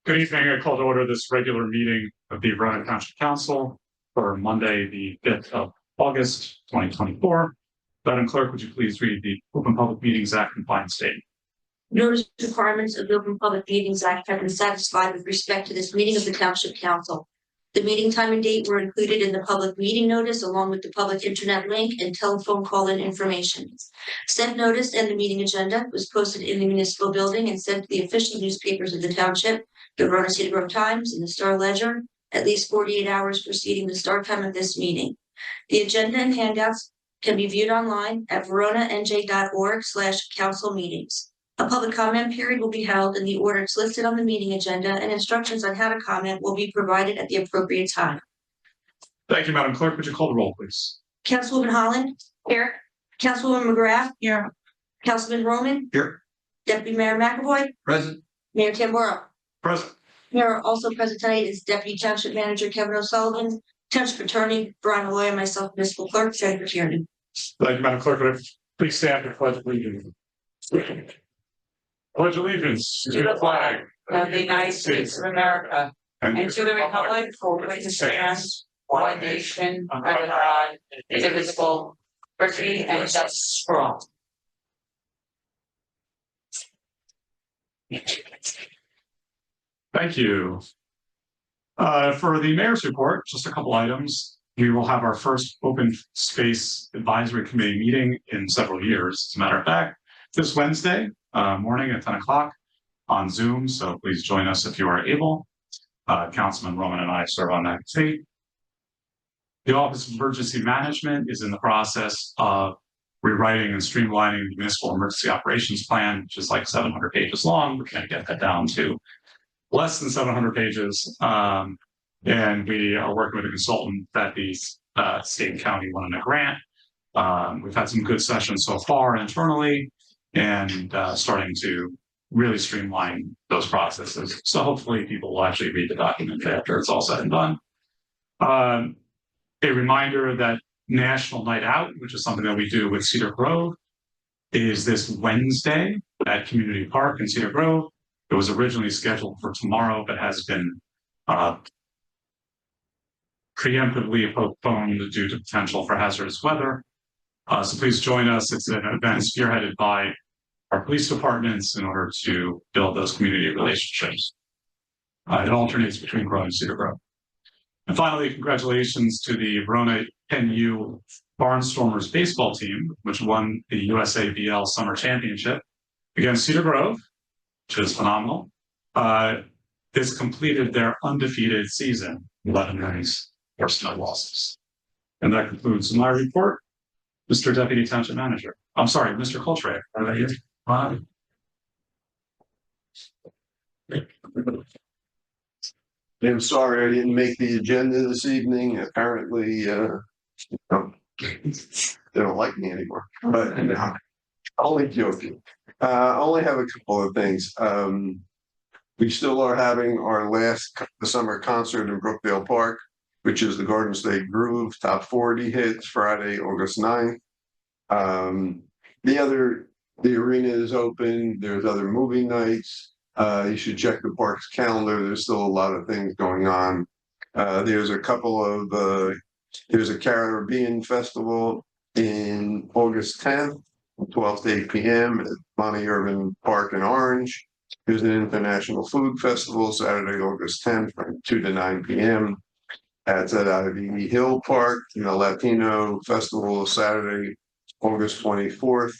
Good evening. I call to order this regular meeting of the Verona Township Council for Monday, the 5th of August, 2024. Madam Clerk, would you please read the Open Public Meetings Act compliance statement? Notice requirements of the Open Public Meetings Act have been satisfied with respect to this meeting of the Township Council. The meeting time and date were included in the public meeting notice along with the public internet link and telephone call-in information. Said notice and the meeting agenda was posted in the municipal building and sent to the official newspapers of the Township, the Verona City Grove Times, and the Star Ledger, at least 48 hours preceding the start time of this meeting. The agenda and handouts can be viewed online at veronanj.org/council meetings. A public comment period will be held in the order it's listed on the meeting agenda, and instructions on how to comment will be provided at the appropriate time. Thank you, Madam Clerk. Would you call the roll, please? Councilwoman Holland? Here. Councilwoman McGrath? Here. Councilman Roman? Here. Deputy Mayor McAvoy? Present. Mayor Tamboro? Present. Mayor also present tonight is Deputy Township Manager Kevin O'Sullivan, Township Attorney Verona Lawyer, myself, Municipal Clerk Jennifer Tierney. Thank you, Madam Clerk. Would I please stand for pledge of allegiance? Pledge allegiance to the flag of the United States of America and to the republic for which it stands, one nation, under God, indivisible, liberty and justice for all. Thank you. For the mayor's report, just a couple items. We will have our first open space advisory committee meeting in several years. As a matter of fact, this Wednesday morning at 10 o'clock on Zoom. So please join us if you are able. Councilman Roman and I serve on that committee. The Office of Emergency Management is in the process of rewriting and streamlining the Municipal Emergency Operations Plan, which is like 700 pages long. We're going to get that down to less than 700 pages. And we are working with a consultant that the state and county won a grant. We've had some good sessions so far internally and starting to really streamline those processes. So hopefully people will actually read the document after it's all said and done. A reminder that National Night Out, which is something that we do with Cedar Grove, is this Wednesday at Community Park in Cedar Grove. It was originally scheduled for tomorrow, but has been preemptively postponed due to potential for hazardous weather. So please join us. It's an event spearheaded by our police departments in order to build those community relationships. It alternates between Grove and Cedar Grove. And finally, congratulations to the Verona NU Barnstormers baseball team, which won the USABL Summer Championship against Cedar Grove, which is phenomenal. This completed their undefeated season, 11 wins, 4 losses. And that concludes my report. Mr. Deputy Township Manager. I'm sorry, Mr. Coltrane. Are they here? I'm sorry I didn't make the agenda this evening. Apparently, they don't like me anymore. But no, only joking. I only have a couple of things. We still are having our last summer concert in Brookdale Park, which is the Garden State Groove Top 40 hits Friday, August 9th. The arena is open. There's other movie nights. You should check the park's calendar. There's still a lot of things going on. There's a Caribbean Festival in August 10th, 12 to 8 p.m. at Monty Irvin Park in Orange. There's an International Food Festival Saturday, August 10th from 2 to 9 p.m. That's at Ivy Hill Park, and the Latino Festival Saturday, August 24th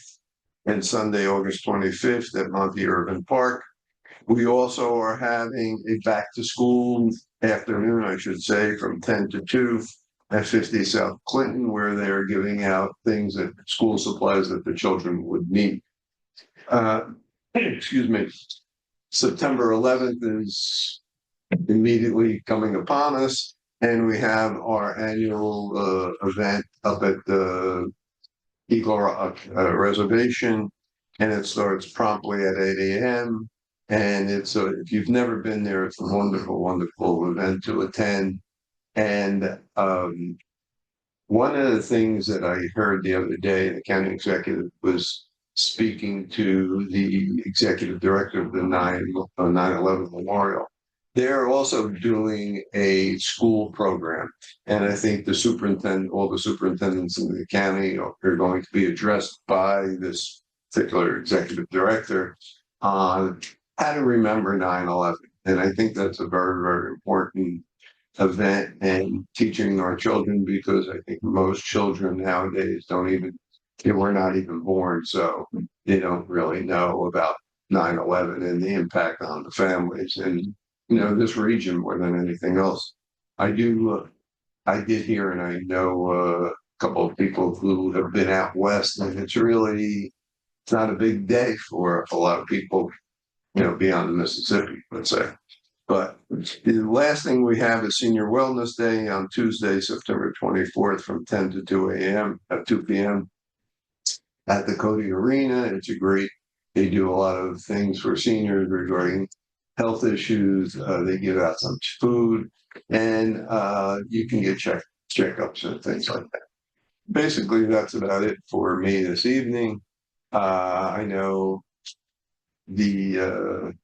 and Sunday, August 25th at Monty Irvin Park. We also are having a back to school afternoon, I should say, from 10 to 2 at 50 South Clinton, where they're giving out things that school supplies that the children would need. Excuse me. September 11th is immediately coming upon us, and we have our annual event up at the Eagle Rock Reservation, and it starts promptly at 8 a.m. And it's if you've never been there, it's a wonderful, wonderful event to attend. And one of the things that I heard the other day, the county executive was speaking to the executive director of the 9/11 Memorial, they're also doing a school program. And I think the superintendent, all the superintendents in the county are going to be addressed by this particular executive director on how to remember 9/11. And I think that's a very, very important event and teaching our children, because I think most children nowadays they were not even born, so they don't really know about 9/11 and the impact on the families and, this region more than anything else. I did hear, and I know a couple of people who have been out west, and it's not a big day for a lot of people, beyond the Mississippi, let's say. But the last thing we have is Senior Wellness Day on Tuesday, September 24th from 10 to 2 p.m. at the Cody Arena. They do a lot of things for seniors regarding health issues. They give out some food, and you can get checkups and things like that. Basically, that's about it for me this evening. I know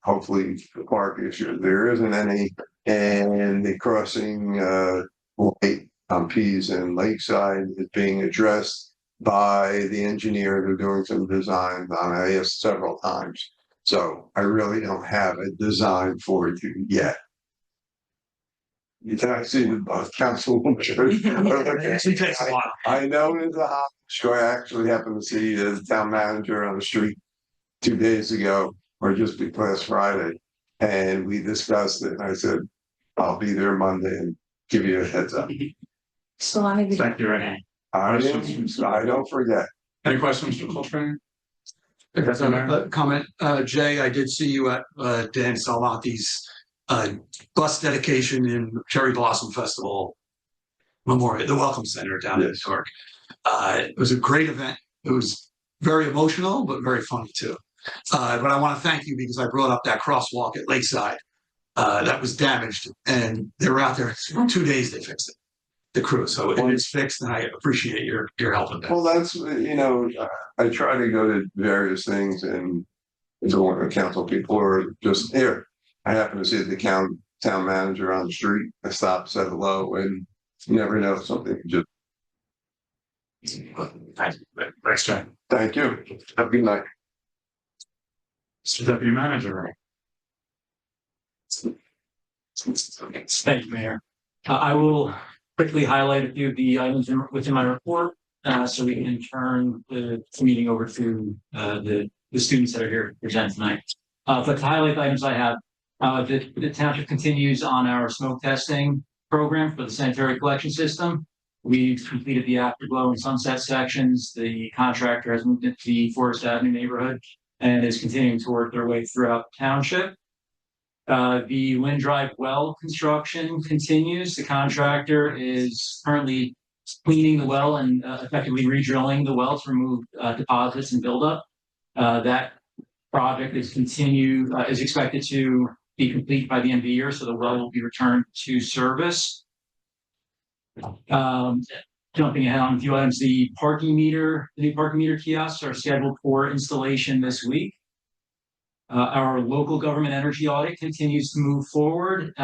hopefully the park issue, there isn't any, and the crossing light on Pease and Lakeside is being addressed by the engineer. They're doing some designs on it several times. So I really don't have a design for you yet. You can see the councilwoman. It takes a while. I know it's a hot. Sure, I actually happened to see the town manager on the street 2 days ago, or just last Friday, and we discussed it. And I said, I'll be there Monday and give you a heads up. So I Thank you, Renee. I don't forget. Any questions for Coltrane? Comment, Jay, I did see you at Dan Salvatti's bus dedication in Cherry Blossom Festival Memorial, the Welcome Center down in New York. It was a great event. It was very emotional, but very funny too. But I want to thank you because I brought up that crosswalk at Lakeside that was damaged, and they were out there 2 days. They fixed it, the crew, so it is fixed, and I appreciate your help with that. Well, that's I try to go to various things, and the council people are just here. I happen to see the town manager on the street. I stopped, said hello, and you never know, something just. Thanks, Jay. Thank you. Have a good night. Mr. Deputy Manager. Thank you, Mayor. I will quickly highlight a few of the items within my report, so we can turn the meeting over to the students that are here to present tonight. But to highlight the items I have, the township continues on our smoke testing program for the sanitary collection system. We've completed the Afterglow and Sunset sections. The contractor has moved into the Forest Avenue neighborhood and is continuing to work their way throughout the township. The Lynn Drive well construction continues. The contractor is currently cleaning the well and effectively re-drilling the well to remove deposits and buildup. That project is expected to be complete by the end of the year, so the well will be returned to service. Jumping ahead on a few items, the new parking meter kiosks are scheduled for installation this week. Our local government energy audit continues to move forward.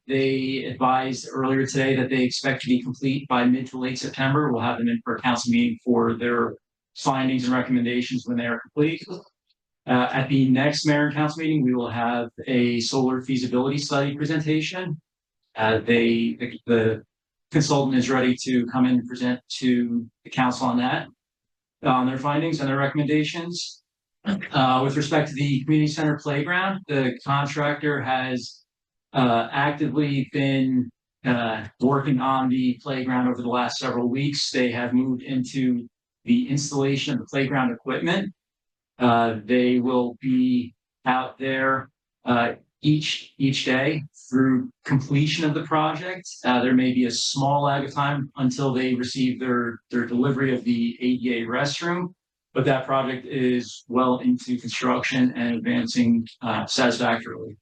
They advised earlier today that they expect to be complete by mid to late September. We'll have them in for a council meeting for their findings and recommendations when they are complete. At the next mayor and council meeting, we will have a solar feasibility study presentation. The consultant is ready to come in and present to the council on that, on their findings and their recommendations. With respect to the community center playground, the contractor has actively been working on the playground over the last several weeks. They have moved into the installation of the playground equipment. They will be out there each day through completion of the project. There may be a small lag of time until they receive their delivery of the ADA restroom, but that project is well into construction and advancing satisfactorily.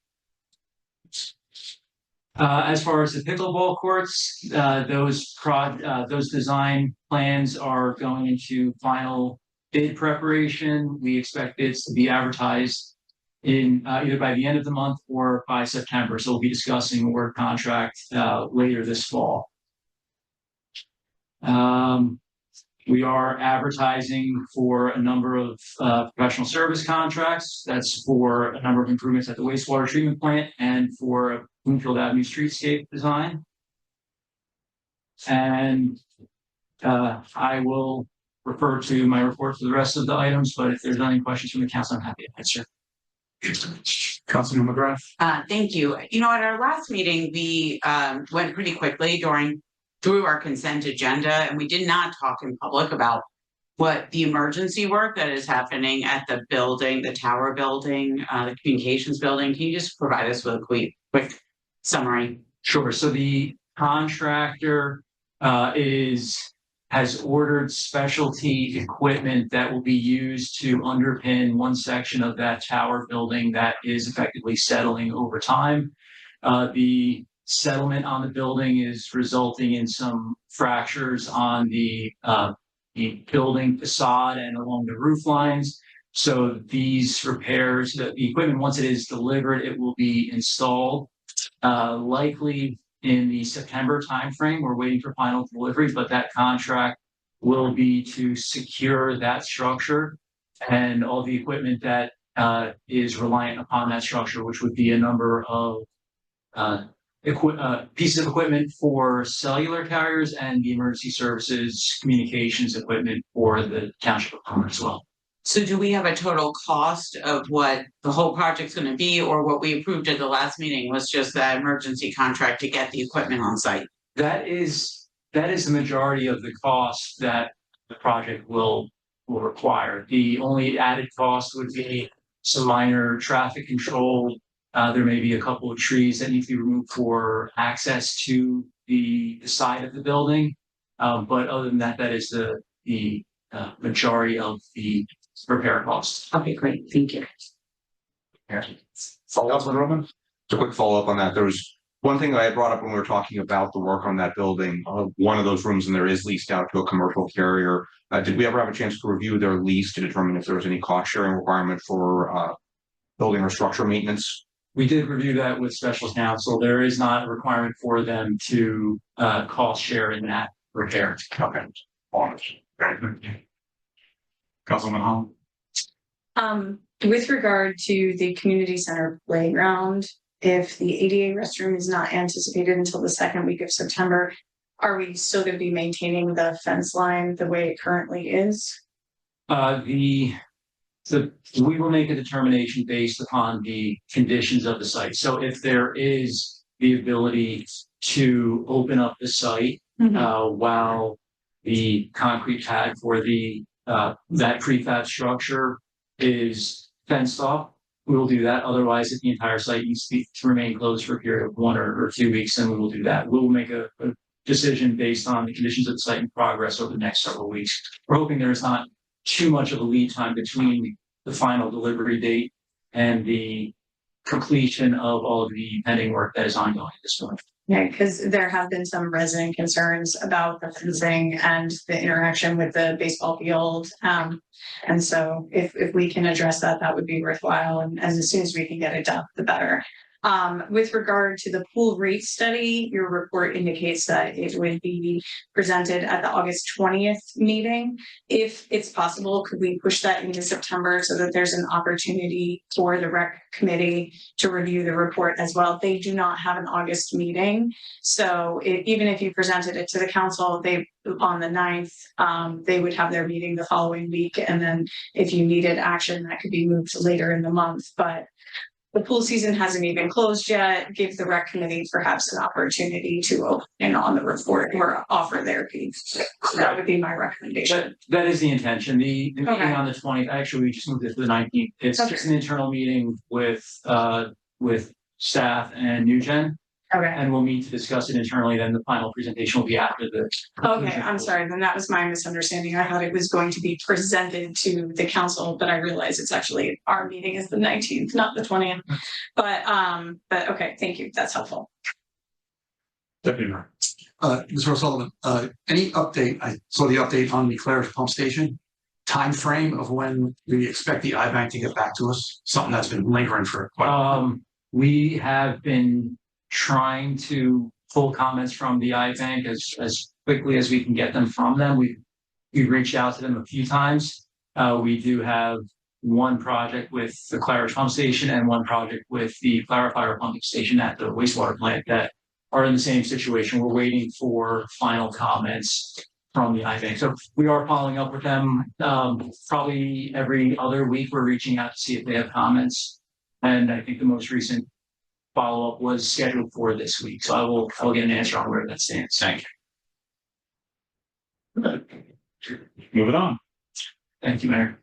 As far as the pickleball courts, those design plans are going into final bid preparation. We expect bids to be advertised in either by the end of the month or by September. So we'll be discussing a work contract later this fall. We are advertising for a number of professional service contracts. That's for a number of improvements at the wastewater treatment plant and for a Bloomfield Avenue streetscape design. And I will refer to my report for the rest of the items, but if there's any questions from the council, I'm happy to answer. Councilman McGrath. Thank you. You know, at our last meeting, we went pretty quickly through our consent agenda, and we did not talk in public about what the emergency work that is happening at the building, the tower building, the communications building. Can you just provide us with a quick summary? Sure. So the contractor has ordered specialty equipment that will be used to underpin one section of that tower building that is effectively settling over time. The settlement on the building is resulting in some fractures on the building facade and along the roof lines. So these repairs, the equipment, once it is delivered, it will be installed likely in the September timeframe. We're waiting for final delivery, but that contract will be to secure that structure and all the equipment that is reliant upon that structure, which would be a number of pieces of equipment for cellular carriers and the emergency services communications equipment for the township of Verona as well. So do we have a total cost of what the whole project's going to be, or what we approved at the last meeting was just that emergency contract to get the equipment on site? That is the majority of the cost that the project will require. The only added cost would be some minor traffic control. There may be a couple of trees that need to be removed for access to the side of the building. But other than that, that is the majority of the repair costs. Okay, great. Thank you. Councilman Roman. Just a quick follow-up on that. There was one thing that I brought up when we were talking about the work on that building. One of those rooms in there is leased out to a commercial carrier. Did we ever have a chance to review their lease to determine if there was any cost sharing requirement for building or structure maintenance? We did review that with special counsel. There is not a requirement for them to cost share in that repair. Okay. Councilman Hall. With regard to the community center playground, if the ADA restroom is not anticipated until the second week of September, are we still going to be maintaining the fence line the way it currently is? We will make a determination based upon the conditions of the site. So if there is the ability to open up the site while the concrete pad for that prefab structure is fenced off, we will do that. Otherwise, if the entire site needs to remain closed for a period of 1 or 2 weeks, then we will do that. We will make a decision based on the conditions of the site and progress over the next several weeks. We're hoping there is not too much of a lead time between the final delivery date and the completion of all of the pending work that is ongoing at this point. Yeah, because there have been some resident concerns about the fencing and the interaction with the baseball field. And so if we can address that, that would be worthwhile. And as soon as we can get it done, the better. With regard to the pool rate study, your report indicates that it would be presented at the August 20th meeting. If it's possible, could we push that into September so that there's an opportunity for the rec committee to review the report as well? They do not have an August meeting. So even if you presented it to the council, on the 9th, they would have their meeting the following week. And then if you needed action, that could be moved to later in the month. But the pool season hasn't even closed yet. Give the rec committee perhaps an opportunity to open on the report or offer their piece. So that would be my recommendation. That is the intention. The meeting on the 20th, actually, we just moved it to the 19th. It's just an internal meeting with staff and NewGen. Okay. And we'll meet to discuss it internally. Then the final presentation will be after the. Okay, I'm sorry. Then that was my misunderstanding. I thought it was going to be presented to the council, but I realize it's actually our meeting is the 19th, not the 20th. But okay, thank you. That's helpful. Deputy Mayor. Mr. O'Sullivan, any update? I saw the update on the Claire's pump station. time frame of when we expect the iBank to get back to us? Something that's been lingering for quite a while. We have been trying to pull comments from the iBank as quickly as we can get them from them. We've reached out to them a few times. We do have one project with the Claridge pump station and one project with the clarifier pumping station at the wastewater plant that are in the same situation. We're waiting for final comments from the iBank. So we are following up with them. Probably every other week, we're reaching out to see if they have comments. And I think the most recent follow-up was scheduled for this week. So I will get an answer on where that stands. Thank you. Moving on. Thank you, Mayor.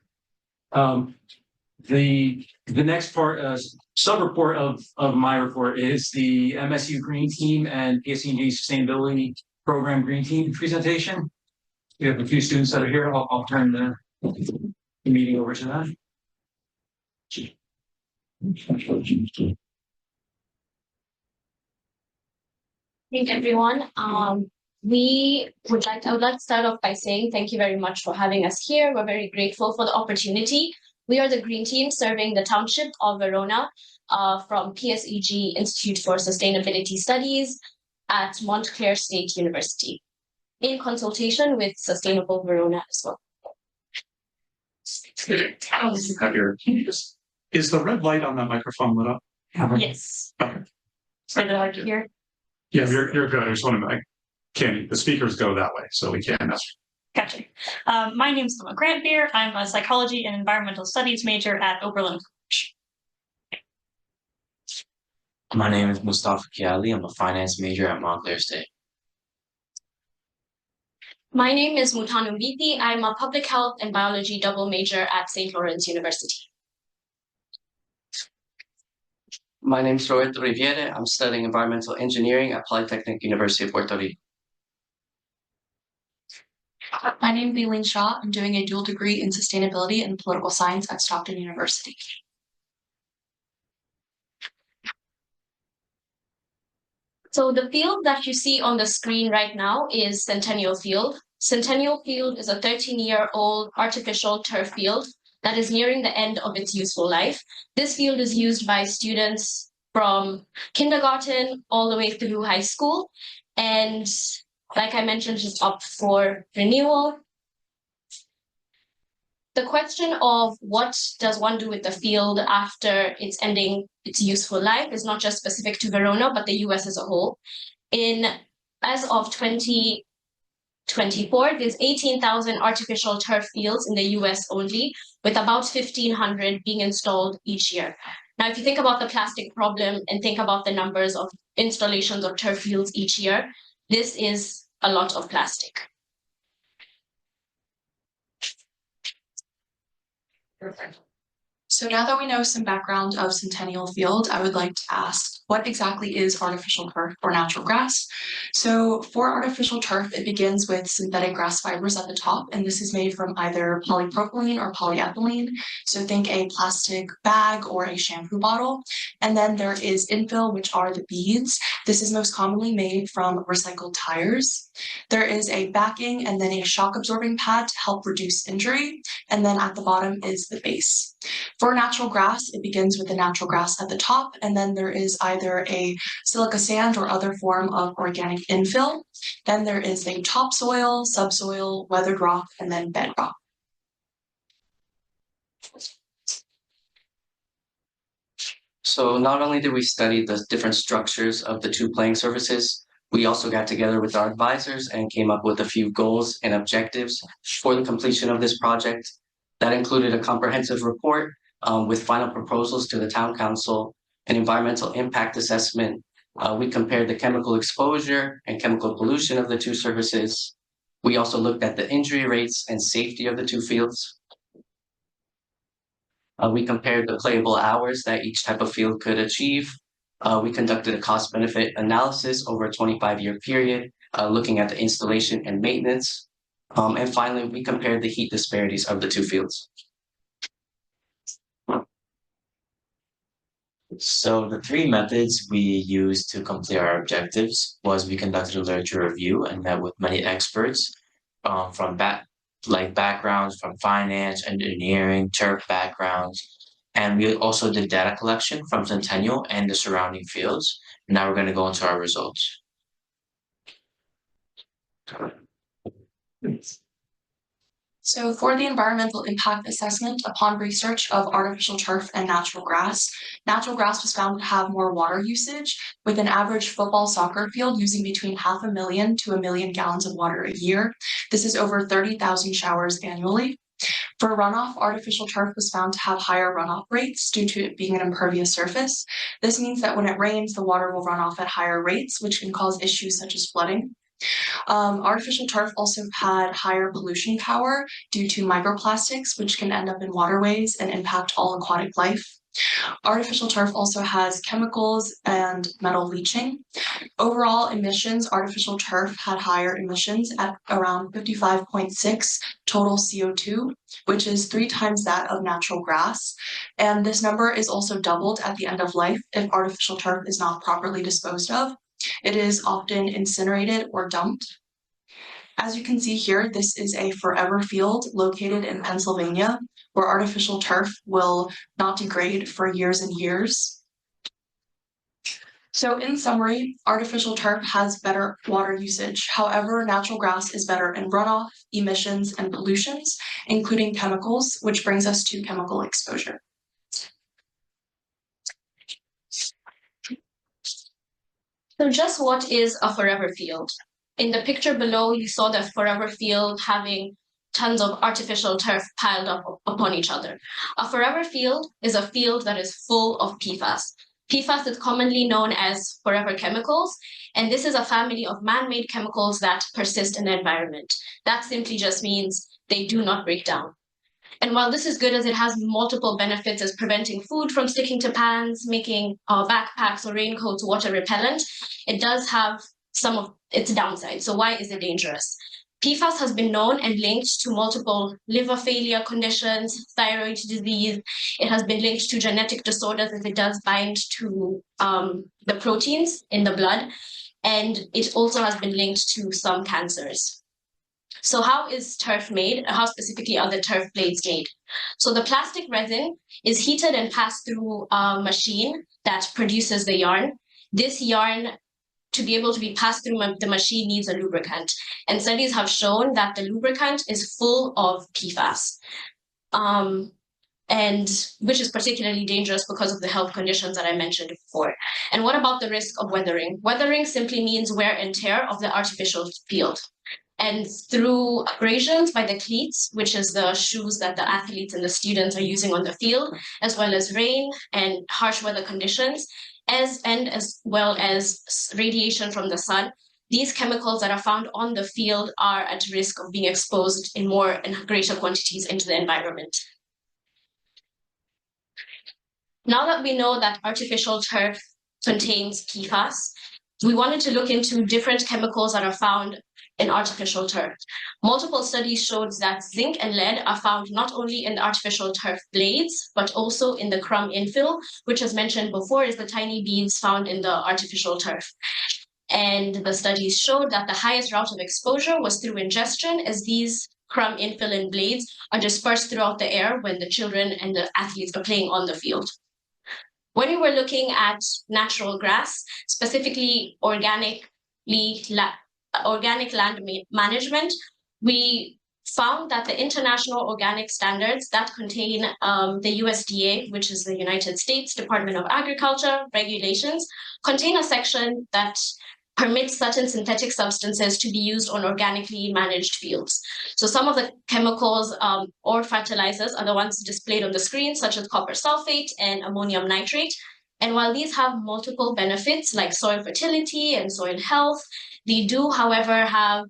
The next part, sub-report of my report is the MSU Green Team and PSEG Sustainability Program Green Team presentation. We have a few students that are here. I'll turn the meeting over to them. Thank everyone. I would like to start off by saying thank you very much for having us here. We're very grateful for the opportunity. We are the Green Team serving the Township of Verona from PSEG Institute for Sustainability Studies at Montclair State University in consultation with Sustainable Verona as well. Is the red light on that microphone lit up? Yes. Okay. Is it hard to hear? Yeah, you're good. I just want to can the speakers go that way so we can. Gotcha. My name is Emma Grantbeer. I'm a psychology and environmental studies major at Oberlin College. My name is Mustafa Kiali. I'm a finance major at Montclair State. My name is Mutanu Biti. I'm a public health and biology double major at St. Lawrence University. My name is Roberto Riviere. I'm studying environmental engineering at Polytechnic University of Puerto Rico. My name is Eileen Shaw. I'm doing a dual degree in sustainability and political science at Stockton University. So the field that you see on the screen right now is Centennial Field. Centennial Field is a 13-year-old artificial turf field that is nearing the end of its useful life. This field is used by students from kindergarten all the way through high school. And like I mentioned, is up for renewal. The question of what does one do with the field after it's ending its useful life is not just specific to Verona, but the US as a whole. As of 2024, there's 18,000 artificial turf fields in the US only, with about 1,500 being installed each year. Now, if you think about the plastic problem and think about the numbers of installations of turf fields each year, this is a lot of plastic. So now that we know some background of Centennial Field, I would like to ask, what exactly is artificial turf or natural grass? So for artificial turf, it begins with synthetic grass fibers at the top, and this is made from either polypropylene or polyethylene. So think a plastic bag or a shampoo bottle. And then there is infill, which are the beads. This is most commonly made from recycled tires. There is a backing and then a shock absorbing pad to help reduce injury. And then at the bottom is the base. For natural grass, it begins with the natural grass at the top, and then there is either a silica sand or other form of organic infill. Then there is a topsoil, subsoil, weathered rock, and then bedrock. So not only did we study the different structures of the two playing surfaces, we also got together with our advisors and came up with a few goals and objectives for the completion of this project. That included a comprehensive report with final proposals to the town council, an environmental impact assessment. We compared the chemical exposure and chemical pollution of the two surfaces. We also looked at the injury rates and safety of the two fields. We compared the playable hours that each type of field could achieve. We conducted a cost-benefit analysis over a 25-year period, looking at the installation and maintenance. And finally, we compared the heat disparities of the two fields. So the three methods we used to complete our objectives was we conducted a literature review and met with many experts from like backgrounds from finance, engineering, turf backgrounds. And we also did data collection from Centennial and the surrounding fields. Now we're going to go into our results. So for the environmental impact assessment upon research of artificial turf and natural grass was found to have more water usage, with an average football soccer field using between 500,000 to 1 million gallons of water a year. This is over 30,000 showers annually. For runoff, artificial turf was found to have higher runoff rates due to it being an impervious surface. This means that when it rains, the water will run off at higher rates, which can cause issues such as flooding. Artificial turf also had higher pollution power due to microplastics, which can end up in waterways and impact all aquatic life. Artificial turf also has chemicals and metal leaching. Overall emissions, artificial turf had higher emissions at around 55.6 total CO2, which is 3 times that of natural grass. And this number is also doubled at the end of life if artificial turf is not properly disposed of. It is often incinerated or dumped. As you can see here, this is a forever field located in Pennsylvania, where artificial turf will not degrade for years and years. So in summary, artificial turf has better water usage. However, natural grass is better in runoff, emissions, and pollutions, including chemicals, which brings us to chemical exposure. So just what is a forever field? In the picture below, you saw the forever field having tons of artificial turf piled up upon each other. A forever field is a field that is full of PFAS. PFAS is commonly known as forever chemicals, and this is a family of man-made chemicals that persist in the environment. That simply just means they do not break down. And while this is good as it has multiple benefits as preventing food from sticking to pans, making backpacks or raincoats water repellent, it does have some of its downsides. So why is it dangerous? PFAS has been known and linked to multiple liver failure conditions, thyroid disease. It has been linked to genetic disorders as it does bind to the proteins in the blood. And it also has been linked to some cancers. So how is turf made? How specifically are the turf blades made? So the plastic resin is heated and passed through a machine that produces the yarn. This yarn, to be able to be passed through the machine, needs a lubricant. And studies have shown that the lubricant is full of PFAS, and which is particularly dangerous because of the health conditions that I mentioned before. And what about the risk of weathering? Weathering simply means wear and tear of the artificial field. And through abrasions by the cleats, which is the shoes that the athletes and the students are using on the field, as well as rain and harsh weather conditions, as well as radiation from the sun, these chemicals that are found on the field are at risk of being exposed in more and greater quantities into the environment. Now that we know that artificial turf contains PFAS, we wanted to look into different chemicals that are found in artificial turf. Multiple studies showed that zinc and lead are found not only in the artificial turf blades, but also in the crumb infill, which, as mentioned before, is the tiny beads found in the artificial turf. And the studies showed that the highest route of exposure was through ingestion, as these crumb infill and blades are dispersed throughout the air when the children and the athletes are playing on the field. When we were looking at natural grass, specifically organic land management, we found that the international organic standards that contain the USDA, which is the United States Department of Agriculture regulations, contain a section that permits certain synthetic substances to be used on organically managed fields. So some of the chemicals or fertilizers are the ones displayed on the screen, such as copper sulfate and ammonium nitrate. And while these have multiple benefits like soil fertility and soil health, they do, however, have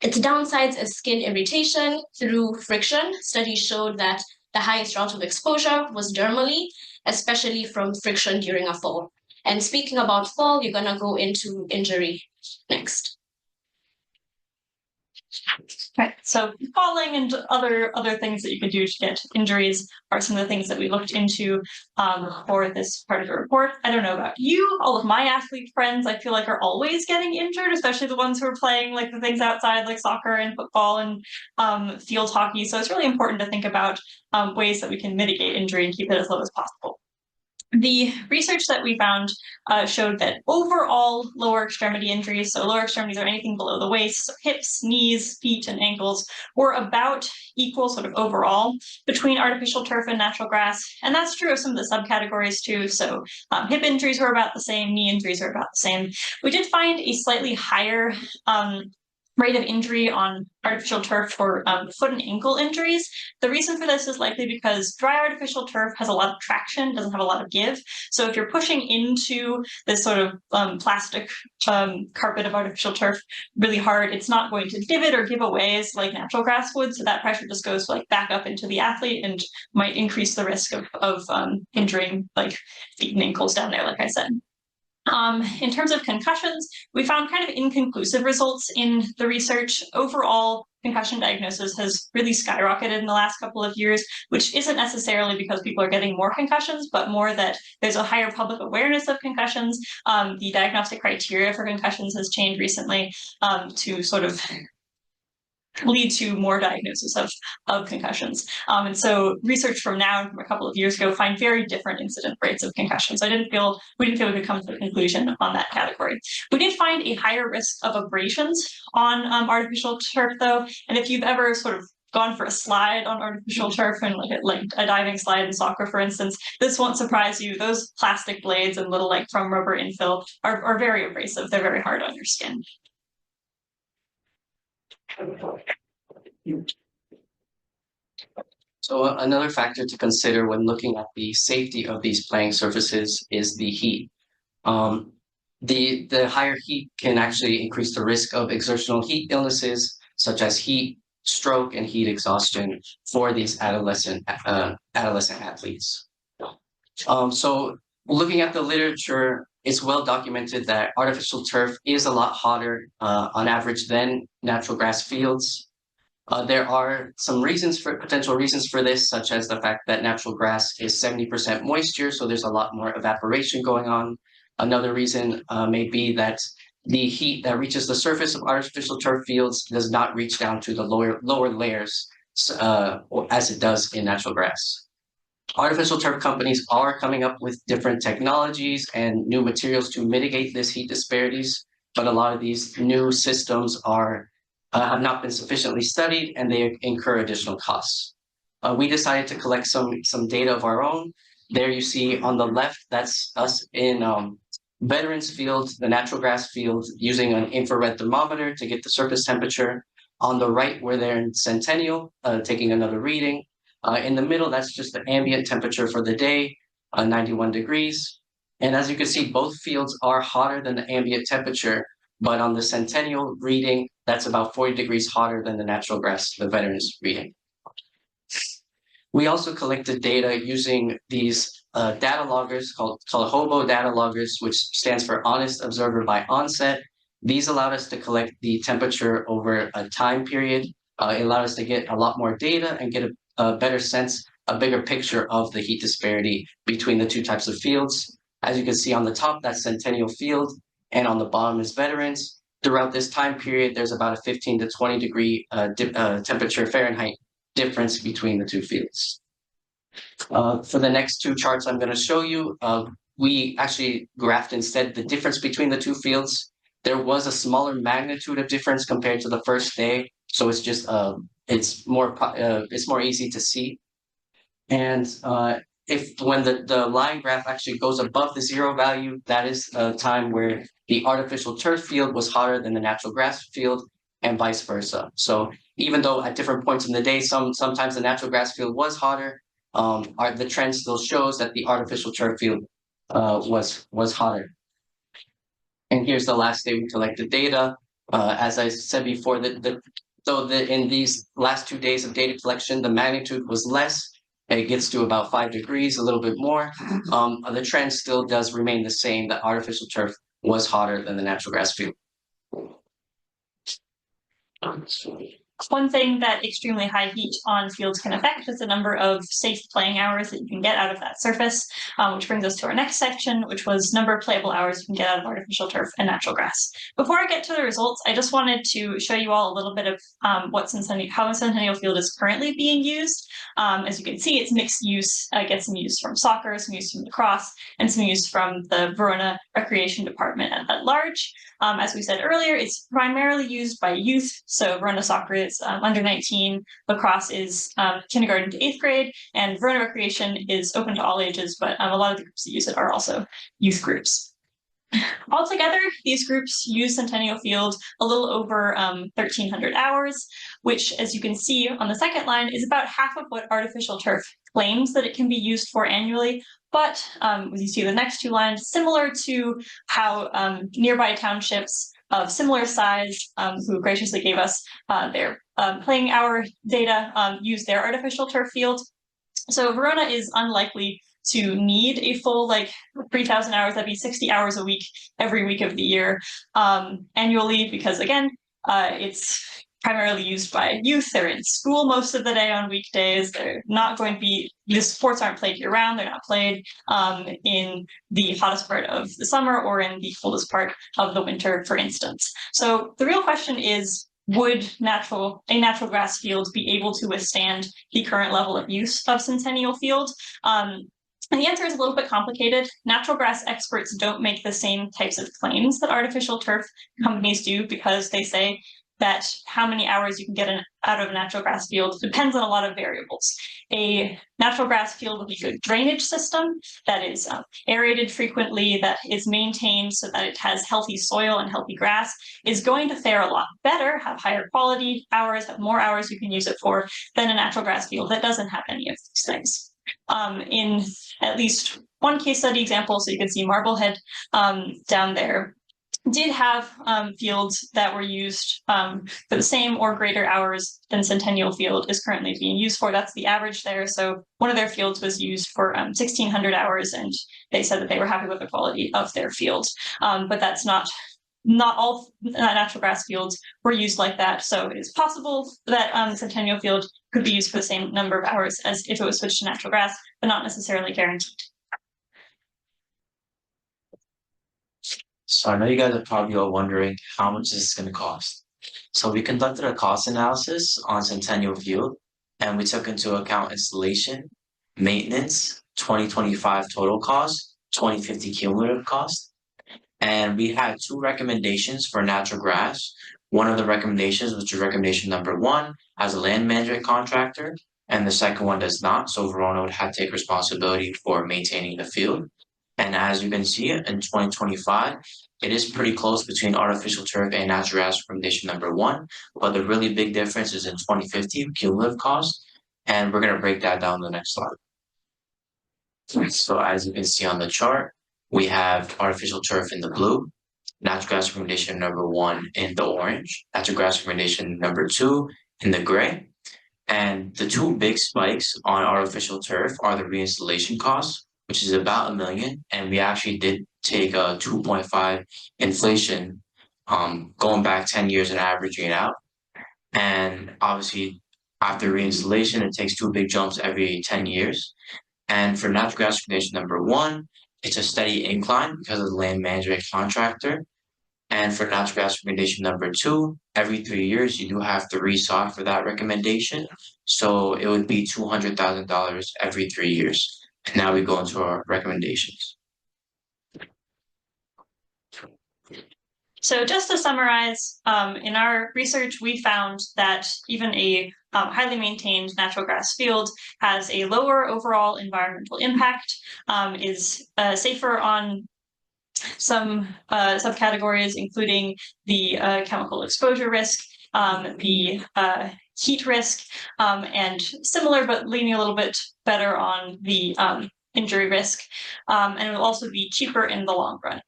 its downsides as skin irritation through friction. Studies showed that the highest route of exposure was dermally, especially from friction during a fall. And speaking about fall, you're going to go into injury next. Right, so falling and other things that you could do to get injuries are some of the things that we looked into for this part of the report. I don't know about you, all of my athlete friends I feel like are always getting injured, especially the ones who are playing like the things outside like soccer and football and field hockey. So it's really important to think about ways that we can mitigate injury and keep it as low as possible. The research that we found showed that overall lower extremity injuries, so lower extremities are anything below the waist, so hips, knees, feet, and ankles, were about equal sort of overall between artificial turf and natural grass. And that's true of some of the subcategories too. So hip injuries were about the same, knee injuries are about the same. We did find a slightly higher rate of injury on artificial turf for foot and ankle injuries. The reason for this is likely because dry artificial turf has a lot of traction, doesn't have a lot of give. So if you're pushing into this sort of plastic carpet of artificial turf really hard, it's not going to divot or give away as like natural grass would. So that pressure just goes like back up into the athlete and might increase the risk of injuring like feet and ankles down there, like I said. In terms of concussions, we found kind of inconclusive results in the research. Overall, concussion diagnosis has really skyrocketed in the last couple of years, which isn't necessarily because people are getting more concussions, but more that there's a higher public awareness of concussions. The diagnostic criteria for concussions has changed recently to sort of lead to more diagnosis of concussions. And so research from now and from a couple of years ago find very different incident rates of concussions. So we didn't feel we could come to a conclusion on that category. We did find a higher risk of abrasions on artificial turf though. And if you've ever sort of gone for a slide on artificial turf and like a diving slide in soccer, for instance, this won't surprise you. Those plastic blades and little like foam rubber infill are very abrasive. They're very hard on your skin. So another factor to consider when looking at the safety of these playing surfaces is the heat. The higher heat can actually increase the risk of exertional heat illnesses such as heat stroke and heat exhaustion for these adolescent athletes. So looking at the literature, it's well documented that artificial turf is a lot hotter on average than natural grass fields. There are some potential reasons for this, such as the fact that natural grass is 70% moisture, so there's a lot more evaporation going on. Another reason may be that the heat that reaches the surface of artificial turf fields does not reach down to the lower layers as it does in natural grass. Artificial turf companies are coming up with different technologies and new materials to mitigate this heat disparities, but a lot of these new systems have not been sufficiently studied and they incur additional costs. We decided to collect some data of our own. There you see on the left, that's us in Veterans Field, the natural grass field, using an infrared thermometer to get the surface temperature. On the right, we're there in Centennial, taking another reading. In the middle, that's just the ambient temperature for the day, 91 degrees. And as you can see, both fields are hotter than the ambient temperature, but on the Centennial reading, that's about 40 degrees hotter than the natural grass, the Veterans reading. We also collected data using these data loggers called HOBO data loggers, which stands for Honest Observer by Onset. These allowed us to collect the temperature over a time period. It allowed us to get a lot more data and get a better sense, a bigger picture of the heat disparity between the two types of fields. As you can see on the top, that's Centennial Field, and on the bottom is Veterans. Throughout this time period, there's about a 15 to 20 degree temperature Fahrenheit difference between the two fields. For the next two charts I'm going to show you, we actually graphed instead the difference between the two fields. There was a smaller magnitude of difference compared to the first day, so it's just it's more easy to see. And when the line graph actually goes above the 0 value, that is a time where the artificial turf field was hotter than the natural grass field, and vice versa. So even though at different points in the day, sometimes the natural grass field was hotter, the trend still shows that the artificial turf field was hotter. And here's the last day we collected data. As I said before, in these last 2 days of data collection, the magnitude was less. It gets to about 5 degrees, a little bit more. The trend still does remain the same. The artificial turf was hotter than the natural grass field. One thing that extremely high heat on fields can affect is the number of safe playing hours that you can get out of that surface, which brings us to our next section, which was number of playable hours you can get out of artificial turf and natural grass. Before I get to the results, I just wanted to show you all a little bit of how Centennial Field is currently being used. As you can see, it's mixed use, gets some use from soccer, some use from lacrosse, and some use from the Verona Recreation Department at large. As we said earlier, it's primarily used by youth. So Verona soccer is under 19, lacrosse is kindergarten to 8th grade, and Verona recreation is open to all ages, but a lot of the groups that use it are also youth groups. Altogether, these groups use Centennial Field a little over 1,300 hours, which, as you can see on the second line, is about half of what artificial turf claims that it can be used for annually. But as you see the next two lines, similar to how nearby townships of similar size, who graciously gave us their playing hour data, use their artificial turf field. So Verona is unlikely to need a full 3,000 hours. That'd be 60 hours a week every week of the year annually, because again, it's primarily used by youth. They're in school most of the day on weekdays. They're not going to be, the sports aren't played year round. They're not played in the hottest part of the summer or in the coldest part of the winter, for instance. So the real question is, would a natural grass field be able to withstand the current level of use of Centennial Field? And the answer is a little bit complicated. Natural grass experts don't make the same types of claims that artificial turf companies do, because they say that how many hours you can get out of a natural grass field depends on a lot of variables. A natural grass field with a good drainage system that is aerated frequently, that is maintained so that it has healthy soil and healthy grass, is going to fare a lot better, have higher quality hours, have more hours you can use it for, than a natural grass field that doesn't have any of these things. In at least one case study example, so you can see Marblehead down there, did have fields that were used for the same or greater hours than Centennial Field is currently being used for. That's the average there. So one of their fields was used for 1,600 hours, and they said that they were happy with the quality of their field. But that's not all natural grass fields were used like that. So it is possible that Centennial Field could be used for the same number of hours as if it was switched to natural grass, but not necessarily guaranteed. So I know you guys are probably all wondering how much this is going to cost. So we conducted a cost analysis on Centennial Field, and we took into account installation, maintenance, 2025 total cost, 2050 cumulative cost. And we had two recommendations for natural grass. One of the recommendations, which is recommendation number 1, has a land management contractor, and the second one does not. So Verona would have to take responsibility for maintaining the field. And as you can see, in 2025, it is pretty close between artificial turf and natural grass recommendation number 1, but the really big difference is in 2050 cumulative cost, and we're going to break that down in the next slide. So as you can see on the chart, we have artificial turf in the blue, natural grass recommendation number 1 in the orange, natural grass recommendation number 2 in the gray. And the two big spikes on artificial turf are the reinstallation costs, which is about $1 million, and we actually did take a 2.5 inflation going back 10 years and averaging it out. And obviously, after reinstallation, it takes 2 big jumps every 10 years. And for natural grass recommendation number 1, it's a steady incline because of the land management contractor. And for natural grass recommendation number 2, every 3 years, you do have to resod for that recommendation. So it would be $200,000 every 3 years. And now we go into our recommendations. So just to summarize, in our research, we found that even a highly maintained natural grass field has a lower overall environmental impact, is safer on some subcategories, including the chemical exposure risk, the heat risk, and similar but leaning a little bit better on the injury risk, and it will also be cheaper in the long run.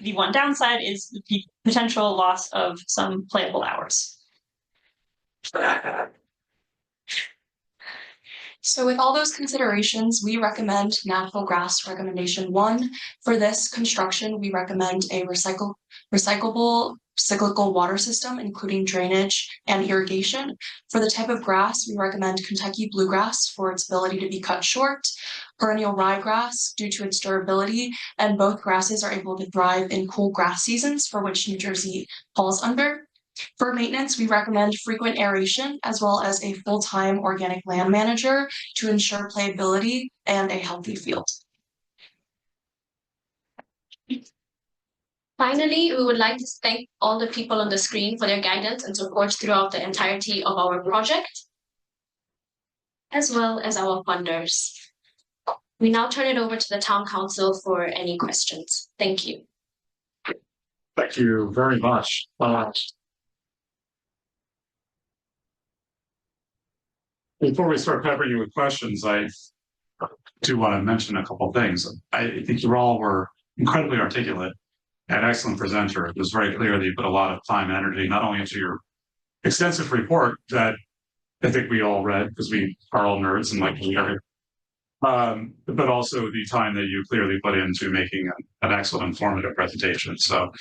The one downside is the potential loss of some playable hours. So with all those considerations, we recommend natural grass recommendation 1. For this construction, we recommend a recyclable cyclical water system, including drainage and irrigation. For the type of grass, we recommend Kentucky bluegrass for its ability to be cut short, perennial ryegrass due to its durability, and both grasses are able to thrive in cool grass seasons, for which New Jersey falls under. For maintenance, we recommend frequent aeration as well as a full-time organic land manager to ensure playability and a healthy field. Finally, we would like to thank all the people on the screen for their guidance and support throughout the entirety of our project, as well as our funders. We now turn it over to the Town Council for any questions. Thank you. Thank you very much. Before we start peppering you with questions, I do want to mention a couple of things. I think you all were incredibly articulate and excellent presenter. It was very clear that you put a lot of time and energy, not only into your extensive report that I think we all read because we are all nerds and like to read it, but also the time that you clearly put into making an excellent informative presentation. So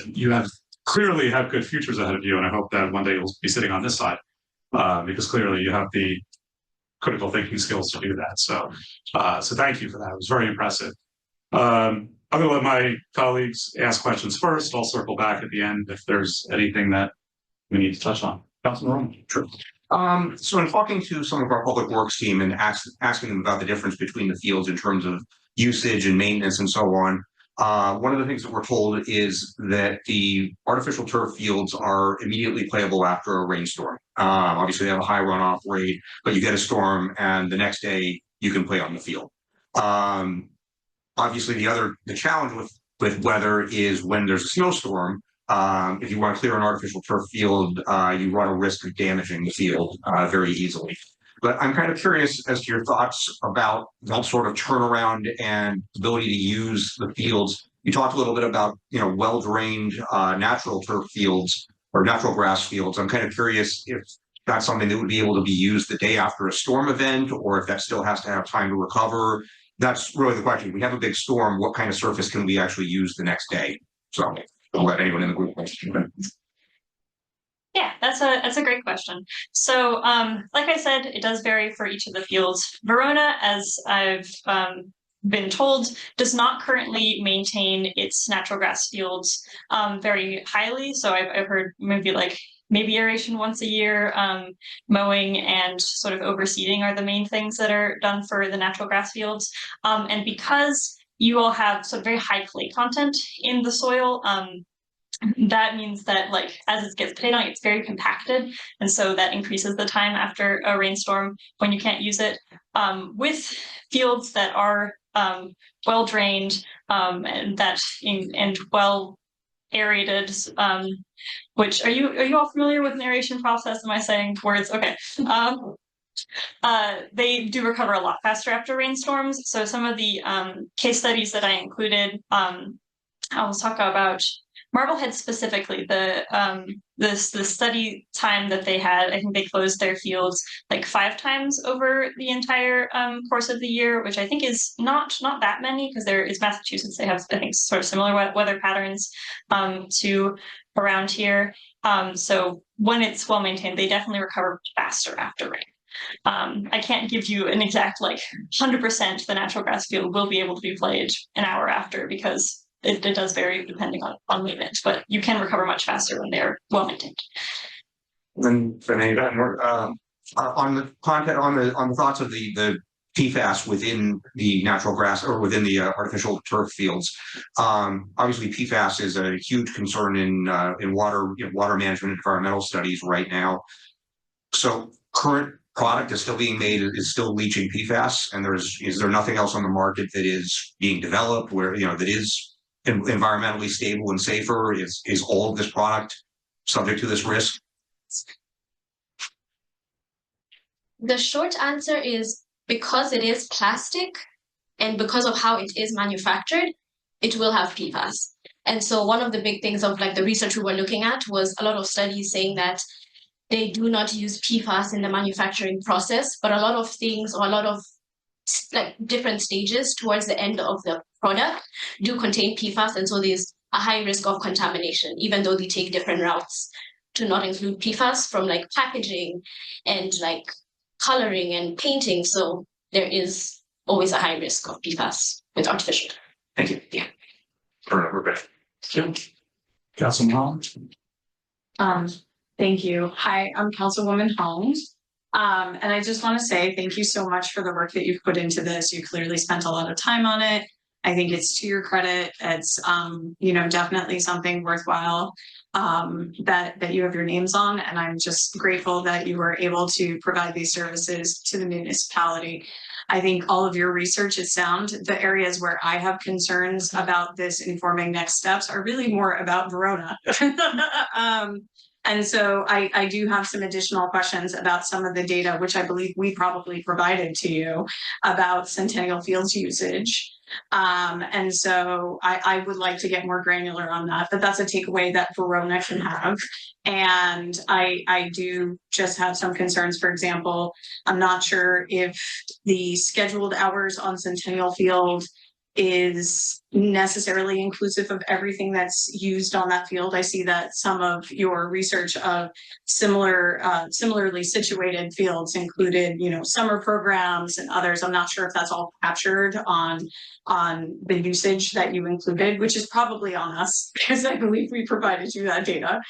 you have clearly have good futures ahead of you, and I hope that one day you'll be sitting on this side because clearly you have the critical thinking skills to do that. So thank you for that. It was very impressive. I'm going to let my colleagues ask questions first. I'll circle back at the end if there's anything that we need to touch on. Councilman Roman. Sure. So in talking to some of our public works team and asking them about the difference between the fields in terms of usage and maintenance and so on, one of the things that we're told is that the artificial turf fields are immediately playable after a rainstorm. Obviously they have a high runoff rate, but you get a storm and the next day you can play on the field. Obviously the challenge with weather is when there's a snowstorm. If you want to clear an artificial turf field, you run a risk of damaging the field very easily. But I'm kind of curious as to your thoughts about that sort of turnaround and ability to use the fields. You talked a little bit about, well-drained natural turf fields or natural grass fields. I'm kind of curious if that's something that would be able to be used the day after a storm event, or if that still has to have time to recover. That's really the question. We have a big storm. What kind of surface can we actually use the next day? So I'll let anyone in the group question. Yeah, that's a great question. So, like I said, it does vary for each of the fields. Verona, as I've been told, does not currently maintain its natural grass fields very highly. So I've heard maybe aeration once a year, mowing and sort of overseeding are the main things that are done for the natural grass fields. And because you all have sort of very high clay content in the soil, that means that as it gets played on, it's very compacted. And so that increases the time after a rainstorm when you can't use it. With fields that are well drained and well aerated, which are you all familiar with an aeration process? Am I saying words? Okay. They do recover a lot faster after rainstorms. So some of the case studies that I included, I'll talk about Marblehead specifically. The study time that they had, I think they closed their fields 5 times over the entire course of the year, which I think is not that many, because there is Massachusetts. They have, I think, sort of similar weather patterns to around here. So when it's well maintained, they definitely recover faster after rain. I can't give you an exact 100% the natural grass field will be able to be played an hour after, because it does vary depending on maintenance, but you can recover much faster when they're well maintained. Then on the content, on the thoughts of the PFAS within the natural grass or within the artificial turf fields. Obviously, PFAS is a huge concern in water management and environmental studies right now. So current product is still being made, is still leaching PFAS, and is there nothing else on the market that is being developed where that is environmentally stable and safer? Is all of this product subject to this risk? The short answer is because it is plastic and because of how it is manufactured, it will have PFAS. And so one of the big things of the research we were looking at was a lot of studies saying that they do not use PFAS in the manufacturing process, but a lot of things or a lot of different stages towards the end of the product do contain PFAS. And so there's a high risk of contamination, even though they take different routes to not include PFAS from like packaging and like coloring and painting. So there is always a high risk of PFAS with artificial turf. Thank you. Yeah. Councilman Holland? Thank you. Hi, I'm Councilwoman Holmes. And I just want to say thank you so much for the work that you've put into this. You clearly spent a lot of time on it. I think it's to your credit. It's definitely something worthwhile that you have your names on. And I'm just grateful that you were able to provide these services to the municipality. I think all of your research is sound. The areas where I have concerns about this informing next steps are really more about Verona. And so I do have some additional questions about some of the data, which I believe we probably provided to you about Centennial Field's usage. And so I would like to get more granular on that, but that's a takeaway that Verona can have. And I do just have some concerns. For example, I'm not sure if the scheduled hours on Centennial Field is necessarily inclusive of everything that's used on that field. I see that some of your research of similarly situated fields included, summer programs and others. I'm not sure if that's all captured on the usage that you included, which is probably on us because I believe we provided you that data.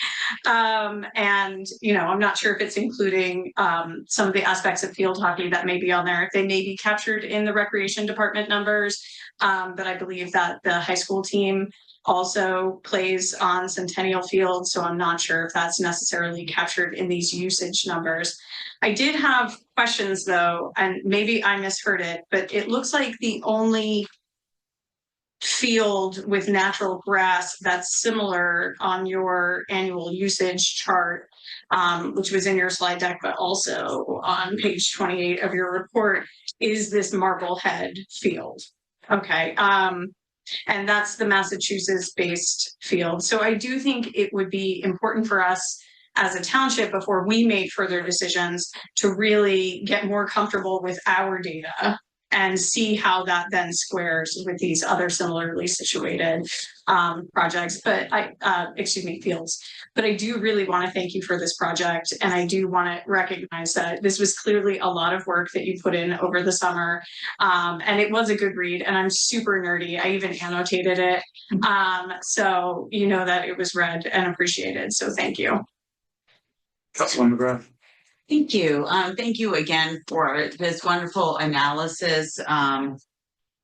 And I'm not sure if it's including some of the aspects of field hockey that may be on there. They may be captured in the recreation department numbers, but I believe that the high school team also plays on Centennial Field, so I'm not sure if that's necessarily captured in these usage numbers. I did have questions though, and maybe I misheard it, but it looks like the only field with natural grass that's similar on your annual usage chart, which was in your slide deck, but also on page 28 of your report, is this Marblehead field. Okay. And that's the Massachusetts-based field. So I do think it would be important for us as a township, before we made further decisions, to really get more comfortable with our data and see how that then squares with these other similarly situated projects, fields. But I do really want to thank you for this project. And I do want to recognize that this was clearly a lot of work that you put in over the summer. And it was a good read, and I'm super nerdy. I even annotated it. So you know that it was read and appreciated. So thank you. Councilman McGrath? Thank you. Thank you again for this wonderful analysis.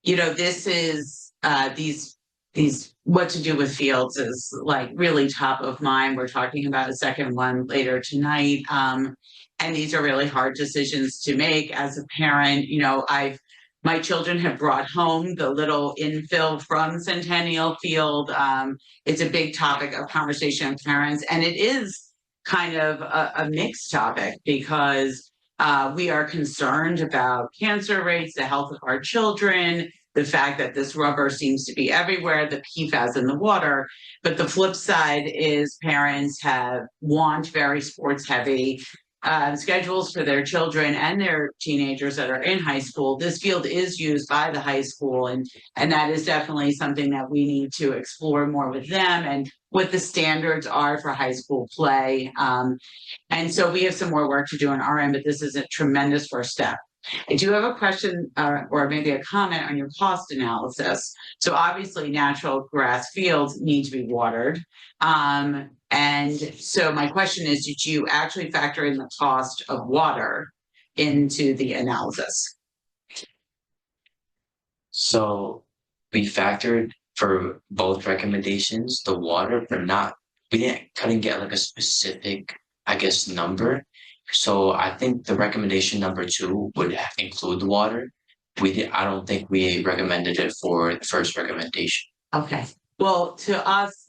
This is these what to do with fields is like really top of mind. We're talking about a second one later tonight. And these are really hard decisions to make as a parent. My children have brought home the little infill from Centennial Field. It's a big topic of conversation with parents, and it is kind of a mixed topic because we are concerned about cancer rates, the health of our children, the fact that this rubber seems to be everywhere, the PFAS in the water. But the flip side is parents want very sports heavy schedules for their children and their teenagers that are in high school. This field is used by the high school, and that is definitely something that we need to explore more with them and what the standards are for high school play. And so we have some more work to do on our end, but this is a tremendous first step. I do have a question or maybe a comment on your cost analysis. So obviously natural grass fields need to be watered. And so my question is, did you actually factor in the cost of water into the analysis? So we factored for both recommendations, the water, but couldn't get like a specific, number. So I think the recommendation number 2 would include the water. I don't think we recommended it for the first recommendation. Okay. Well, to us,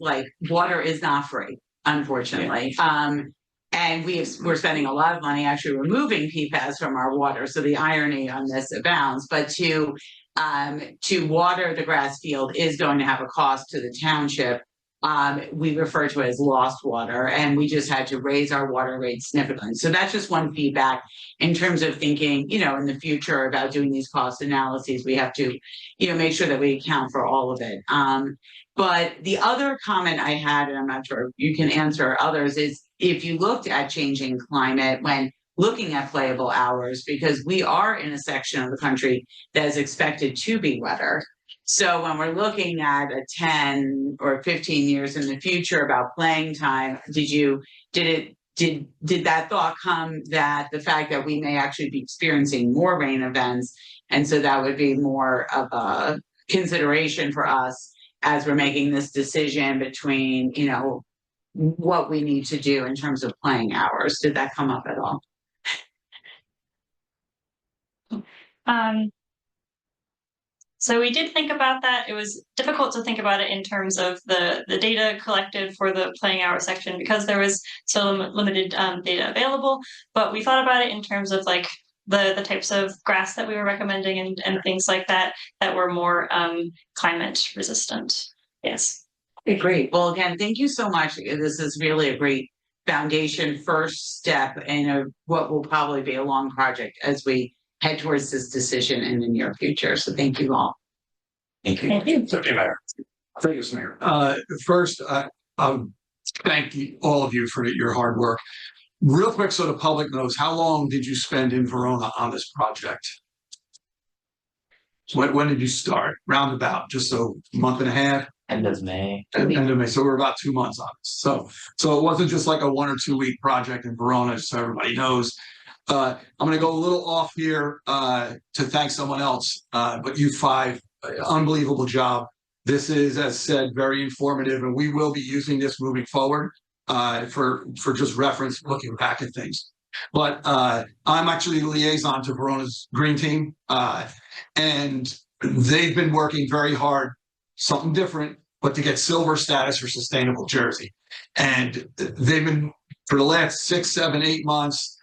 water is not free, unfortunately. Yeah. And we're spending a lot of money actually removing PFAS from our water. So the irony on this abounds. But to water the grass field is going to have a cost to the township we refer to it as lost water, and we just had to raise our water rate significantly. So that's just one feedback in terms of thinking, in the future about doing these cost analyses. We have to, make sure that we account for all of it. But the other comment I had, and I'm not sure if you can answer others, is if you looked at changing climate when looking at playable hours, because we are in a section of the country that is expected to be wetter. So when we're looking at a 10 or 15 years in the future about playing time, did that thought come that the fact that we may actually be experiencing more rain events, and so that would be more of a consideration for us as we're making this decision between, what we need to do in terms of playing hours? Did that come up at all? So we did think about that. It was difficult to think about it in terms of the data collected for the playing hour section because there was so limited data available. But we thought about it in terms of like the types of grass that we were recommending and things like that were more climate resistant. Yes. Okay, great. Well, again, thank you so much. This is really a great foundation, first step in what will probably be a long project as we head towards this decision in the near future. So thank you all. Thank you. Thank you. Thank you, Mayor. Thank you, Mayor. First, thank you, all of you for your hard work. Real quick, so the public knows, how long did you spend in Verona on this project? When did you start? Roundabout, just so a month and a half? End of May. End of May. So we're about 2 months on this. So it wasn't just like a 1 or 2 week project in Verona, so everybody knows. I'm going to go a little off here to thank someone else, but you five, unbelievable job. This is, as said, very informative, and we will be using this moving forward for just reference, looking back at things. But I'm actually the liaison to Verona's green team, and they've been working very hard, something different, but to get silver status for sustainable Jersey. And they've been, for the last 6, 7, 8 months,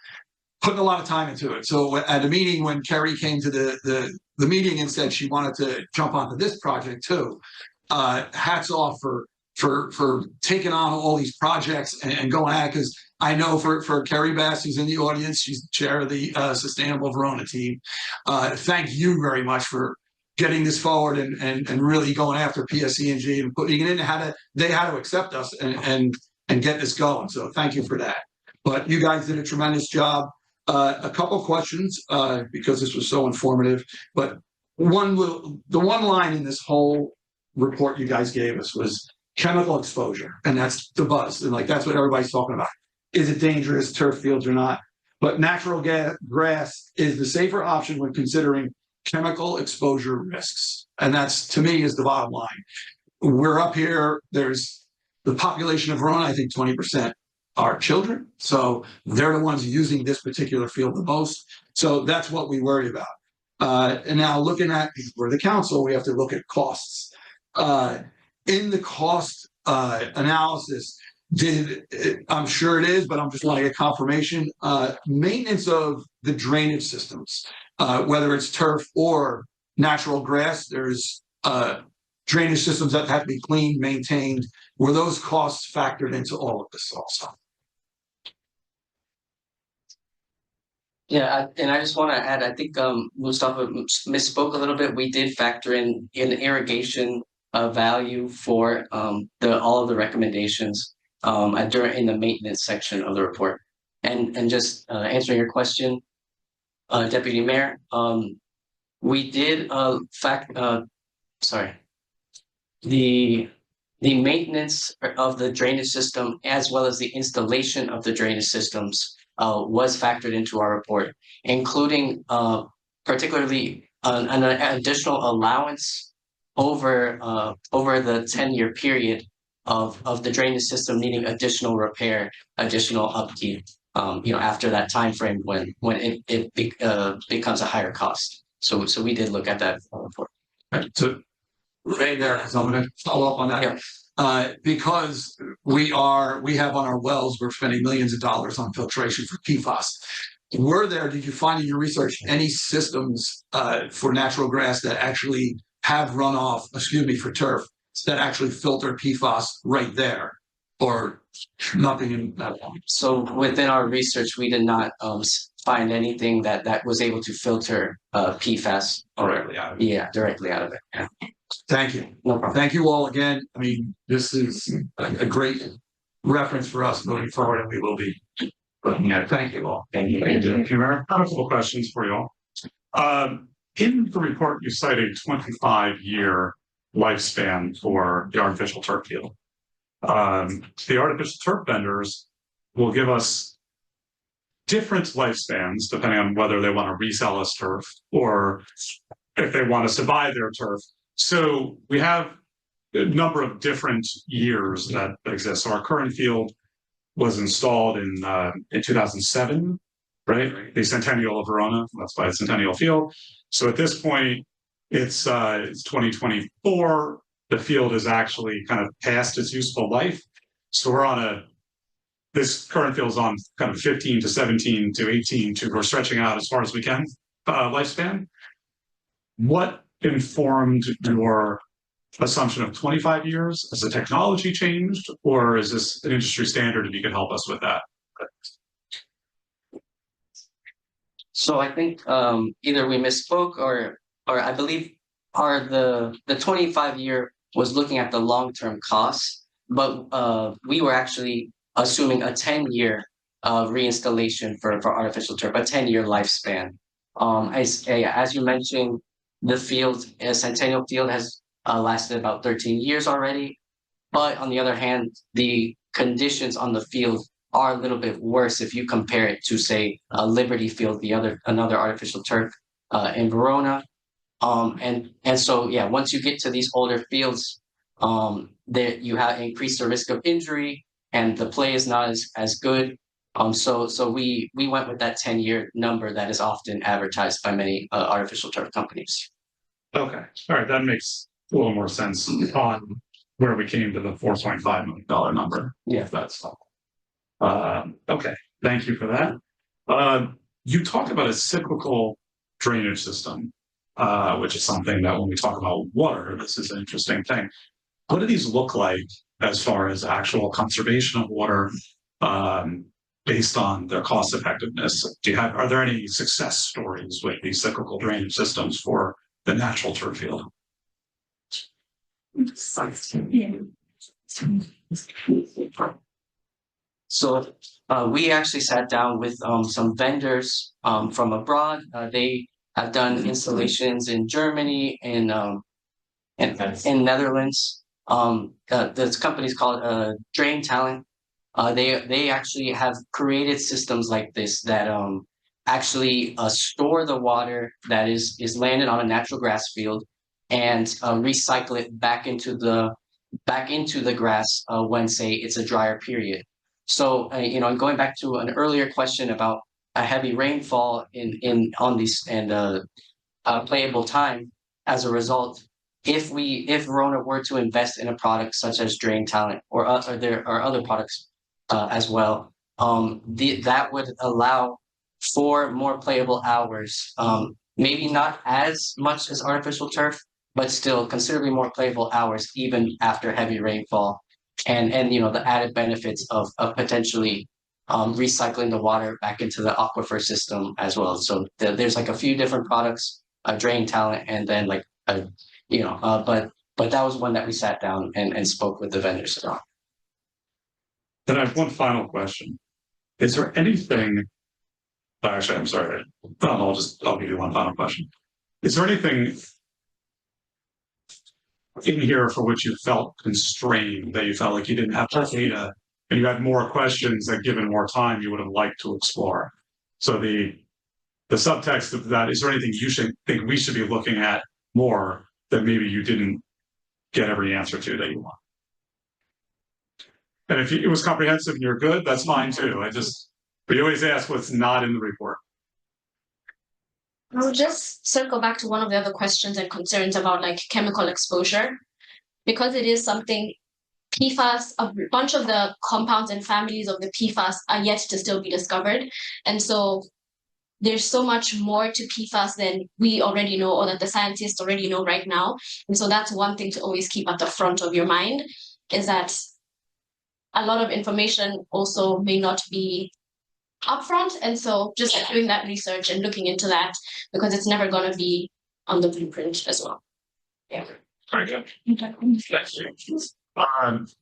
putting a lot of time into it. So at a meeting when Kerry came to the meeting and said she wanted to jump onto this project too, hats off for taking on all these projects and going at it, because I know for Kerry Bass, who's in the audience, she's the chair of the Sustainable Verona team. Thank you very much for getting this forward and really going after PSE&G and putting it in. They had to accept us and get this going. So thank you for that. But you guys did a tremendous job. A couple questions because this was so informative. But the one line in this whole report you guys gave us was chemical exposure, and that's the buzz, and like that's what everybody's talking about. Is it dangerous, turf fields or not? But natural grass is the safer option when considering chemical exposure risks, and that's, to me, is the bottom line. We're up here. There's the population of Verona. I think 20% are children, so they're the ones using this particular field the most. So that's what we worry about. And now looking at, for the council, we have to look at costs. In the cost analysis, I'm sure it is, but I'm just wanting a confirmation, maintenance of the drainage systems, whether it's turf or natural grass, there's drainage systems that have to be cleaned, maintained. Were those costs factored into all of this also? Yeah, and I just want to add, I think Mustafa misspoke a little bit. We did factor in irrigation value for all of the recommendations in the maintenance section of the report. And just answering your question, Deputy Mayor, we did the maintenance of the drainage system as well as the installation of the drainage systems was factored into our report, including particularly an additional allowance over the 10-year period of the drainage system needing additional repair, additional upkeep, after that time frame when it becomes a higher cost. So we did look at that report. Right. So right there, so I'm going to follow up on that. Yeah. Because we have on our wells, we're spending millions of dollars on filtration for PFAS. Did you find in your research any systems for natural grass that actually have runoff, for turf, that actually filter PFAS right there, or nothing in that one? So within our research, we did not find anything that was able to filter PFAS. Directly out of it. Yeah, directly out of it. Yeah. Thank you. No problem. Thank you all again. I mean, this is a great reference for us moving forward, and we will be looking at it. Thank you all. Thank you. Thank you, Mayor. I have a couple questions for you all. In the report, you cite a 25-year lifespan for the artificial turf field. The artificial turf vendors will give us different lifespans depending on whether they want to resell us turf or if they want us to buy their turf. So we have a number of different years that exist. So our current field was installed in 2007, right? The Centennial of Verona, that's by Centennial Field. So at this point, it's 2024. The field is actually kind of past its useful life. So we're on this current field is on kind of 15 to 17 to 18 to we're stretching out as far as we can lifespan. What informed your assumption of 25 years? Has the technology changed, or is this an industry standard? If you could help us with that. So I think either we misspoke or I believe the 25-year was looking at the long-term costs, but we were actually assuming a 10-year reinstallation for artificial turf, a 10-year lifespan. As you mentioned, the field, Centennial Field, has lasted about 13 years already. But on the other hand, the conditions on the field are a little bit worse if you compare it to, say, Liberty Field, another artificial turf in Verona. And so, yeah, once you get to these older fields, that you have increased the risk of injury, and the play is not as good. So we went with that 10-year number that is often advertised by many artificial turf companies. Okay, all right, that makes a little more sense on where we came to the $4.5 million number. Yeah, if that's okay. Thank you for that. You talked about a cyclical drainage system, which is something that when we talk about water, this is an interesting thing. What do these look like as far as actual conservation of water, based on their cost effectiveness? Are there any success stories with these cyclical drainage systems for the natural turf field? So we actually sat down with some vendors from abroad. They have done installations in Germany and in Netherlands. This company is called Drain Talent. They actually have created systems like this that actually store the water that is landed on a natural grass field and recycle it back into the grass when, say, it's a drier period. So going back to an earlier question about a heavy rainfall on these and playable time, as a result, if Verona were to invest in a product such as Drain Talent or there are other products as well, that would allow for more playable hours. Maybe not as much as artificial turf, but still considerably more playable hours even after heavy rainfall. And the added benefits of potentially recycling the water back into the aquifer system as well. So there's like a few different products, a Drain Talent, and then but that was one that we sat down and spoke with the vendors about. Then I have one final question. Is there anything? Actually, I'm sorry. I'll give you one final question. Is there anything in here for which you felt constrained, that you felt like you didn't have the data and you had more questions that, given more time, you would have liked to explore? So the subtext of that, is there anything you think we should be looking at more that maybe you didn't get every answer to that you want? And if it was comprehensive and you're good, that's fine too. But you always ask what's not in the report. I'll just circle back to one of the other questions and concerns about chemical exposure, because it is something PFAS, a bunch of the compounds and families of the PFAS are yet to still be discovered. And so there's so much more to PFAS than we already know or that the scientists already know right now. And so that's one thing to always keep at the front of your mind, is that a lot of information also may not be upfront. And so just doing that research and looking into that, because it's never going to be on the blueprint as well. Yeah. Very good.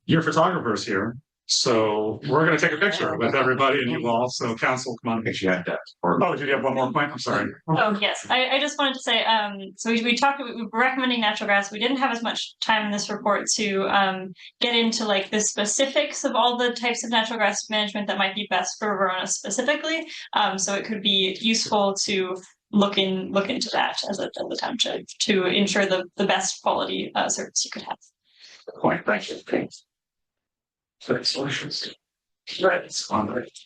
Your photographer's here, so we're gonna take a picture with everybody and you all, so council, come on. She had that. Oh, did you have one more point? I'm sorry. Oh, yes, I just wanted to say, so we talked, we were recommending natural grass. We didn't have as much time in this report to get into like the specifics of all the types of natural grass management that might be best for Verona specifically. So it could be useful to look into that as a township to ensure the best quality service you could have. Good point, thank you. Thanks. So solutions. Right, it's on the right.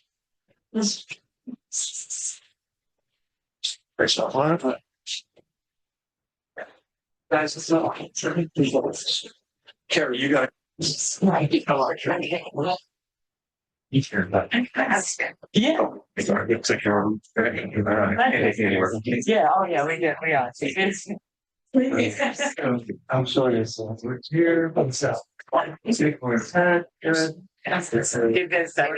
First off, guys, it's not. Carrie, you got it. You hear that? Yeah. Sorry, it's like your. Yeah, oh yeah, we did, we are. I'm sure there's here, but so. Give this Now,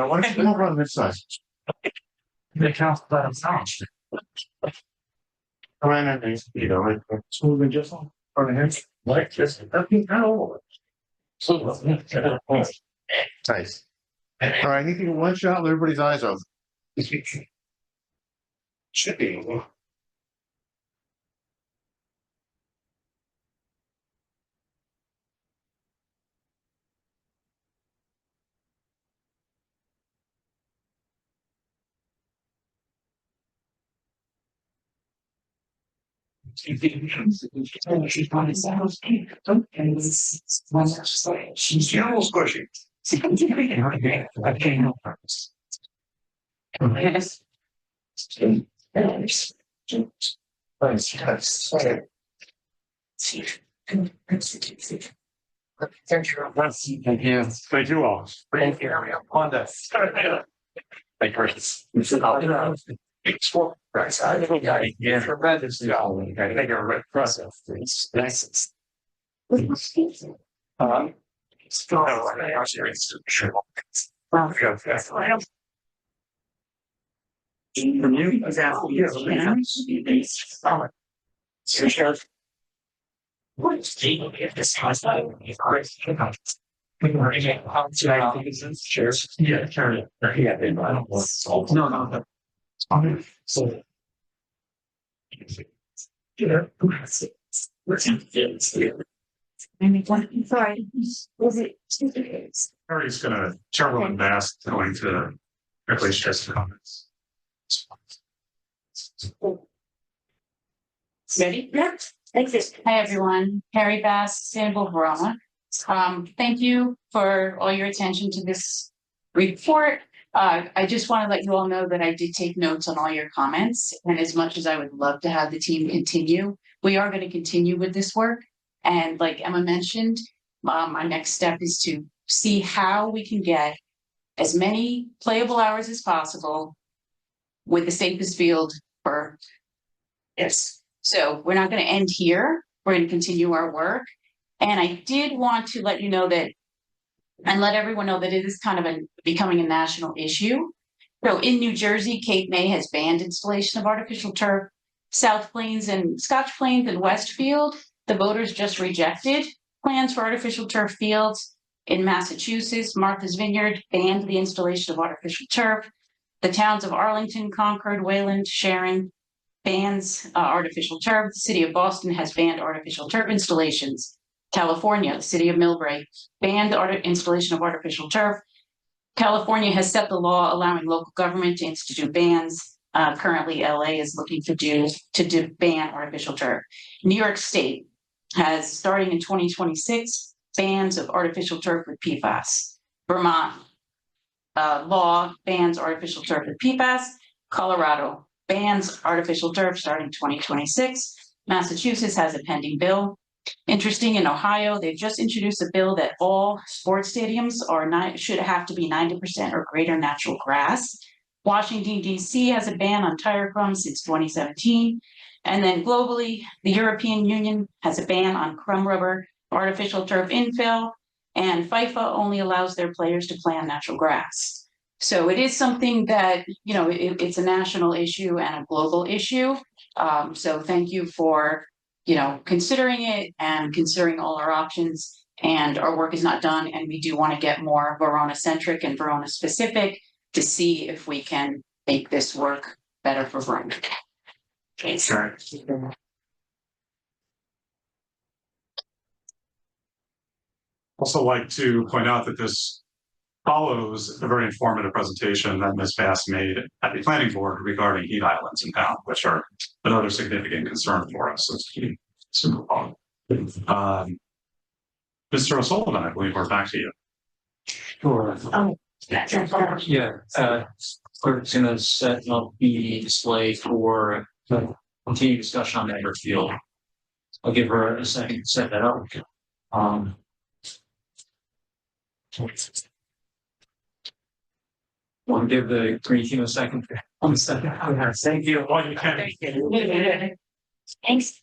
why don't you come around this side? They count by themselves. Come on, you know, like, smooth just on the hands, like this. Nice. All right, anything in one shot, let everybody's eyes open. Should be. She's almost squishy. I can't help her. Yes. Thank you. Thank you all. Thank you. On this. Thank you. Yeah. Tremendous job. I think you're right. Process. Nice. From you, exactly. Yeah, carry it. Yeah, I don't want. No. So. Sorry, was it? Harry's gonna, Chairwoman Bass going to quickly share some comments. Ready? Next. Thank you. Hi, everyone. Harry Bass, Sanibel, Verona. Thank you for all your attention to this report. I just want to let you all know that I did take notes on all your comments, and as much as I would love to have the team continue, we are going to continue with this work. And like Emma mentioned, our next step is to see how we can get as many playable hours as possible with the safest field for. Yes. So we're not going to end here. We're going to continue our work. And I did want to let you know that, and let everyone know that it is kind of becoming a national issue. So in New Jersey, Cape May has banned installation of artificial turf. South Plains and Scotch Plains and Westfield, the voters just rejected plans for artificial turf fields. In Massachusetts, Martha's Vineyard banned the installation of artificial turf. The towns of Arlington, Concord, Wayland, Sharon bans artificial turf. The city of Boston has banned artificial turf installations. California, the city of Millbrae, banned the installation of artificial turf. California has set the law allowing local government to institute bans. Currently, LA is looking to ban artificial turf. New York State has, starting in 2026, bans of artificial turf with PFAS. Vermont law bans artificial turf with PFAS. Colorado bans artificial turf starting 2026. Massachusetts has a pending bill. Interesting, in Ohio, they've just introduced a bill that all sports stadiums should have to be 90% or greater natural grass. Washington, D.C. has a ban on tire crumbs since 2017. And then globally, the European Union has a ban on crumb rubber, artificial turf infill, and FIFA only allows their players to play on natural grass. So it is something that, it's a national issue and a global issue. So thank you for, considering it and considering all our options. And our work is not done, and we do want to get more Verona-centric and Verona-specific to see if we can make this work better for Verona. Okay, sorry. Also like to point out that this follows a very informative presentation that Ms. Bass made at the planning board regarding heat islands in town, which are another significant concern for us. So it's super fun. Mr. O'Sullivan, I believe we're back to you. Sure. Yeah, clerk's gonna set up the display for continued discussion on Everfield. I'll give her a second to set that up. Want to give the green team a second? On the second. Thank you. Well, you can. Thanks.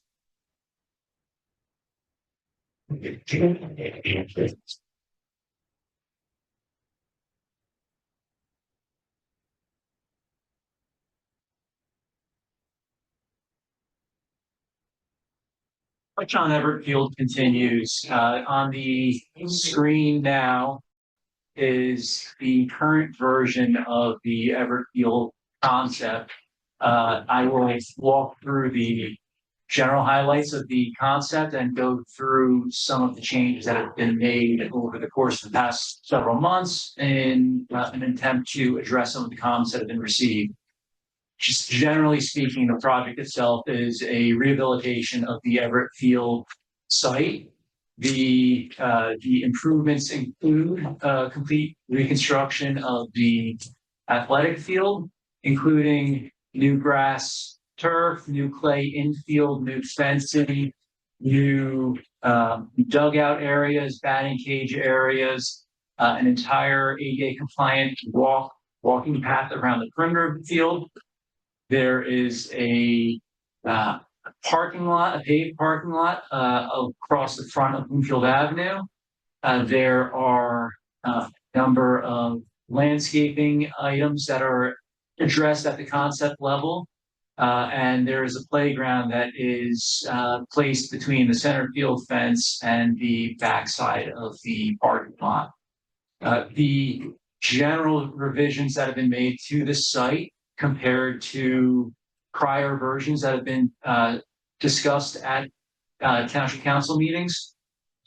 Touch on Everfield continues. On the screen now is the current version of the Everfield concept. I will walk through the general highlights of the concept and go through some of the changes that have been made over the course of the past several months in an attempt to address some of the comments that have been received. Just generally speaking, the project itself is a rehabilitation of the Everett Field site. The improvements include complete reconstruction of the athletic field, including new grass turf, new clay infield, new fencing, new dugout areas, batting cage areas, an entire ADA compliant walking path around the perimeter of the field. There is a parking lot, a paved parking lot across the front of Bloomfield Avenue. There are a number of landscaping items that are addressed at the concept level. And there is a playground that is placed between the center field fence and the backside of the parking lot. The general revisions that have been made to the site compared to prior versions that have been discussed at Township Council meetings.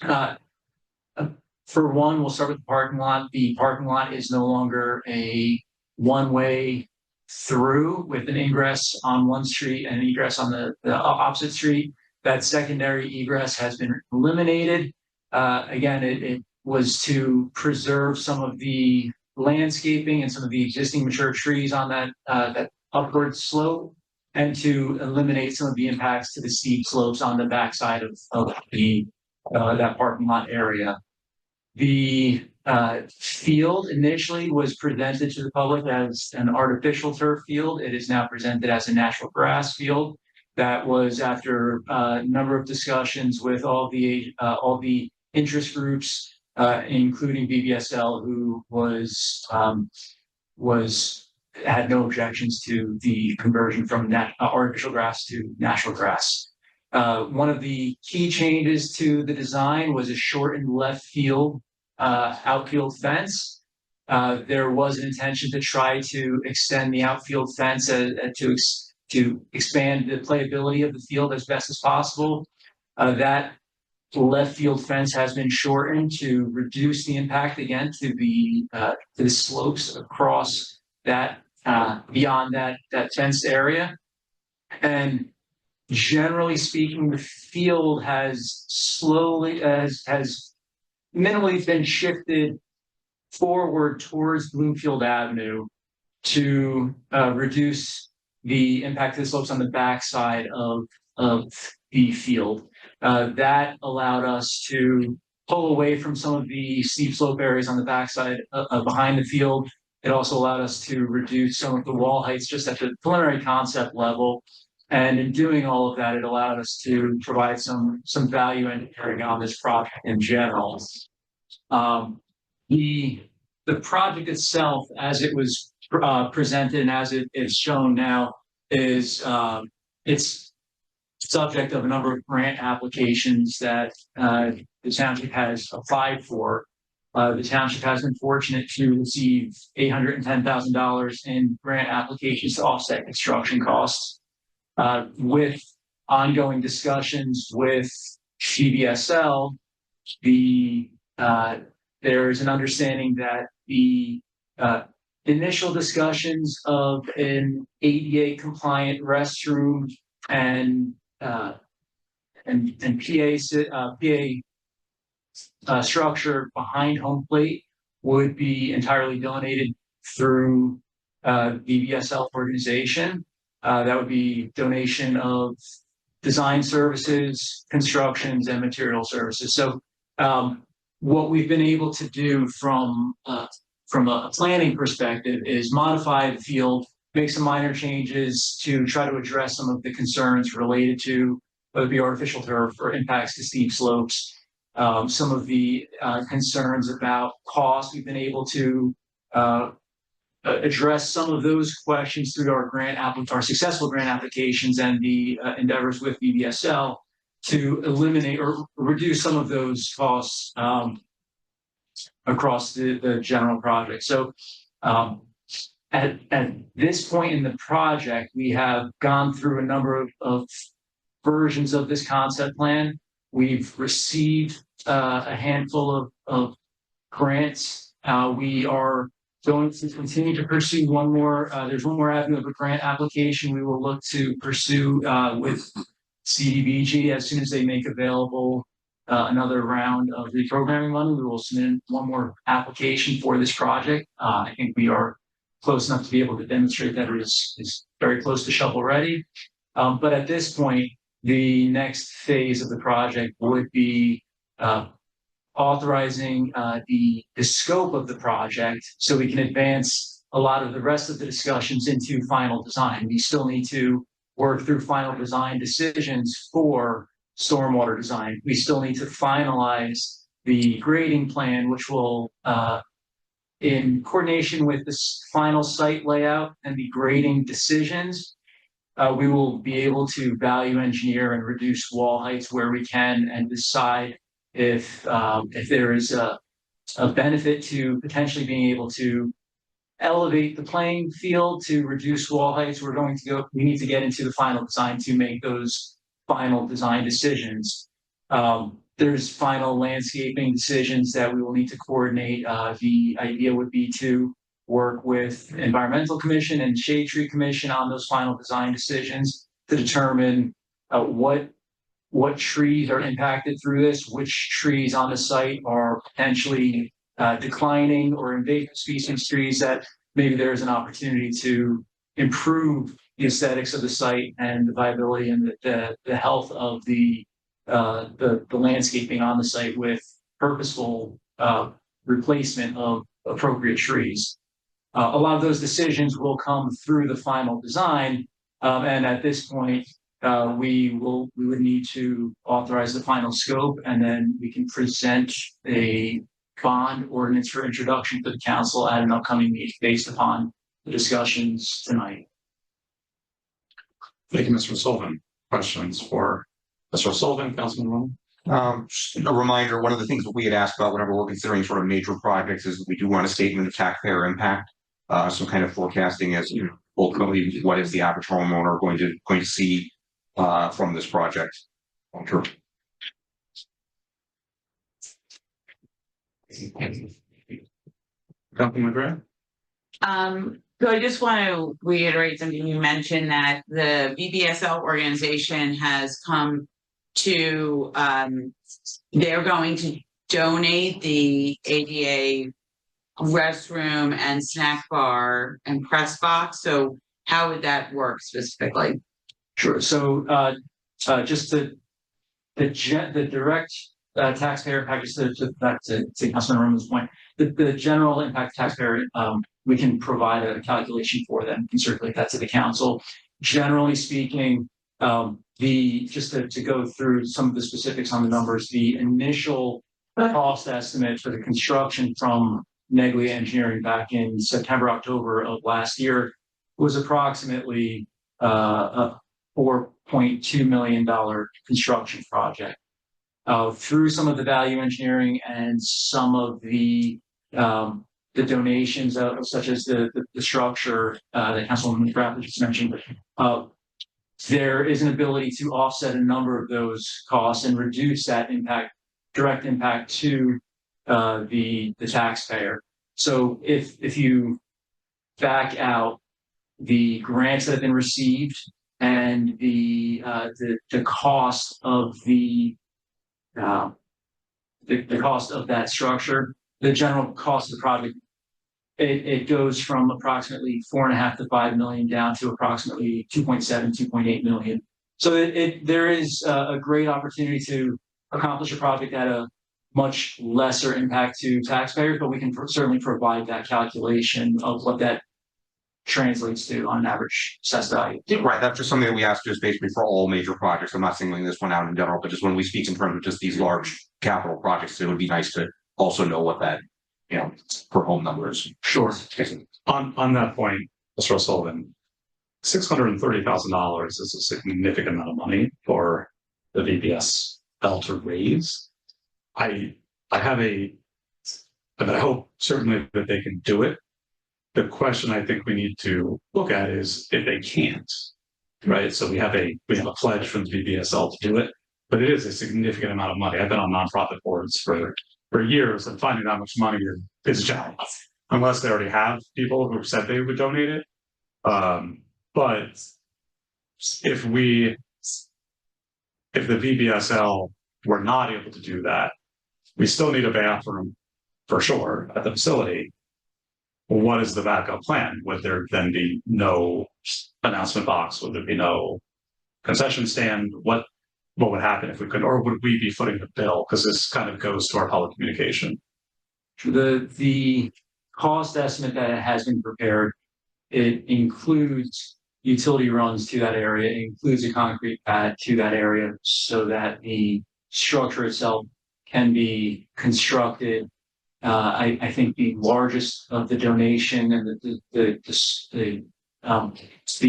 For one, we'll start with the parking lot. The parking lot is no longer a one-way through with an ingress on one street and an egress on the opposite street. That secondary egress has been eliminated. Again, it was to preserve some of the landscaping and some of the existing mature trees on that upward slope, and to eliminate some of the impacts to the steep slopes on the backside of the that parking lot area. The field initially was presented to the public as an artificial turf field. It is now presented as a natural grass field. That was after a number of discussions with all the interest groups, including BBSL, who had no objections to the conversion from artificial grass to natural grass. One of the key changes to the design was a shortened left field outfield fence. There was an intention to try to extend the outfield fence to expand the playability of the field as best as possible. That left field fence has been shortened to reduce the impact again to the slopes across that beyond that fenced area. And generally speaking, the field has minimally been shifted forward towards Bloomfield Avenue to reduce the impact of the slopes on the backside of the field. That allowed us to pull away from some of the steep slope areas on the backside behind the field. It also allowed us to reduce some of the wall heights just at the preliminary concept level. And in doing all of that, it allowed us to provide some value engineering on this project in general. The project itself, as it was presented and as it is shown now, is it's subject of a number of grant applications that the township has applied for. The township has been fortunate to receive $810,000 in grant applications to offset construction costs. With ongoing discussions with CBSL, there is an understanding that the initial discussions of an ADA compliant restroom and PA structure behind home plate would be entirely donated through VBSL organization. That would be donation of design services, constructions, and material services. So what we've been able to do from a planning perspective is modify the field, make some minor changes to try to address some of the concerns related to whether it be artificial turf or impacts to steep slopes. Some of the concerns about cost, we've been able to address some of those questions through our successful grant applications and the endeavors with VBSL to eliminate or reduce some of those costs across the general project. So at this point in the project, we have gone through a number of versions of this concept plan. We've received a handful of grants. We are going to continue to pursue one more. There's one more avenue of a grant application we will look to pursue with CDBG as soon as they make available another round of reprogramming money. We will submit one more application for this project. I think we are close enough to be able to demonstrate that it is very close to shovel ready. But at this point, the next phase of the project would be authorizing the scope of the project so we can advance a lot of the rest of the discussions into final design. We still need to work through final design decisions for stormwater design. We still need to finalize the grading plan, which will, in coordination with this final site layout and the grading decisions, we will be able to value engineer and reduce wall heights where we can and decide if there is a benefit to potentially being able to elevate the playing field to reduce wall heights. We need to get into the final design to make those final design decisions. There's final landscaping decisions that we will need to coordinate. The idea would be to work with Environmental Commission and Shade Tree Commission on those final design decisions to determine what trees are impacted through this, which trees on the site are potentially declining or invasive species trees that maybe there's an opportunity to improve the aesthetics of the site and the viability and the health of the landscaping on the site with purposeful replacement of appropriate trees. A lot of those decisions will come through the final design, and at this point, we would need to authorize the final scope, and then we can present a bond ordinance for introduction to the council at an upcoming meeting based upon the discussions tonight. Thank you, Mr. Sullivan. Questions for Mr. Sullivan, Councilman Rowan? Just a reminder, one of the things that we had asked about whenever we're considering sort of major projects is we do want a statement of taxpayer impact, some kind of forecasting as ultimately what is the average homeowner going to see from this project. Sure. Councilman McGrath? So I just want to reiterate something you mentioned, that the VBSL organization has come to, they're going to donate the ADA restroom and snack bar and press box. So how would that work specifically? Sure. So just to the direct taxpayer impact, just to Councilman Roman's point, the general impact taxpayer, we can provide a calculation for them, and circulate that to the council. Generally speaking, just to go through some of the specifics on the numbers, the initial cost estimate for the construction from Neglia Engineering back in September, October of last year was approximately a $4.2 million construction project. Through some of the value engineering and some of the donations, such as the structure that Councilwoman McGrath just mentioned, there is an ability to offset a number of those costs and reduce that direct impact to the taxpayer. So if you back out the grants that have been received and the cost of the cost of that structure, the general cost of the project, it goes from approximately $4.5 to $5 million down to approximately 2.7, 2.8 million. So there is a great opportunity to accomplish a project at a much lesser impact to taxpayers, but we can certainly provide that calculation of what that translates to on an average assessed value. Right, that's just something that we ask just basically for all major projects. I'm not singling this one out in general, but just when we speak in terms of just these large capital projects, it would be nice to also know what that, per home number is. Sure. On that point, Mr. O'Sullivan, $630,000 is a significant amount of money for the VBSL to raise. I hope certainly that they can do it. The question I think we need to look at is if they can't, right? So we have a pledge from the VBSL to do it, but it is a significant amount of money. I've been on nonprofit boards for years, and finding that much money is a challenge, unless they already have people who said they would donate it. But if the VBSL were not able to do that, we still need a bathroom for sure at the facility. Well, what is the backup plan? Would there then be no announcement box? Would there be no concession stand? What would happen if we could, or would we be footing the bill? Because this kind of goes to our public communication. The cost estimate that has been prepared, it includes utility runs to that area, it includes a concrete pad to that area so that the structure itself can be constructed. I think the largest of the donation and the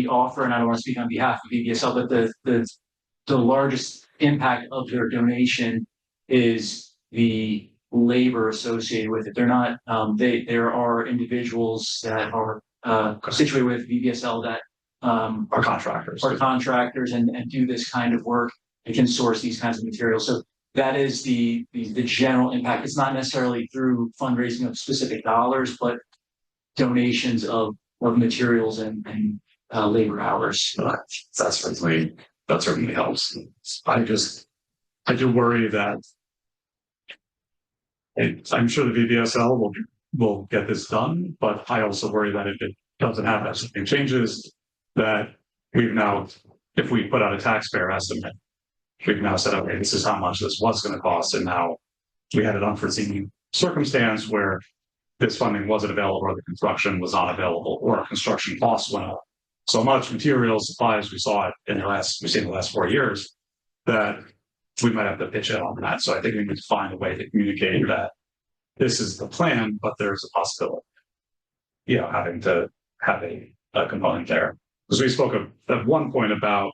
offer, and I don't want to speak on behalf of VBSL, but the largest impact of their donation is the labor associated with it. They're not, there are individuals that are situated with VBSL that Are contractors and do this kind of work and can source these kinds of materials. So that is the general impact. It's not necessarily through fundraising of specific dollars, but donations of materials and labor hours. That certainly helps. I do worry that I'm sure the VBSL will get this done, but I also worry that if it doesn't happen, something changes, that if we put out a taxpayer estimate, we've now said, okay, this is how much this was going to cost, and now we had an unforeseen circumstance where this funding wasn't available, or the construction was not available, or construction costs went up so much, materials, supplies, we've seen in the last 4 years, that we might have to pitch in on that. So I think we need to find a way to communicate that this is the plan, but there's a possibility, having to have a component there. Because we spoke at one point about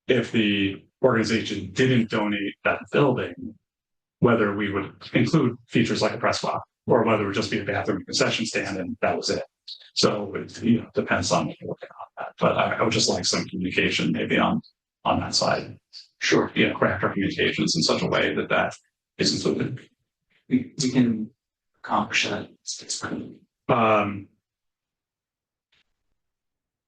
if the organization didn't donate that building, whether we would include features like a press box, or whether it would just be a bathroom concession stand and that was it. So it depends on what you're looking at that. But I would just like some communication maybe on that side. Sure. Craft our communications in such a way that is included. We can accomplish that.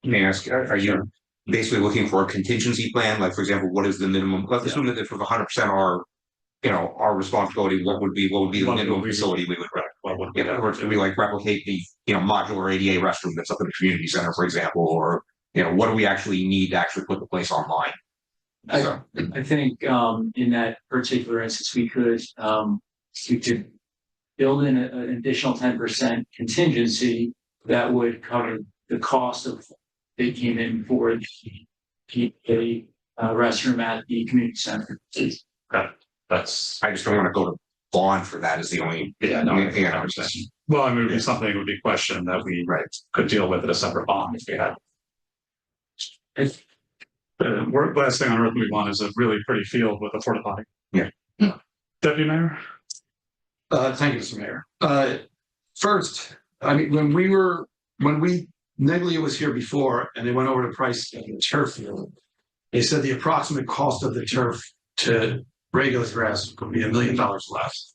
Let me ask, are you basically looking for a contingency plan? Like, for example, what is the minimum? Let's assume that if 100% our responsibility, what would be the minimum facility we would rent? Or do we replicate the, modular ADA restroom that's up in the community center, for example, or, what do we actually need to actually put the place online? I think in that particular instance, we could build in an additional 10% contingency that would cover the cost of they came in for the restroom at the community center. Okay, that's, I just don't want to go to bond for that is the only thing I understand. well, I mean, it would be something that would be questioned that we could deal with at a separate bond if we had. Last thing on earth we want is a really pretty field with a porta potty. Yeah. Deputy Mayor? Thank you, Mr. Mayor. First, I mean, when Neglia was here before and they went over the price of the turf field, they said the approximate cost of the turf to regular grass could be $1 million less.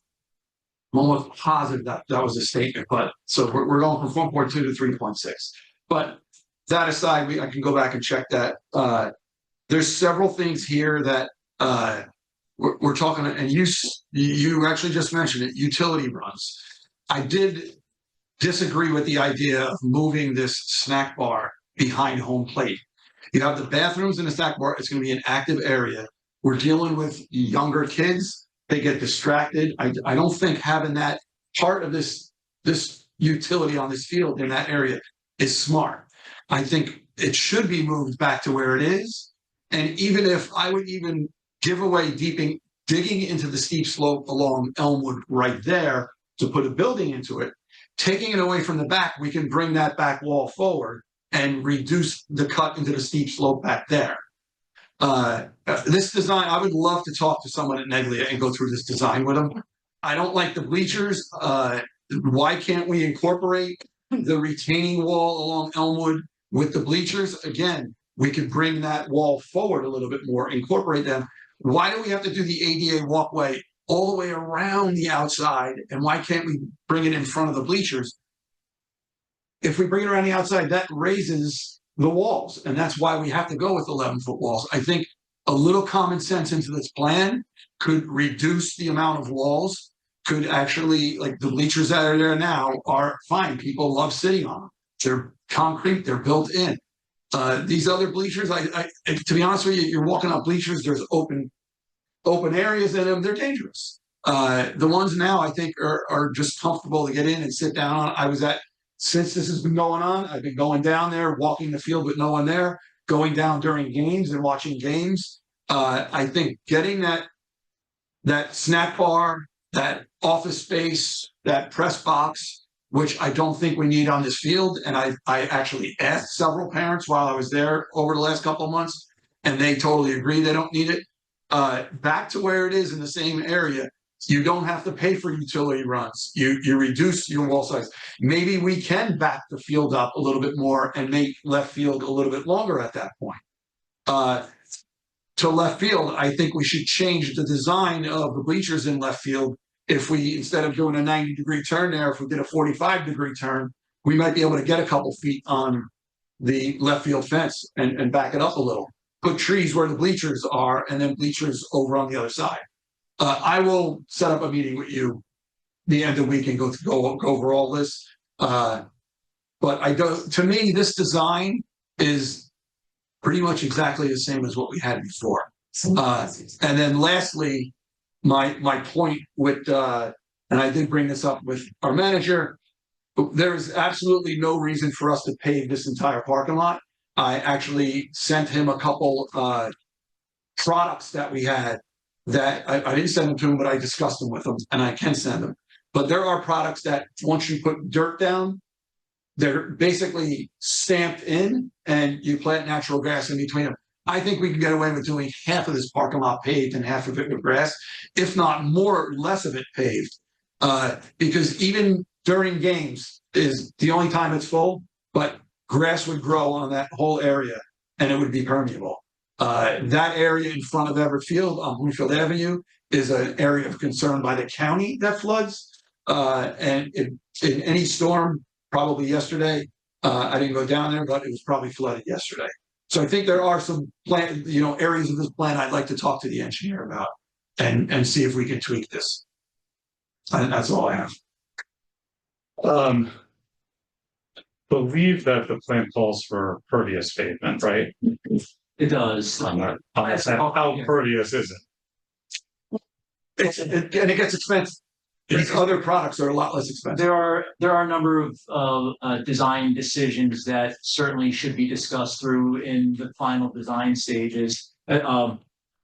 I'm almost positive that was a statement, but so we're going from 1.2 to 3.6. But that aside, I can go back and check that. There's several things here that we're talking, and you actually just mentioned it, utility runs. I did disagree with the idea of moving this snack bar behind home plate. You have the bathrooms and the snack bar, it's going to be an active area. We're dealing with younger kids, they get distracted. I don't think having that part of this utility on this field in that area is smart. I think it should be moved back to where it is. And even if I would even give away digging into the steep slope along Elmwood right there to put a building into it, taking it away from the back, we can bring that back wall forward and reduce the cut into the steep slope back there. This design, I would love to talk to someone at Neglia and go through this design with them. I don't like the bleachers. Why can't we incorporate the retaining wall along Elmwood with the bleachers? Again, we could bring that wall forward a little bit more, incorporate them. Why do we have to do the ADA walkway all the way around the outside? And why can't we bring it in front of the bleachers? If we bring it around the outside, that raises the walls. And that's why we have to go with 11-foot walls. I think a little common sense into this plan could reduce the amount of walls, could actually, like the bleachers that are there now are fine. People love sitting on them. They're concrete, they're built in. These other bleachers, to be honest with you, you're walking up bleachers, there's open areas in them, they're dangerous. The ones now I think are just comfortable to get in and sit down on. Since this has been going on, I've been going down there, walking the field with no one there, going down during games and watching games. I think getting that snack bar, that office space, that press box, which I don't think we need on this field. And I actually asked several parents while I was there over the last couple of months, and they totally agree they don't need it. Back to where it is in the same area. You don't have to pay for utility runs. You reduce your wall size. Maybe we can back the field up a little bit more and make left field a little bit longer at that point. To left field, I think we should change the design of the bleachers in left field. If we, instead of doing a 90-degree turn there, if we did a 45-degree turn, we might be able to get a couple feet on the left field fence and back it up a little. Put trees where the bleachers are and then bleachers over on the other side. I will set up a meeting with you the end of the week and go over all this. But to me, this design is pretty much exactly the same as what we had before. And then lastly, my point with, and I did bring this up with our manager, there is absolutely no reason for us to pave this entire parking lot. I actually sent him a couple products that we had that I didn't send them to him, but I discussed them with him, and I can send them. But there are products that once you put dirt down, they're basically stamped in, and you plant natural grass in between them. I think we can get away with doing half of this parking lot paved and half of it with grass, if not more or less of it paved. Because even during games is the only time it's full, but grass would grow on that whole area and it would be permeable. That area in front of Everett Field on Bloomfield Avenue is an area of concern by the county that floods. And in any storm, probably yesterday, I didn't go down there, but it was probably flooded yesterday. So I think there are some areas of this plan I'd like to talk to the engineer about and see if we can tweak this. And that's all I have. Believe that the plan calls for pervious pavement, right? It does. How pervious is it? And it gets expensive. These other products are a lot less expensive. There are a number of design decisions that certainly should be discussed through in the final design stages.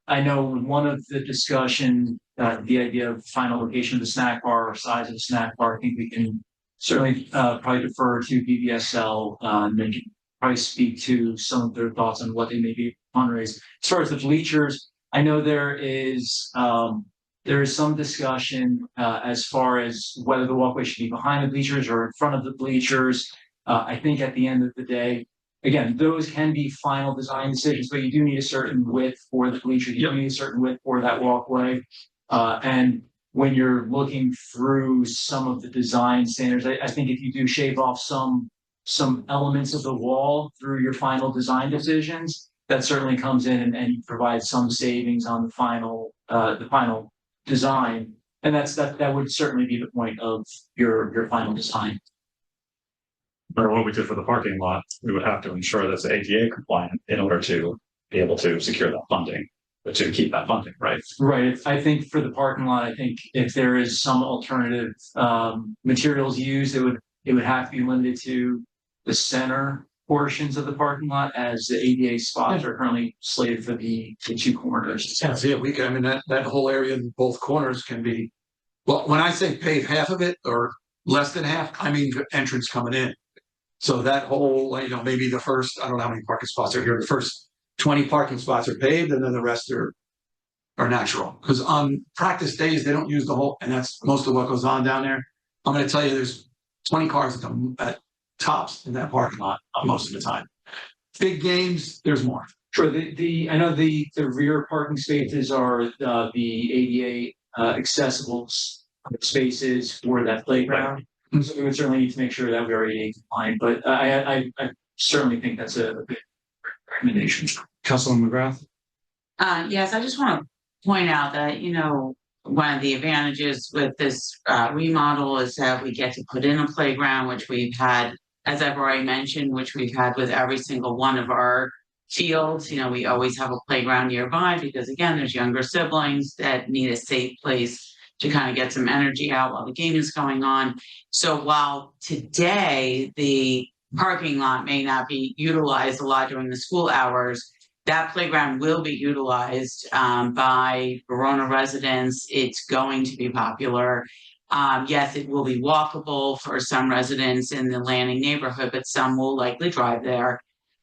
I know one of the discussion, the idea of final location of the snack bar or size of the snack bar. I think we can certainly probably defer to BBSL and they can probably speak to some of their thoughts on what they may be fundraising. As far as the bleachers, I know there is some discussion as far as whether the walkway should be behind the bleachers or in front of the bleachers. I think at the end of the day, again, those can be final design decisions, but you do need a certain width for the bleachers. You do need a certain width for that walkway. And when you're looking through some of the design standards, I think if you do shave off some elements of the wall through your final design decisions, that certainly comes in and provides some savings on the final design. And that would certainly be the point of your final design. Or what we did for the parking lot, we would have to ensure that it's ADA compliant in order to be able to secure that funding, but to keep that funding, right? Right. I think for the parking lot, I think if there is some alternative materials used, it would have to be limited to the center portions of the parking lot, as the ADA spots are currently slated for the two corners. Yeah, we can, I mean, that whole area in both corners can be, well, when I say pave half of it or less than half, I mean the entrance coming in. So that whole, maybe the first, I don't know how many parking spots are here, the first 20 parking spots are paved and then the rest are natural. Because on practice days, they don't use the whole, and that's most of what goes on down there. I'm going to tell you, there's 20 cars at tops in that parking lot most of the time. Big games, there's more. Sure. I know the rear parking spaces are the ADA accessible spaces for that playground. So we would certainly need to make sure that we are ADA compliant, but I certainly think that's a good recommendation. Councilman McGrath? Yes, I just want to point out that, one of the advantages with this remodel is that we get to put in a playground, which we've had, as I've already mentioned, which we've had with every single one of our fields. We always have a playground nearby because, again, there's younger siblings that need a safe place to kind of get some energy out while the game is going on. So while today the parking lot may not be utilized a lot during the school hours, that playground will be utilized by Verona residents. It's going to be popular. Yes, it will be walkable for some residents in the Lanning neighborhood, but some will likely drive there.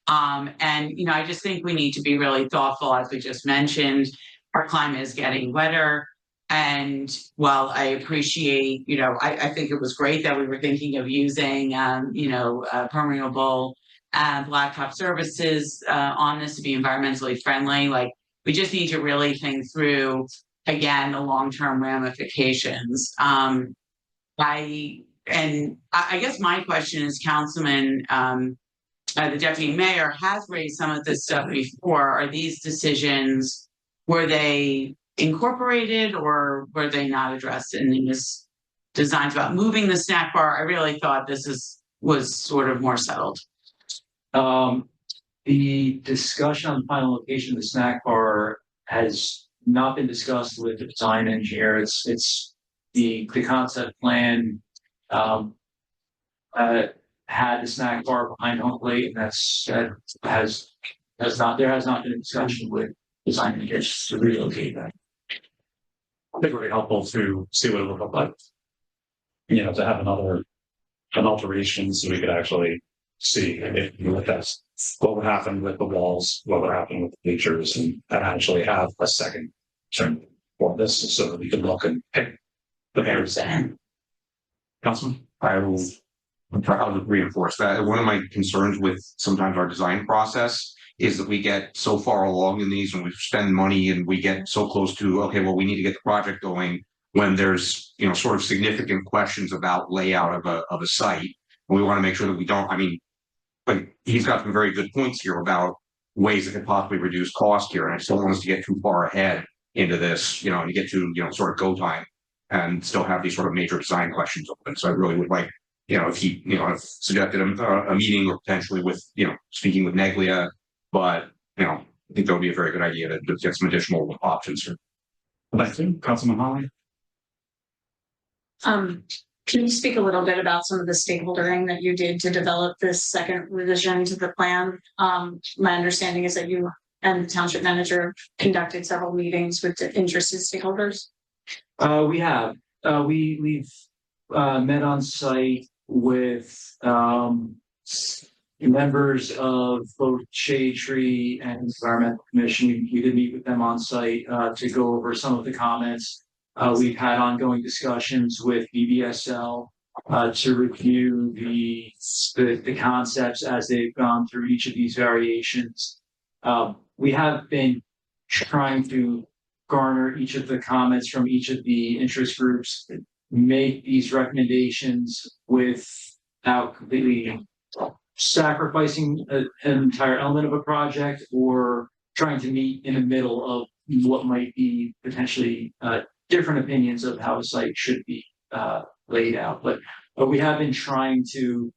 And I just think we need to be really thoughtful, as we just mentioned. Our climate is getting wetter. And while I appreciate, I think it was great that we were thinking of using, permeable blacktop surfaces on this to be environmentally friendly. Like, we just need to really think through, again, the long-term ramifications. I guess my question is, Councilman, the Deputy Mayor has raised some of this stuff before. Are these decisions, were they incorporated or were they not addressed in these designs about moving the snack bar? I really thought was sort of more settled. The discussion on the final location of the snack bar has not been discussed with the design engineer. It's the concept plan had the snack bar behind home plate, and there has not been a discussion with design engineers to relocate that. I think it would be helpful to see what it would look like. To have an alteration so we could actually see what would happen with the walls, what would happen with the bleachers, and actually have a second turn for this so that we can look and pick the mayor's end. Councilman? I will reinforce that. One of my concerns with sometimes our design process is that we get so far along in these and we spend money and we get so close to, okay, well, we need to get the project going when there's, sort of significant questions about layout of a site. And we want to make sure that we don't, but he's got some very good points here about ways that could possibly reduce cost here. And I still don't want us to get too far ahead into this, and to get to, sort of go time and still have these sort of major design questions open. So I really would like, if he, have suggested a meeting or potentially with, speaking with Neglia, but, I think that would be a very good idea to get some additional options here. Thank you, Councilman Holly. Can you speak a little bit about some of the stakeholdering that you did to develop this second revision to the plan? My understanding is that you and the township manager conducted several meetings with the interested stakeholders. We've met on site with members of both Shade Tree and Environmental Commission. We did meet with them on site to go over some of the comments. We've had ongoing discussions with BBSL to review the concepts as they've gone through each of these variations. We have been trying to garner each of the comments from each of the interest groups, make these recommendations without completely sacrificing an entire element of a project or trying to meet in the middle of what might be potentially different opinions of how a site should be laid out. But we have been trying to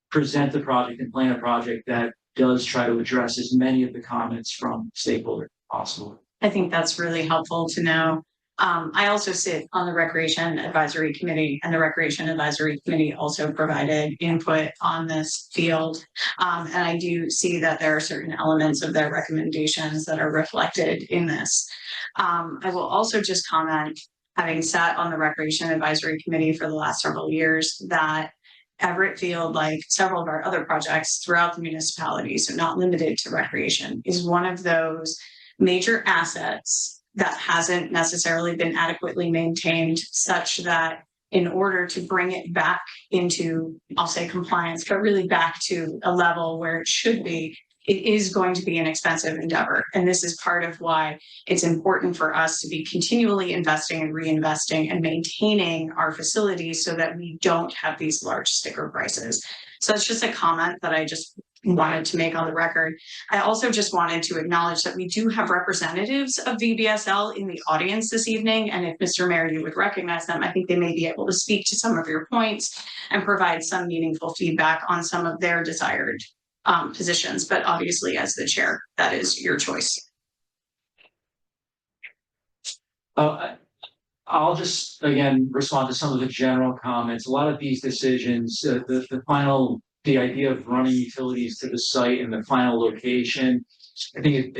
present the project and plan a project that does try to address as many of the comments from stakeholders as possible. I think that's really helpful to know. I also sit on the Recreation Advisory Committee, and the Recreation Advisory Committee also provided input on this field. And I do see that there are certain elements of their recommendations that are reflected in this. I will also just comment, having sat on the Recreation Advisory Committee for the last several years, that Everett Field, like several of our other projects throughout the municipality, so not limited to recreation, is one of those major assets that hasn't necessarily been adequately maintained, such that in order to bring it back into, I'll say compliance, but really back to a level where it should be, it is going to be an expensive endeavor. And this is part of why it's important for us to be continually investing and reinvesting and maintaining our facilities so that we don't have these large sticker prices. So it's just a comment that I just wanted to make on the record. I also just wanted to acknowledge that we do have representatives of VBSL in the audience this evening. And if Mr. Mayor, you would recognize them, I think they may be able to speak to some of your points and provide some meaningful feedback on some of their desired positions. But obviously, as the chair, that is your choice. I'll just, again, respond to some of the general comments. A lot of these decisions, the idea of running utilities to the site and the final location, I think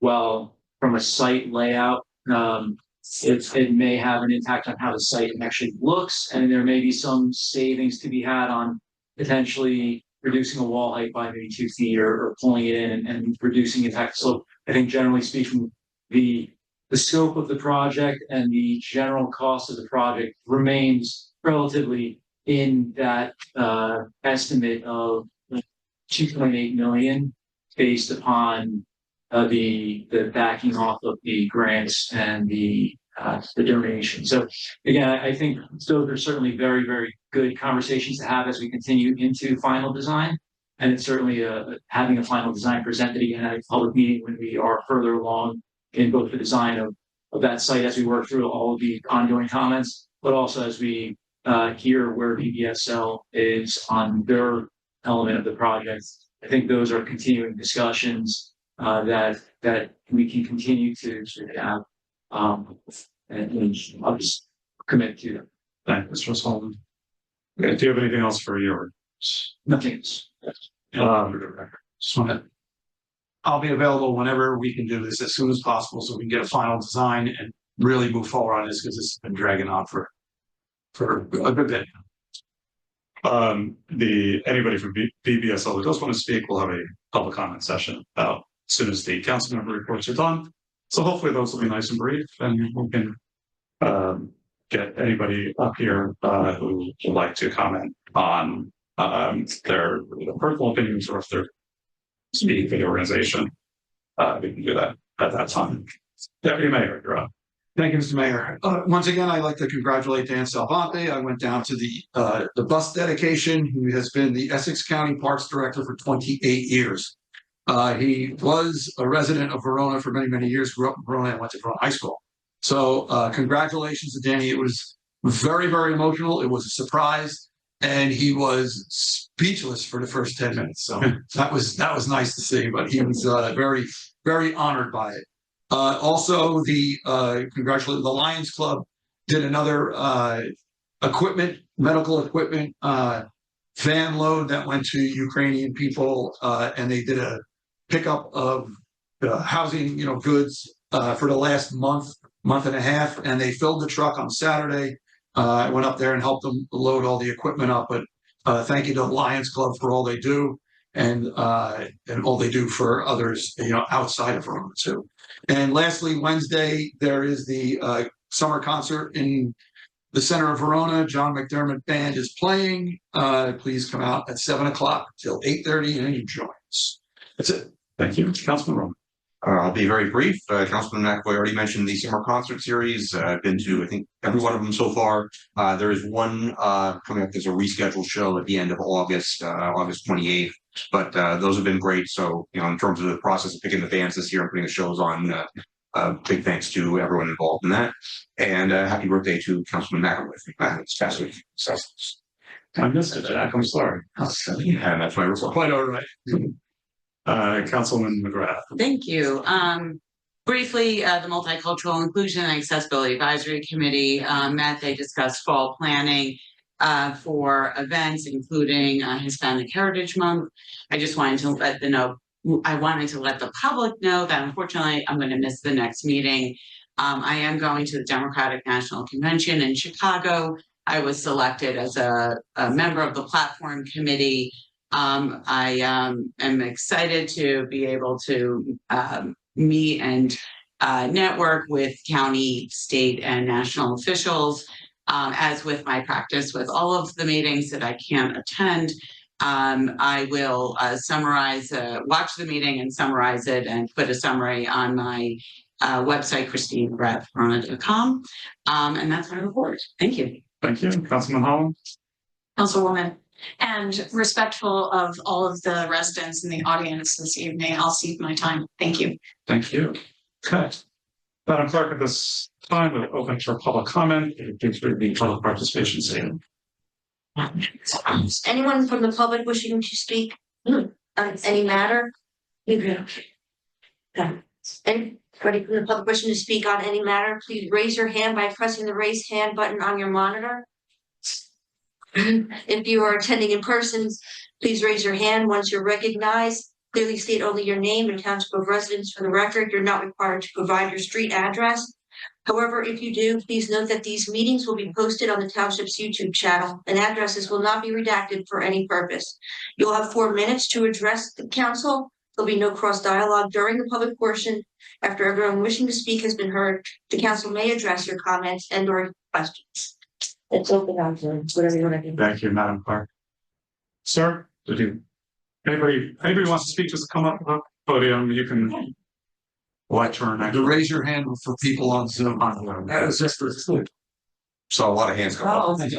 well, from a site layout, it may have an impact on how the site actually looks, and there may be some savings to be had on potentially reducing a wall height by maybe 2 feet or pulling it in and reducing impact. So I think generally speaking, the scope of the project and the general cost of the project remains relatively in that estimate of 2.8 million based upon the backing off of the grants and the donation. So again, I think those are certainly very, very good conversations to have as we continue into final design. And it's certainly having a final design presented again at a public meeting when we are further along in both the design of that site as we work through all of the ongoing comments, but also as we hear where BBSL is on their element of the project. I think those are continuing discussions that we can continue to have. And I'll just commit to them. Thank you, Mr. Sullivan. Okay, do you have anything else for your? Nothing else. I'll be available whenever we can do this as soon as possible so we can get a final design and really move forward on this because this has been dragging on for a good bit. Anybody from BBSL who does want to speak will have a public comment session about as soon as the council member reports are done. So hopefully those will be nice and brief, and we can get anybody up here who would like to comment on their personal opinions or if they're speaking for the organization. We can do that at that time. Deputy Mayor, you're up. Thank you, Mr. Mayor. Once again, I'd like to congratulate Dan Salvante. I went down to the bus dedication. He has been the Essex County Parks Director for 28 years. He was a resident of Verona for many, many years, grew up in Verona and went to Verona High School. So congratulations to Danny. It was very, very emotional. It was a surprise. And he was speechless for the first 10 minutes. So that was nice to see, but he was very, very honored by it. Also, congratulations, the Lions Club did another medical equipment van load that went to Ukrainian people, and they did a pickup of housing, goods for the last month and a half, and they filled the truck on Saturday. I went up there and helped them load all the equipment up, but thank you to the Lions Club for all they do and all they do for others, outside of Verona too. And lastly, Wednesday, there is the summer concert in the center of Verona. John McDermott Band is playing. Please come out at 7:00 till 8:30 and join us. That's it. Thank you, Councilman Roman. I'll be very brief. Councilman McAvoy already mentioned the summer concert series. I've been to, I think, every one of them so far. There is one coming up. There's a rescheduled show at the end of August, August 28th. But those have been great. So, in terms of the process of picking the bands this year and putting the shows on, big thanks to everyone involved in that. And happy birthday to Councilman McAvoy. This past week. So, I missed it, Jack. I'm sorry. and that's my report. Quite all right. Councilman McGrath. Thank you. Briefly, the Multicultural Inclusion and Accessibility Advisory Committee met. They discussed fall planning for events, including Hispanic Heritage Month. I just wanted to let the public know that unfortunately I'm going to miss the next meeting. I am going to the Democratic National Convention in Chicago. I was selected as a member of the platform committee. I am excited to be able to meet and network with county, state, and national officials. As with my practice with all of the meetings that I can't attend, I will summarize, watch the meeting and summarize it and put a summary on my website, christine@verona.com. And that's my report. Thank you. Thank you. Councilman Holland. Councilwoman, and respectful of all of the residents in the audience this evening, I'll cede my time. Thank you. Thank you. Okay. Madam Clerk, at this time, we'll open for public comment. Please read the public participation statement. Anyone from the public wishing to speak on any matter? Anybody from the public wishing to speak on any matter, please raise your hand by pressing the raise hand button on your monitor. If you are attending in person, please raise your hand once you're recognized. Clearly state only your name and township of residence for the record. You're not required to provide your street address. However, if you do, please note that these meetings will be posted on the township's YouTube channel and addresses will not be redacted for any purpose. You'll have 4 minutes to address the council. There'll be no cross dialogue during the public portion. After everyone wishing to speak has been heard, the council may address your comments and or questions. It's open on to whatever you want to do. Thank you, Madam Clerk. Sir, anybody wants to speak, just come up to the podium. You can turn. To raise your hand for people on Zoom. That was just for sleep. So a lot of hands go up. Good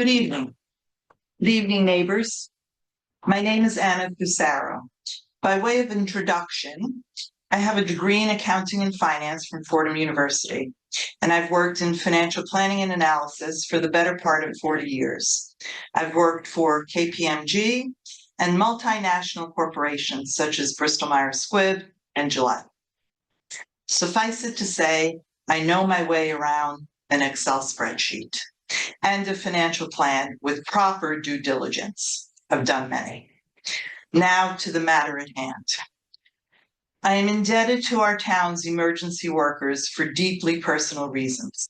evening. Good evening, neighbors. My name is Anna Fusaro. By way of introduction, I have a degree in accounting and finance from Fordham University, and I've worked in financial planning and analysis for the better part of 40 years. I've worked for KPMG and multinational corporations such as Bristol-Myers Squibb and Gillette. Suffice it to say, I know my way around an Excel spreadsheet and a financial plan with proper due diligence. I've done many. Now to the matter at hand. I am indebted to our town's emergency workers for deeply personal reasons.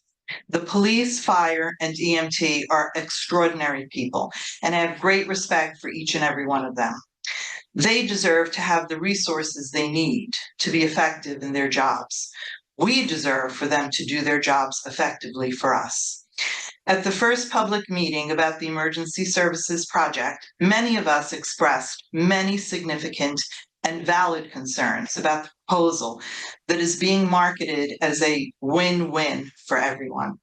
The police, fire, and EMT are extraordinary people, and I have great respect for each and every one of them. They deserve to have the resources they need to be effective in their jobs. We deserve for them to do their jobs effectively for us. At the first public meeting about the Emergency Services Project, many of us expressed many significant and valid concerns about the proposal that is being marketed as a win-win for everyone.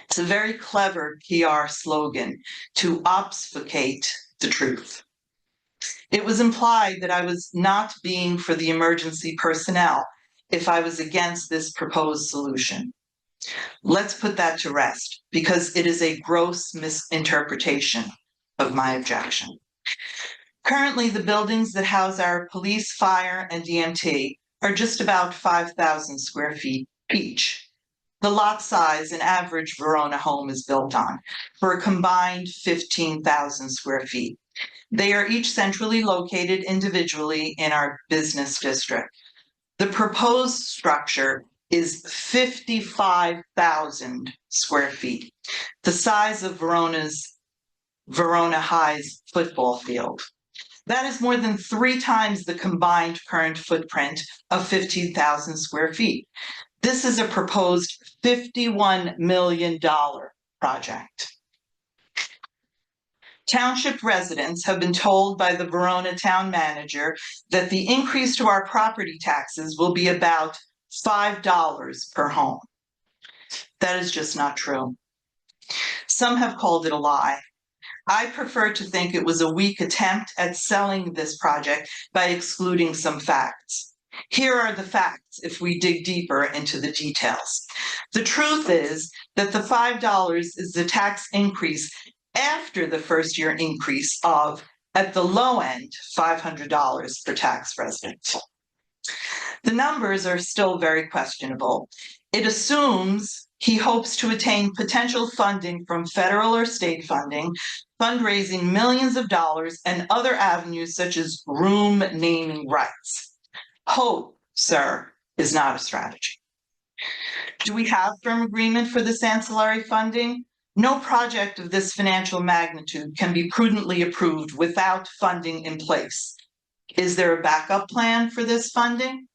It's a very clever PR slogan to obfuscate the truth. It was implied that I was not being for the emergency personnel if I was against this proposed solution. Let's put that to rest because it is a gross misinterpretation of my objection. Currently, the buildings that house our police, fire, and EMT are just about 5,000 square feet each. The lot size an average Verona home is built on, for a combined 15,000 square feet. They are each centrally located individually in our business district. The proposed structure is 55,000 square feet, the size of Verona High's football field. That is more than 3 times the combined current footprint of 15,000 square feet. This is a proposed $51 million project. Township residents have been told by the Verona town manager that the increase to our property taxes will be about $5 per home. That is just not true. Some have called it a lie. I prefer to think it was a weak attempt at selling this project by excluding some facts. Here are the facts if we dig deeper into the details. The truth is that the $5 is the tax increase after the first year increase of, at the low end, $500 per tax resident. The numbers are still very questionable. It assumes he hopes to attain potential funding from federal or state funding, fundraising millions of dollars, and other avenues such as room naming rights. Hope, sir, is not a strategy. Do we have firm agreement for this ancillary funding? No project of this financial magnitude can be prudently approved without funding in place. Is there a backup plan for this funding?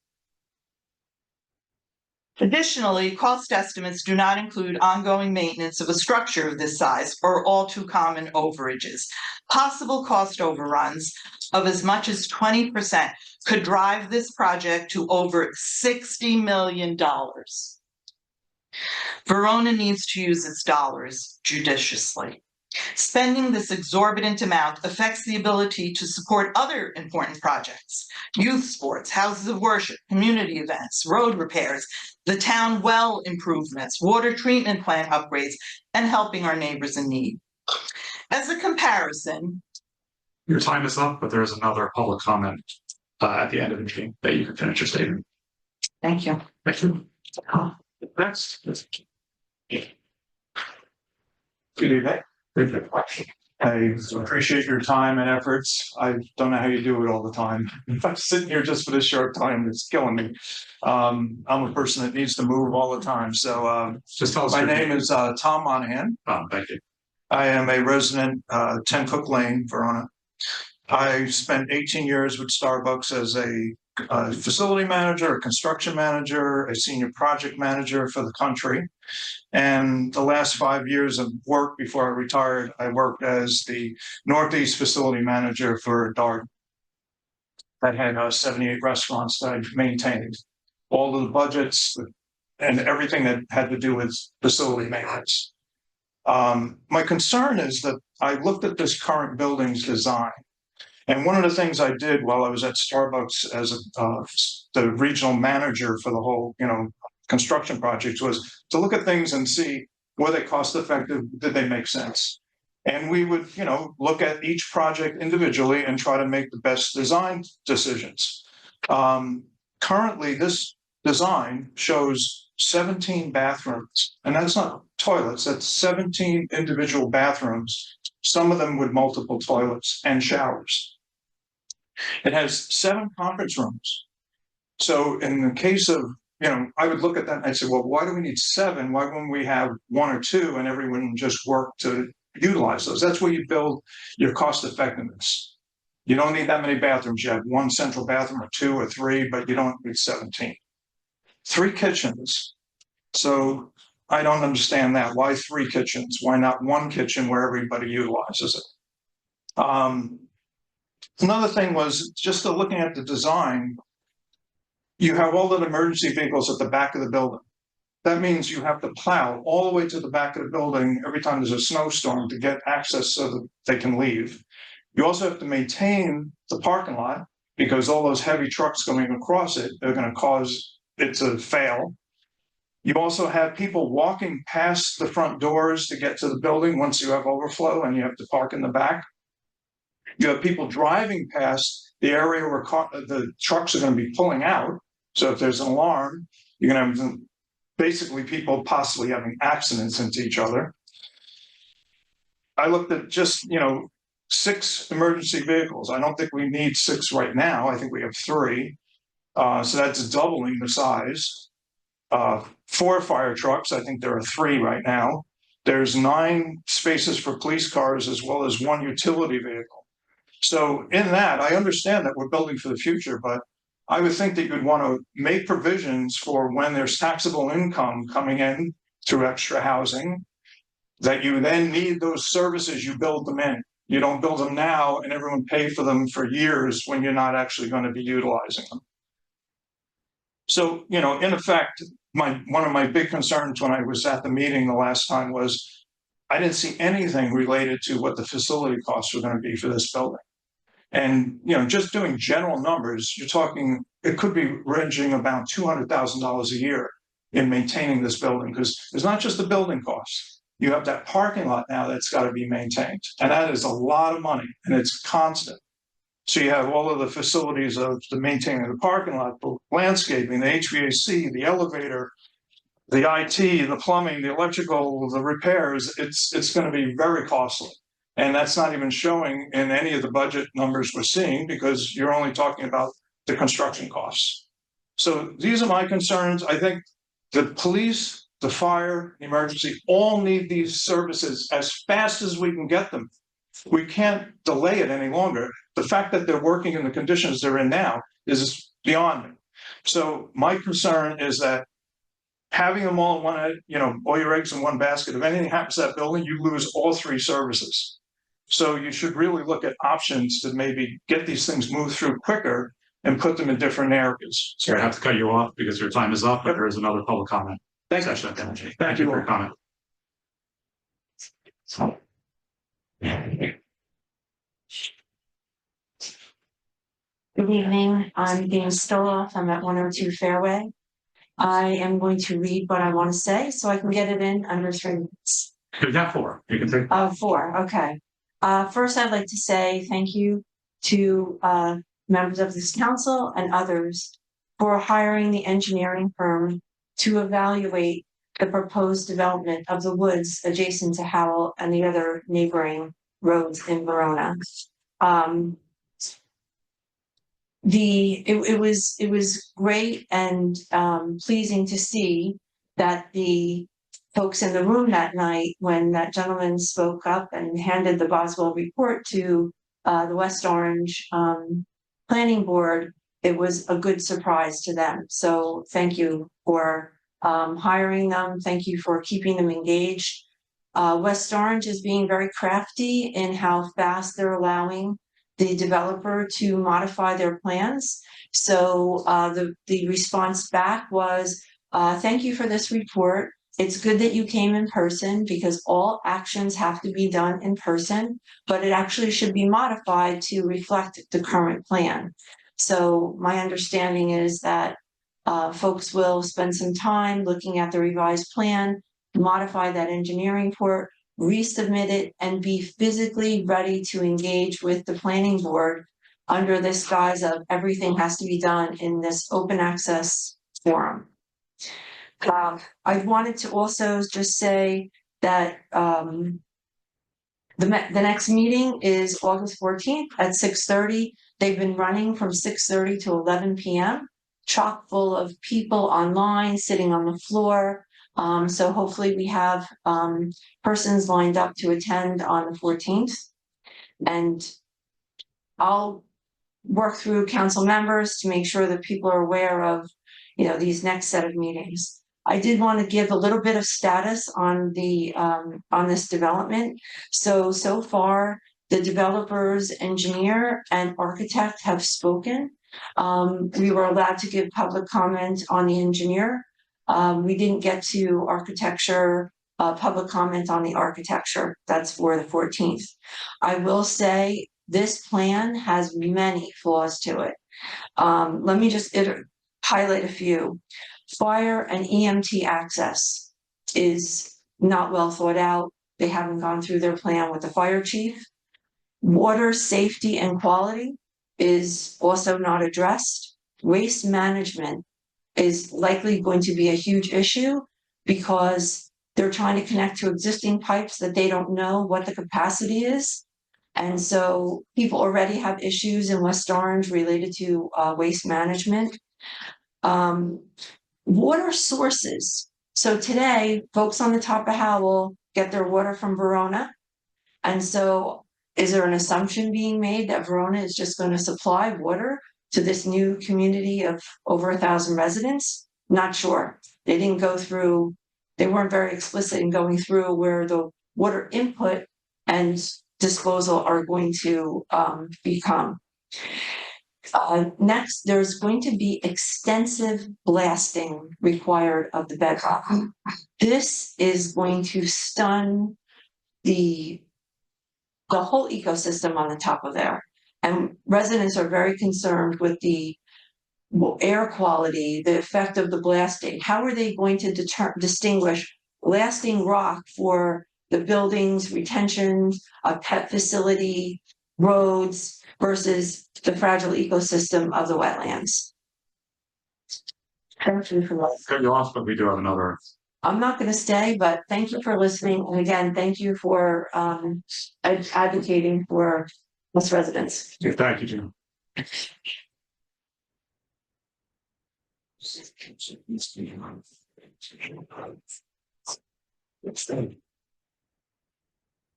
Additionally, cost estimates do not include ongoing maintenance of a structure of this size or all too common overages. Possible cost overruns of as much as 20% could drive this project to over $60 million. Verona needs to use its dollars judiciously. Spending this exorbitant amount affects the ability to support other important projects: youth sports, houses of worship, community events, road repairs, the town well improvements, water treatment plant upgrades, and helping our neighbors in need. As a comparison, Your time is up, but there is another public comment at the end of the meeting that you can finish your statement. thank you. Thank you. Next. Good evening. I appreciate your time and efforts. I don't know how you do it all the time. If I'm sitting here just for this short time, it's killing me. I'm a person that needs to move all the time. So just tell us. My name is Tom Monahan. Thank you. I am a resident, 10 Cook Lane, Verona. I spent 18 years with Starbucks as a facility manager, a construction manager, a senior project manager for the country. And the last 5 years of work before I retired, I worked as the Northeast facility manager for Darden. That had 78 restaurants that I maintained. All of the budgets and everything that had to do with facility maintenance. My concern is that I looked at this current building's design. And one of the things I did while I was at Starbucks as the regional manager for the whole, construction projects was to look at things and see, were they cost effective? Did they make sense? And we would, look at each project individually and try to make the best design decisions. Currently, this design shows 17 bathrooms, and that's not toilets, that's 17 individual bathrooms, some of them with multiple toilets and showers. It has 7 conference rooms. So in the case of, I would look at that and I'd say, well, why do we need 7? Why wouldn't we have 1 or 2 and everyone just work to utilize those? That's where you build your cost effectiveness. You don't need that many bathrooms. You have 1 central bathroom or 2 or 3, but you don't need 17. 3 kitchens. So I don't understand that. Why 3 kitchens? Why not 1 kitchen where everybody utilizes it? Another thing was just looking at the design. You have all the emergency vehicles at the back of the building. That means you have to plow all the way to the back of the building every time there's a snowstorm to get access so that they can leave. You also have to maintain the parking lot because all those heavy trucks going across it are going to cause it to fail. You also have people walking past the front doors to get to the building once you have overflow and you have to park in the back. You have people driving past the area where the trucks are going to be pulling out. So if there's an alarm, you're going to have basically people possibly having accidents into each other. I looked at just, 6 emergency vehicles. I don't think we need 6 right now. I think we have 3. So that's doubling the size. 4 fire trucks. I think there are 3 right now. There's 9 spaces for police cars as well as 1 utility vehicle. So in that, I understand that we're building for the future, but I would think that you'd want to make provisions for when there's taxable income coming in through extra housing, that you then need those services, you build them in. You don't build them now and everyone pay for them for years when you're not actually going to be utilizing them. So, in effect, one of my big concerns when I was at the meeting the last time was I didn't see anything related to what the facility costs were going to be for this building. And, just doing general numbers, you're talking, it could be ranging about $200,000 a year in maintaining this building, because it's not just the building costs. You have that parking lot now that's got to be maintained. And that is a lot of money and it's constant. So you have all of the facilities of the maintaining the parking lot, the landscaping, the HVAC, the elevator, the IT, the plumbing, the electrical, the repairs. It's going to be very costly. And that's not even showing in any of the budget numbers we're seeing, because you're only talking about the construction costs. So these are my concerns. I think the police, the fire, the emergency all need these services as fast as we can get them. We can't delay it any longer. The fact that they're working in the conditions they're in now is beyond me. So my concern is that having them all in one, all your eggs in one basket, if anything happens to that building, you lose all 3 services. So you should really look at options to maybe get these things moved through quicker and put them in different areas. Sorry, I have to cut you off because your time is up, but there is another public comment. Thank you. Thank you for your comment. Good evening, I'm Dan Stoloff, I'm at 102 Fairway. I am going to read what I want to say so I can get it in under 3 minutes. You have 4, you can take. 4, okay. First, I'd like to say thank you to members of this council and others for hiring the engineering firm to evaluate the proposed development of the woods adjacent to Howell and the other neighboring roads in Verona. It was great and pleasing to see that the folks in the room that night, when that gentleman spoke up and handed the Boswell report to the West Orange Planning Board, it was a good surprise to them. So thank you for hiring them. Thank you for keeping them engaged. West Orange is being very crafty in how fast they're allowing the developer to modify their plans. So the response back was, thank you for this report. It's good that you came in person because all actions have to be done in person, but it actually should be modified to reflect the current plan. So my understanding is that folks will spend some time looking at the revised plan, modify that engineering report, resubmit it, and be physically ready to engage with the planning board under this guise of everything has to be done in this open access forum. I wanted to also just say that the next meeting is August 14th at 6:30. They've been running from 6:30 to 11 p.m. chock full of people online, sitting on the floor. So hopefully we have persons lined up to attend on the 14th. And I'll work through council members to make sure that people are aware of, these next set of meetings. I did want to give a little bit of status on the on this development. So far, the developer's engineer and architect have spoken. We were allowed to give public comment on the engineer. We didn't get to architecture, public comment on the architecture. That's for the 14th. I will say this plan has many flaws to it. Let me just highlight a few. Fire and EMT access is not well thought out. They haven't gone through their plan with the fire chief. Water safety and quality is also not addressed. Waste management is likely going to be a huge issue because they're trying to connect to existing pipes that they don't know what the capacity is. And so people already have issues in West Orange related to waste management. Water sources. So today, folks on the top of Howell get their water from Verona. And so is there an assumption being made that Verona is just going to supply water to this new community of over 1,000 residents? Not sure. They didn't go through, they weren't very explicit in going through where the water input and disposal are going to become. Next, there's going to be extensive blasting required of the bedrock. This is going to stun the whole ecosystem on the top of there. And residents are very concerned with the air quality, the effect of the blasting. How are they going to distinguish blasting rock for the buildings, retention, a pet facility, roads, versus the fragile ecosystem of the wetlands? Thank you for listening. Cut you off, but we do have another. I'm not going to stay, but thank you for listening. And again, thank you for advocating for us residents. Thank you, Jim.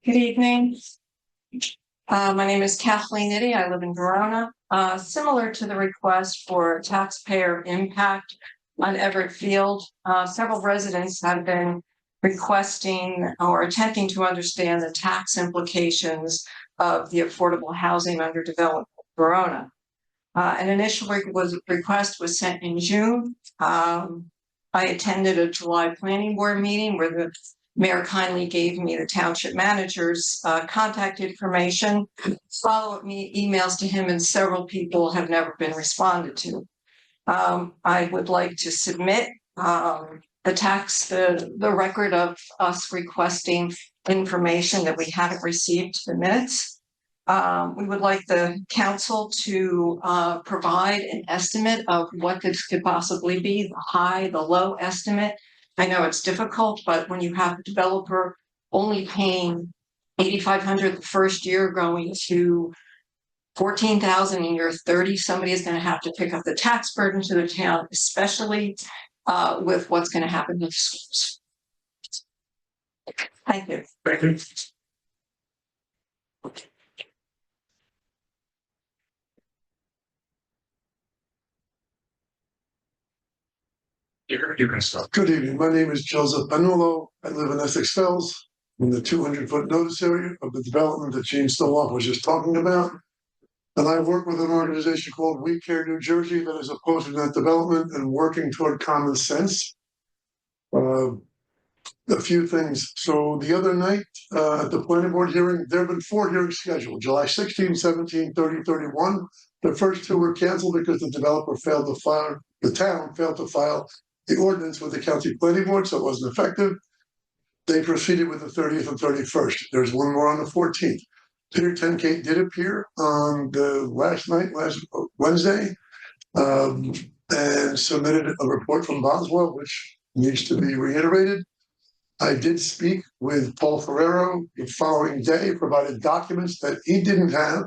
Good evening. My name is Kathleen Nitty. I live in Verona. Similar to the request for taxpayer impact on Everett Field, several residents have been requesting or attempting to understand the tax implications of the affordable housing under development in Verona. An initial request was sent in June. I attended a July planning board meeting where the mayor kindly gave me the township manager's contact information, follow-up emails to him, and several people have never been responded to. I would like to submit the record of us requesting information that we haven't received the minutes. We would like the council to provide an estimate of what this could possibly be, the high, the low estimate. I know it's difficult, but when you have a developer only paying $8,500 the first year, going to $14,000 in year 30, somebody is going to have to pick up the tax burden to the town, especially with what's going to happen with schools. Thank you. Thank you. You can start. Good evening. My name is Joseph Panulo. I live in Essex Fells in the 200-foot notice area of the development that Gene Stoloff was just talking about. And I work with an organization called We Care New Jersey that is opposed to that development and working toward common sense. A few things. So the other night at the planning board hearing, there have been 4 hearings scheduled, July 16, 17, 30, 31. The first 2 were canceled because the developer failed to file, the town failed to file the ordinance with the county planning board, so it wasn't effective. They proceeded with the 30th and 31st. There's one more on the 14th. Peter Tenkate did appear on the last Wednesday, and submitted a report from Boswell, which needs to be reiterated. I did speak with Paul Ferrero the following day, provided documents that he didn't have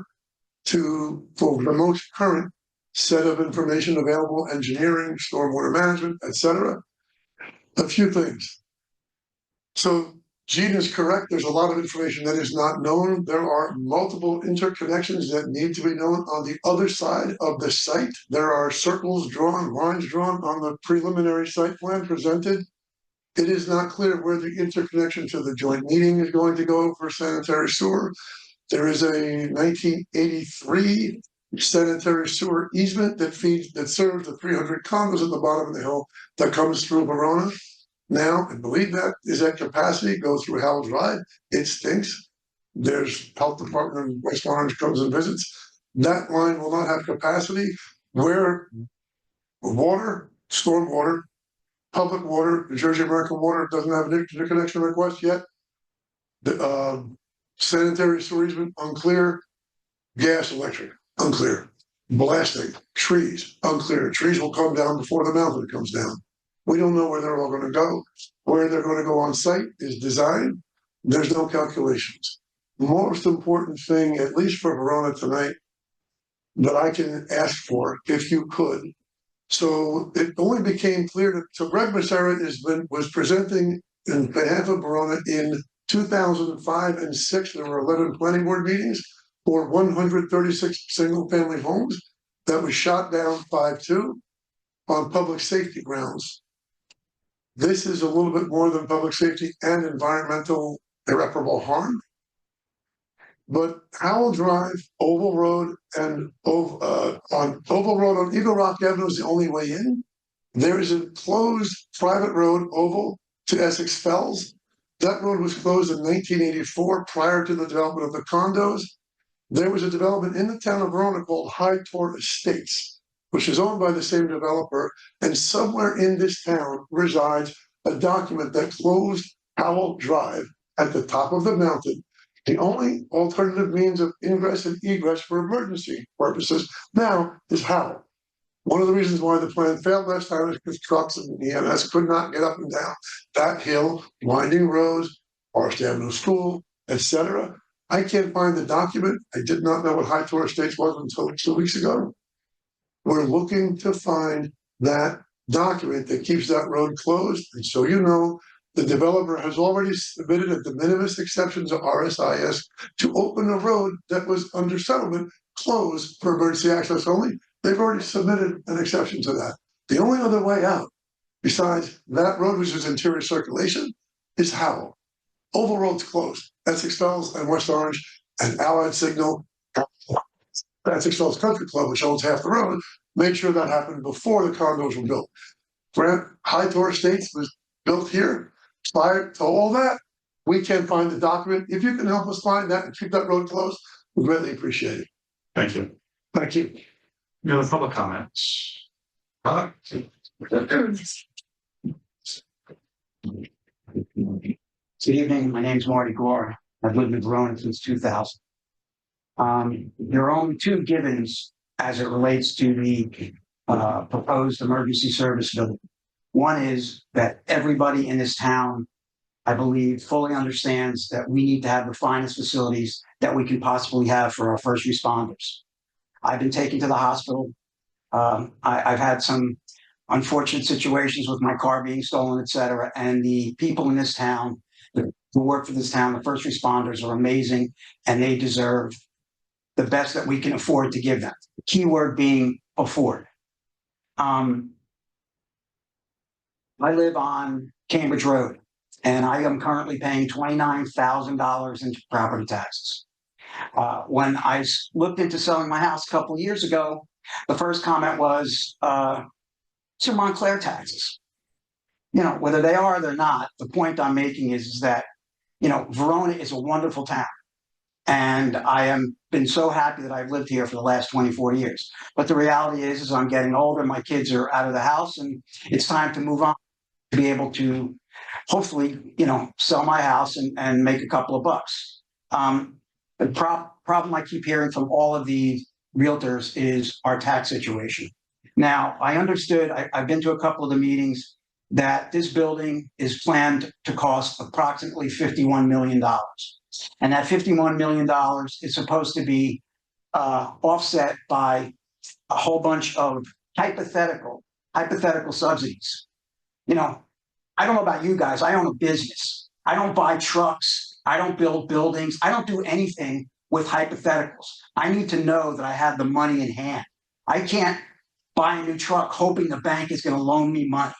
for the most current set of information available, engineering, stormwater management, etc. A few things. So Gene is correct. There's a lot of information that is not known. There are multiple interconnections that need to be known on the other side of the site. There are circles drawn, lines drawn on the preliminary site plan presented. It is not clear where the interconnection to the joint meeting is going to go for sanitary sewer. There is a 1983 sanitary sewer easement that serves the 300 condos at the bottom of the hill that comes through Verona. Now, I believe that is at capacity, goes through Howell Drive. It stinks. There's health department in West Orange comes and visits. That line will not have capacity where water, stormwater, Public water, New Jersey American Water doesn't have an interconnection request yet. The sanitary sewer easement, unclear. Gas, electric, unclear. Blasting, trees, unclear. Trees will come down before the mountain comes down. We don't know where they're all gonna go. Where they're gonna go on site is design. There's no calculations. Most important thing, at least for Verona tonight, that I can ask for, if you could. So it only became clear to, so Greg Becerra was presenting in behalf of Verona in 2005 and 6. There were 11 planning board meetings for 136 single-family homes that was shot down 5-2 on public safety grounds. This is a little bit more than public safety and environmental irreparable harm. But Howell Drive, Oval Road, and on Oval Road on Eagle Rock Avenue is the only way in. There is a closed private road, Oval, to Essex Fells. That road was closed in 1984 prior to the development of the condos. There was a development in the town of Verona called High Tor Estates, which is owned by the same developer. And somewhere in this town resides a document that closed Howell Drive at the top of the mountain. The only alternative means of ingress and egress for emergency purposes now is Howell. One of the reasons why the plan failed last time is because trucks and EMS could not get up and down that hill, winding roads, Forest Avenue School, etc. I can't find the document. I did not know what High Tor Estates was until 2 weeks ago. We're looking to find that document that keeps that road closed. And so you know, the developer has already submitted a de minimis exception to RSIS to open a road that was under settlement closed for emergency access only. They've already submitted an exception to that. The only other way out, besides that road, which is interior circulation, is Howell. Oval Road's closed. Essex Fells and West Orange and Allied Signal, Essex Fells Country Club, which owns half the road, made sure that happened before the condos were built. High Tor Estates was built here. Prior to all that, we can't find the document. If you can help us find that and keep that road closed, we greatly appreciate it. Thank you. Thank you. Any other public comments? Good evening. My name's Marty Gore. I've lived in Verona since 2000. There are only two givens as it relates to the proposed emergency service building. One is that everybody in this town, I believe, fully understands that we need to have the finest facilities that we can possibly have for our first responders. I've been taken to the hospital. I've had some unfortunate situations with my car being stolen, et cetera. And the people in this town who work for this town, the first responders, are amazing, and they deserve the best that we can afford to give them. The key word being afford. I live on Cambridge Road, and I am currently paying $29,000 into property taxes. When I looked into selling my house a couple of years ago, the first comment was, it's Montclair taxes. You know, whether they are or they're not, the point I'm making is that, you know, Verona is a wonderful town. And I have been so happy that I've lived here for the last 24 years. But the reality is I'm getting older, my kids are out of the house, and it's time to move on, to be able to hopefully, you know, sell my house and make a couple of bucks. The problem I keep hearing from all of the realtors is our tax situation. Now, I understood, I've been to a couple of the meetings, that this building is planned to cost approximately $51 million. And that $51 million is supposed to be offset by a whole bunch of hypothetical subsidies. You know, I don't know about you guys, I own a business. I don't buy trucks. I don't build buildings. I don't do anything with hypotheticals. I need to know that I have the money in hand. I can't buy a new truck hoping the bank is going to loan me money.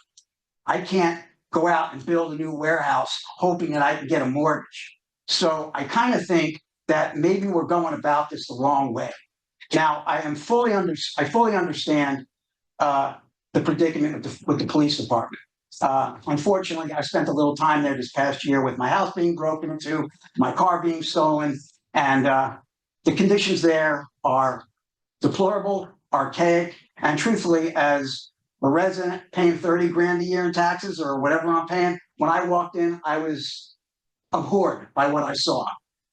I can't go out and build a new warehouse hoping that I can get a mortgage. So I kind of think that maybe we're going about this the wrong way. Now, I fully understand the predicament with the police department. Unfortunately, I spent a little time there this past year with my house being broken into, my car being stolen, and the conditions there are deplorable, archaic, and truthfully, as a resident paying 30 grand a year in taxes or whatever I'm paying. When I walked in, I was abhorred by what I saw.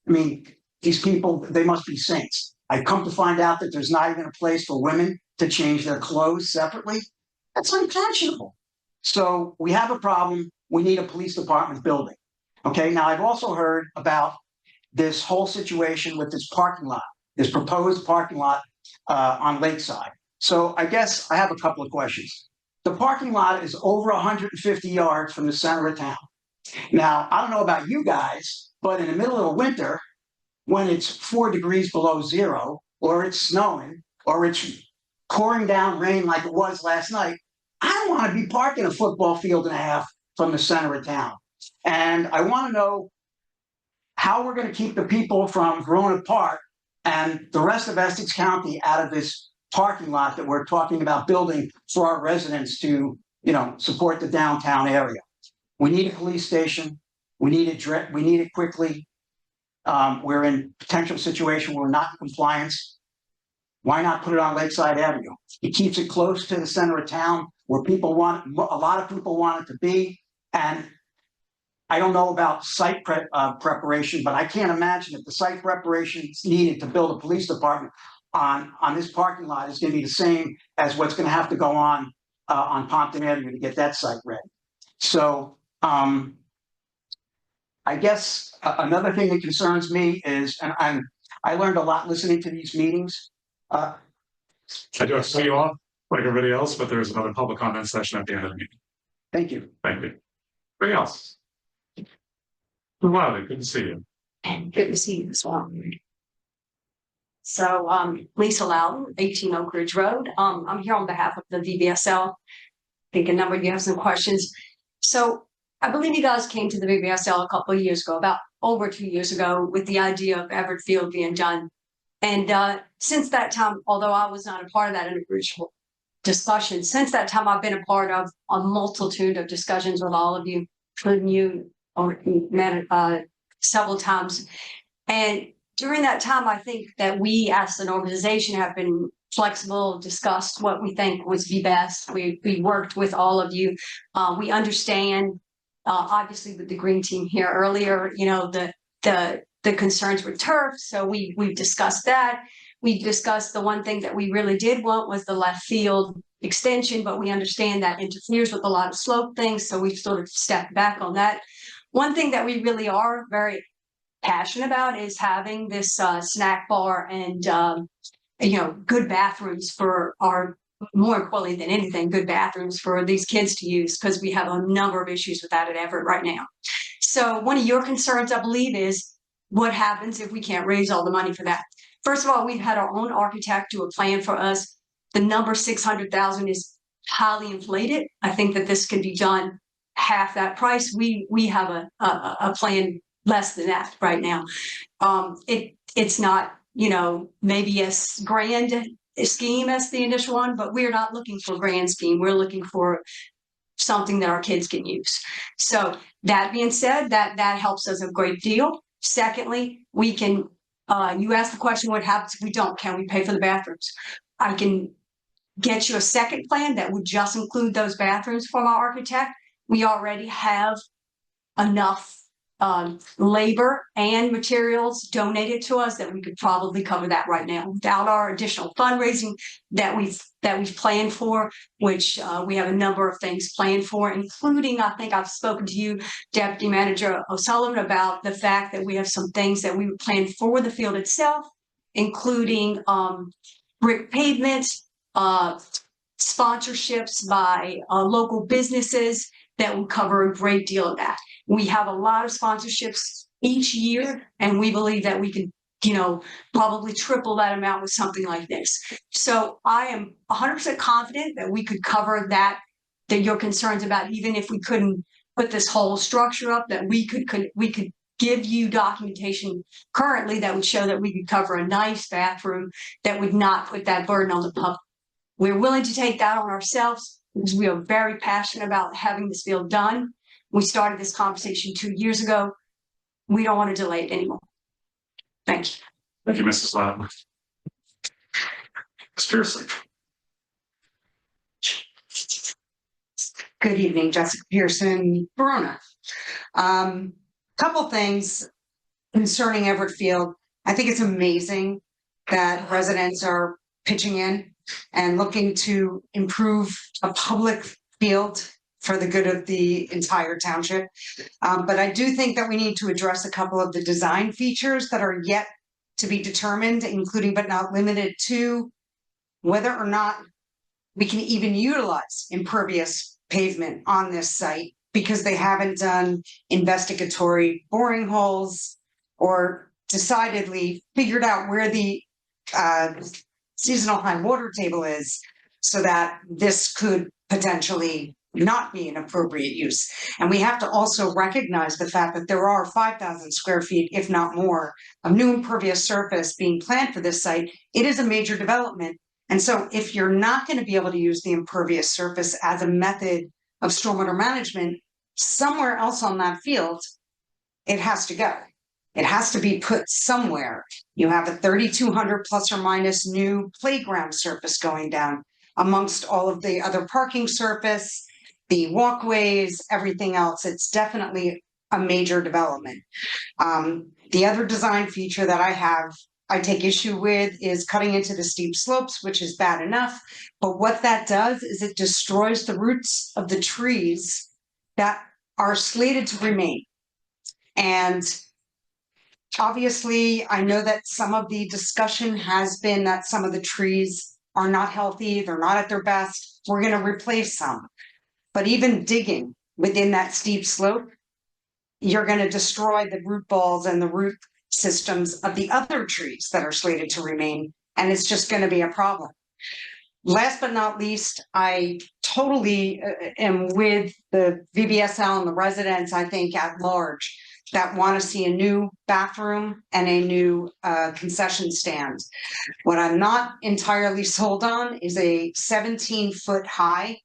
I mean, these people, they must be saints. I come to find out that there's not even a place for women to change their clothes separately. That's unconscionable. So we have a problem. We need a police department building. Okay, now I've also heard about this whole situation with this parking lot, this proposed parking lot on Lakeside. So I guess I have a couple of questions. The parking lot is over 150 yards from the center of town. Now, I don't know about you guys, but in the middle of winter, when it's 4 degrees below zero, or it's snowing, or it's pouring down rain like it was last night, I don't want to be parking a football field and a half from the center of town. And I want to know how we're going to keep the people from Verona Park and the rest of Essex County out of this parking lot that we're talking about building for our residents to, support the downtown area. We need a police station. We need it quickly. We're in potential situation where we're not in compliance. Why not put it on Lakeside Avenue? It keeps it close to the center of town where a lot of people want it to be. And I don't know about site preparation, but I can't imagine if the site preparation is needed to build a police department on this parking lot is going to be the same as what's going to have to go on Pompton Avenue to get that site ready. So I guess another thing that concerns me is, and I learned a lot listening to these meetings. I do have to cut you off like everybody else, but there's another public comment session at the end of the meeting. Thank you. Thank you. Anybody else? Wow, good to see you. Good to see you as well. So, Lisa Loudon, 18 Oak Ridge Road. I'm here on behalf of the VBSL. I think a number of you have some questions. So, I believe you guys came to the VBSL a couple of years ago, about over 2 years ago, with the idea of Everett Field being done. And since that time, although I was not a part of that original discussion, since that time, I've been a part of a multitude of discussions with all of you, including you, several times. And during that time, I think that we as an organization have been flexible, discussed what we think would be best. We worked with all of you. We understand, obviously with the green team here earlier, the concerns with turf. So we've discussed that. We discussed the one thing that we really did want was the left field extension, but we understand that interferes with a lot of slope things. So we've sort of stepped back on that. One thing that we really are very passionate about is having this snack bar and good bathrooms for our, more importantly than anything, good bathrooms for these kids to use, because we have a number of issues with that at Everett right now. So one of your concerns, I believe, is what happens if we can't raise all the money for that. First of all, we've had our own architect do a plan for us. The number 600,000 is highly inflated. I think that this can be done half that price. We have a plan less than that right now. It's not, maybe as grand a scheme as the initial one, but we're not looking for a grand scheme. We're looking for something that our kids can use. So that being said, that helps us a great deal. Secondly, we can, you asked the question, what happens if we don't? Can we pay for the bathrooms? I can get you a second plan that would just include those bathrooms from our architect. We already have enough labor and materials donated to us that we could probably cover that right now without our additional fundraising that we've planned for, which we have a number of things planned for, including, I think I've spoken to you, Deputy Manager O'Sullivan, about the fact that we have some things that we planned for the field itself, including brick pavements, sponsorships by local businesses that will cover a great deal of that. We have a lot of sponsorships each year, and we believe that we can, probably triple that amount with something like this. So I am 100% confident that we could cover that your concerns about, even if we couldn't put this whole structure up, that we could give you documentation currently that would show that we could cover a nice bathroom that would not put that burden on the public. We're willing to take that on ourselves because we are very passionate about having this field done. We started this conversation 2 years ago. We don't want to delay it anymore. Thank you. Thank you, Mrs. Loudon. Seriously. Good evening, Jessica Pearson, Verona. Couple things concerning Everett Field. I think it's amazing that residents are pitching in and looking to improve a public field for the good of the entire township. But I do think that we need to address a couple of the design features that are yet to be determined, including but not limited to whether or not we can even utilize impervious pavement on this site, because they haven't done investigatory boring holes or decidedly figured out where the seasonal high water table is, so that this could potentially not be an appropriate use. And we have to also recognize the fact that there are 5,000 square feet, if not more, of new impervious surface being planned for this site. It is a major development. And so if you're not going to be able to use the impervious surface as a method of stormwater management, somewhere else on that field, it has to go. It has to be put somewhere. You have a 3,200 plus or minus new playground surface going down amongst all of the other parking surface, the walkways, everything else. It's definitely a major development. The other design feature that I take issue with is cutting into the steep slopes, which is bad enough. But what that does is it destroys the roots of the trees that are slated to remain. And obviously, I know that some of the discussion has been that some of the trees are not healthy, they're not at their best. We're going to replace some. But even digging within that steep slope, you're going to destroy the root balls and the root systems of the other trees that are slated to remain, and it's just going to be a problem. Last but not least, I totally am with the VBSL and the residents, I think, at large, that want to see a new bathroom and a new concession stand. What I'm not entirely sold on is a 17-foot high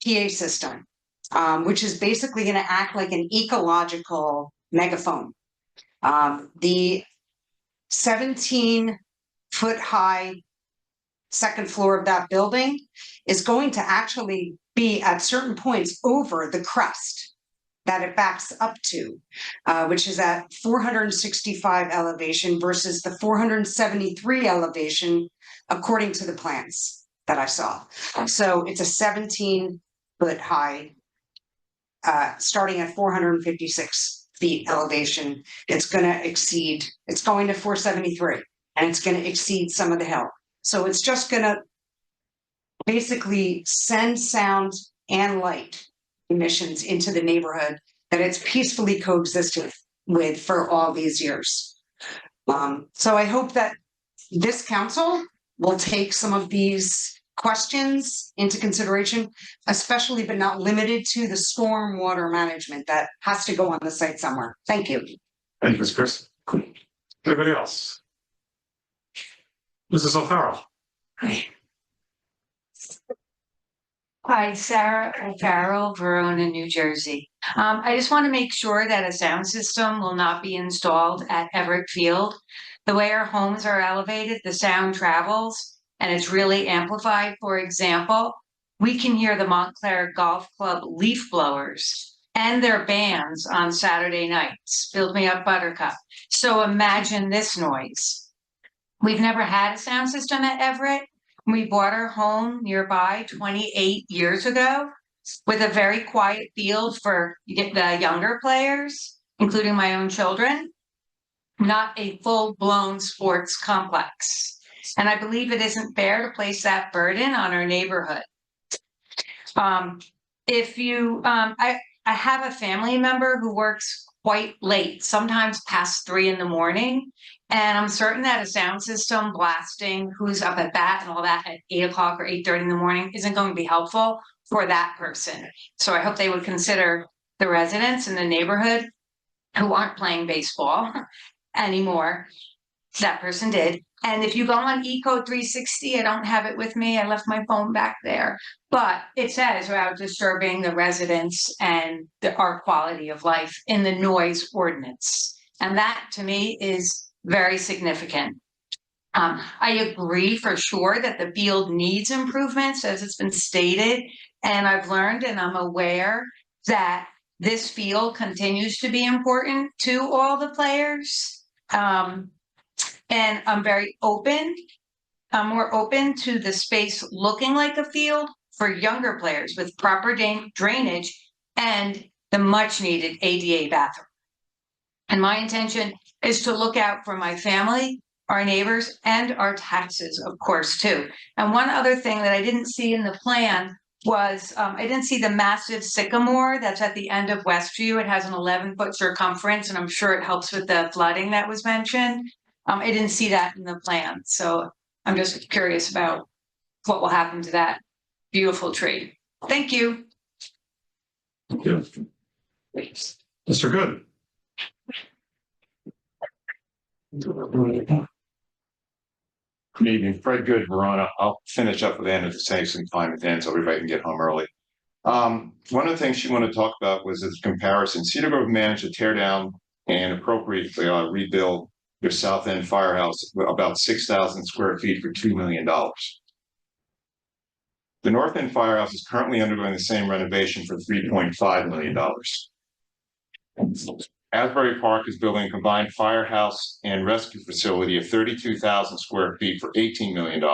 PA system, which is basically going to act like an ecological megaphone. The 17-foot high second floor of that building is going to actually be at certain points over the crest that it backs up to, which is at 465 elevation versus the 473 elevation, according to the plans that I saw. So it's a 17-foot high, starting at 456 feet elevation. It's going to 473, and it's going to exceed some of the hill. So it's just going to basically send sound and light emissions into the neighborhood that it's peacefully coexisted with for all these years. So I hope that this council will take some of these questions into consideration, especially but not limited to the storm water management that has to go on the site somewhere. Thank you. Thank you, Ms. Chris. Anybody else? Mrs. O'Farrell. Hi, Sarah O'Farrell, Verona, New Jersey. I just want to make sure that a sound system will not be installed at Everett Field. The way our homes are elevated, the sound travels and it's really amplified. For example, we can hear the Montclair Golf Club leaf blowers and their bands on Saturday nights. Build Me Up Buttercup. So imagine this noise. We've never had a sound system at Everett. We bought our home nearby 28 years ago with a very quiet field for the younger players, including my own children, not a full-blown sports complex. And I believe it isn't fair to place that burden on our neighborhood. I have a family member who works quite late, sometimes past 3 in the morning. And I'm certain that a sound system blasting who's up at bat and all that at 8 o'clock or 8:30 in the morning isn't going to be helpful for that person. So I hope they would consider the residents in the neighborhood who aren't playing baseball anymore. That person did. And if you go on Eco 360, I don't have it with me. I left my phone back there. But it says about disturbing the residents and our quality of life in the noise ordinance. And that to me is very significant. I agree for sure that the field needs improvements, as it's been stated. And I've learned and I'm aware that this field continues to be important to all the players. And I'm very open. I'm more open to the space looking like a field for younger players with proper drainage and the much needed ADA bathroom. And my intention is to look out for my family, our neighbors, and our taxes, of course, too. And one other thing that I didn't see in the plan was I didn't see the massive sycamore that's at the end of Westview. It has an 11-foot circumference, and I'm sure it helps with the flooding that was mentioned. I didn't see that in the plan. So I'm just curious about what will happen to that beautiful tree. Thank you. Thank you. Mr. Good. Good evening, Fred Good, Verona. I'll finish up with Anna to save some time at the end so everybody can get home early. One of the things she wanted to talk about was the comparison. Cedar Grove managed to tear down and appropriately rebuild their South End firehouse, about 6,000 square feet for $2 million. The North End firehouse is currently undergoing the same renovation for $3.5 million. Asbury Park is building a combined firehouse and rescue facility of 32,000 square feet for $18 million.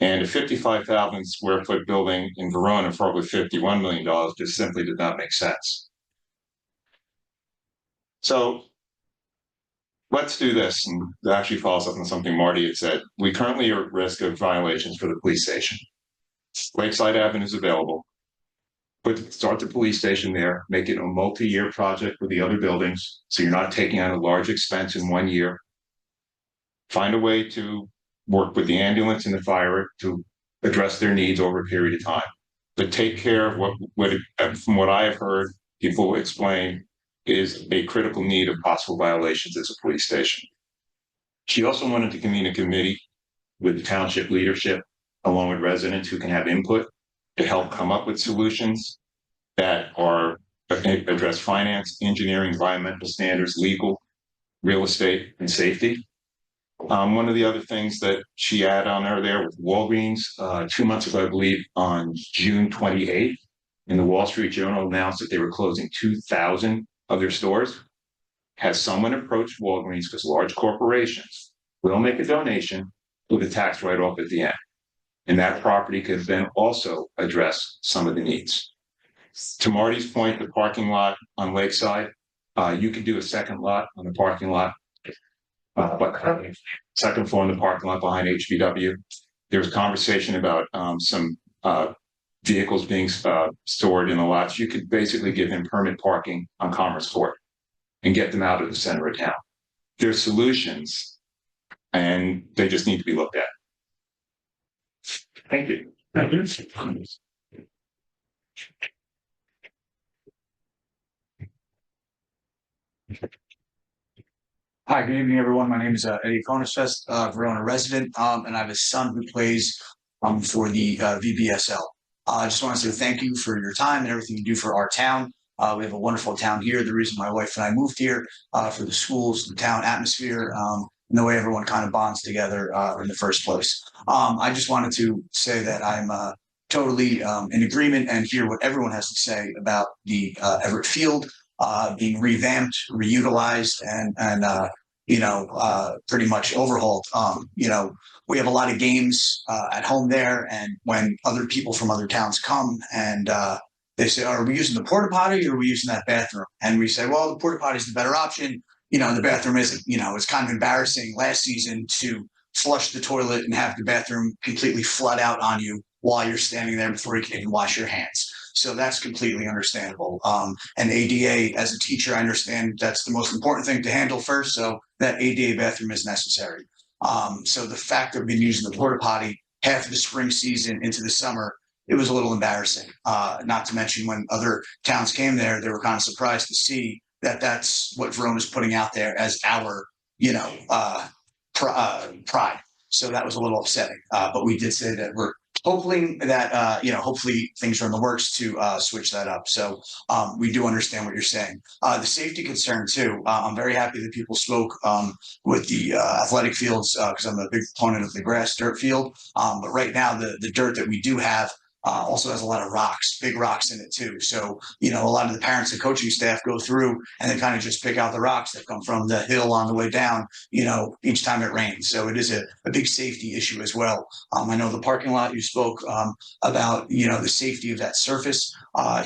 And a 55,000 square foot building in Verona for over $51 million just simply did not make sense. So let's do this, and that actually follows up on something Marty had said. We currently are at risk of violations for the police station. Lakeside Avenue is available. Start the police station there, make it a multi-year project with the other buildings, so you're not taking on a large expense in 1 year. Find a way to work with the ambulance and the fire to address their needs over a period of time. But take care of what from what I have heard, people explain is a critical need of possible violations as a police station. She also wanted to convene a committee with the township leadership, along with residents who can have input to help come up with solutions that are address finance, engineering, environmental standards, legal, real estate, and safety. One of the other things that she had on there with Walgreens 2 months ago, I believe on June 28th, in the Wall Street Journal announced that they were closing 2,000 of their stores. Has someone approached Walgreens, because large corporations will make a donation with a tax write-off at the end. And that property could then also address some of the needs. To Marty's point, the parking lot on Lakeside, you could do a second lot on the parking lot, second floor in the parking lot behind HVW. There's conversation about some vehicles being stored in the lots. You could basically give them permit parking on Commerce Court and get them out of the center of town. There's solutions, and they just need to be looked at. Thank you. Thank you. Hi, good evening, everyone. My name is Eddie Conestest, Verona resident, and I have a son who plays for the VBSL. I just want to say thank you for your time and everything you do for our town. We have a wonderful town here. The reason my wife and I moved here for the schools, the town atmosphere, and the way everyone kind of bonds together in the first place. I just wanted to say that I'm totally in agreement and hear what everyone has to say about the Everett Field being revamped, reutilized, and pretty much overhauled. We have a lot of games at home there, and when other people from other towns come and they say, "Are we using the porta potty or are we using that bathroom?" And we say, "Well, the porta potty is the better option. The bathroom isn't." It's kind of embarrassing last season to flush the toilet and have the bathroom completely flood out on you while you're standing there before you can even wash your hands. So that's completely understandable. And ADA, as a teacher, I understand that's the most important thing to handle first. So that ADA bathroom is necessary. So the fact that we've been using the porta potty half of the spring season into the summer, it was a little embarrassing. Not to mention when other towns came there, they were kind of surprised to see that that's what Verona's putting out there as our, pride. So that was a little upsetting. But we did say that we're hoping that, hopefully things are in the works to switch that up. So we do understand what you're saying. The safety concern too, I'm very happy that people spoke with the athletic fields because I'm a big proponent of the grass dirt field. But right now, the dirt that we do have also has a lot of rocks, big rocks in it too. So, a lot of the parents and coaching staff go through and they kind of just pick out the rocks that come from the hill on the way down, each time it rains. So it is a big safety issue as well. I know the parking lot you spoke about, the safety of that surface.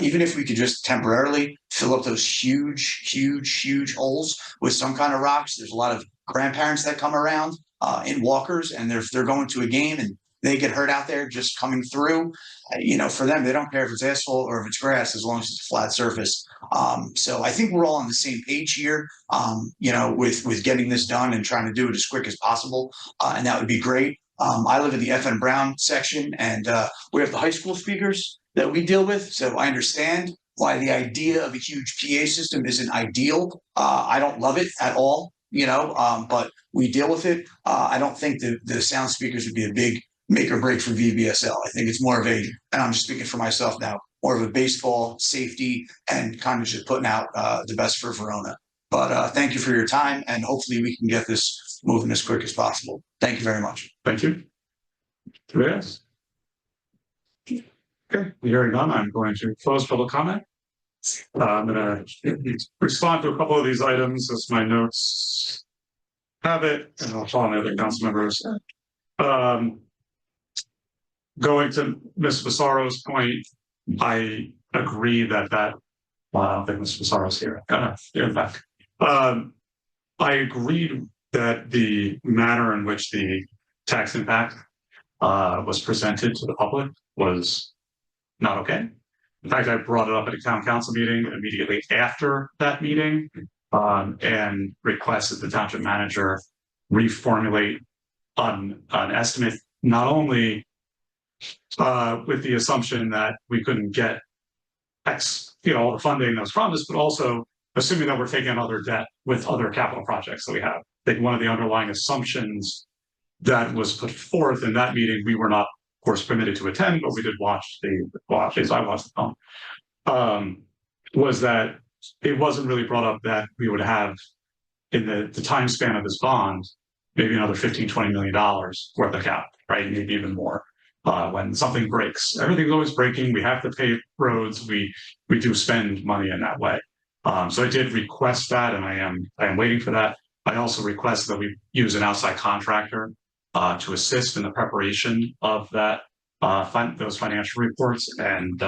Even if we could just temporarily fill up those huge holes with some kind of rocks. There's a lot of grandparents that come around in walkers, and they're going to a game and they get hurt out there just coming through. For them, they don't care if it's asphalt or if it's grass, as long as it's a flat surface. So I think we're all on the same page here, with getting this done and trying to do it as quick as possible. And that would be great. I live in the FN Brown section, and we have the high school speakers that we deal with. So I understand why the idea of a huge PA system isn't ideal. I don't love it at all, but we deal with it. I don't think the sound speakers would be a big make or break for VBSL. I think it's more of and I'm just speaking for myself now, more of a baseball safety and kind of just putting out the best for Verona. But thank you for your time, and hopefully we can get this moving as quick as possible. Thank you very much. Thank you. Yes. Okay, hearing none, I'm going to close public comment. I'm going to respond to a couple of these items as my notes have it, and I'll call on the other council members. Going to Ms. Vassaro's point, I agree that well, I don't think Ms. Vassaro's here. You're back. I agreed that the manner in which the tax impact was presented to the public was not okay. In fact, I brought it up at a town council meeting immediately after that meeting, and requested the township manager reformulate an estimate, not only with the assumption that we couldn't get all the funding that was promised, but also assuming that we're taking on other debt with other capital projects that we have. I think one of the underlying assumptions that was put forth in that meeting, we were not, of course, permitted to attend, but we did watch I watched the film, was that it wasn't really brought up that we would have in the time span of this bond, maybe another $15-20 million worth of cap, right? Maybe even more. When something breaks, everything's always breaking. We have to pay roads. We do spend money in that way. So I did request that, and I am waiting for that. I also request that we use an outside contractor to assist in the preparation of that those financial reports, and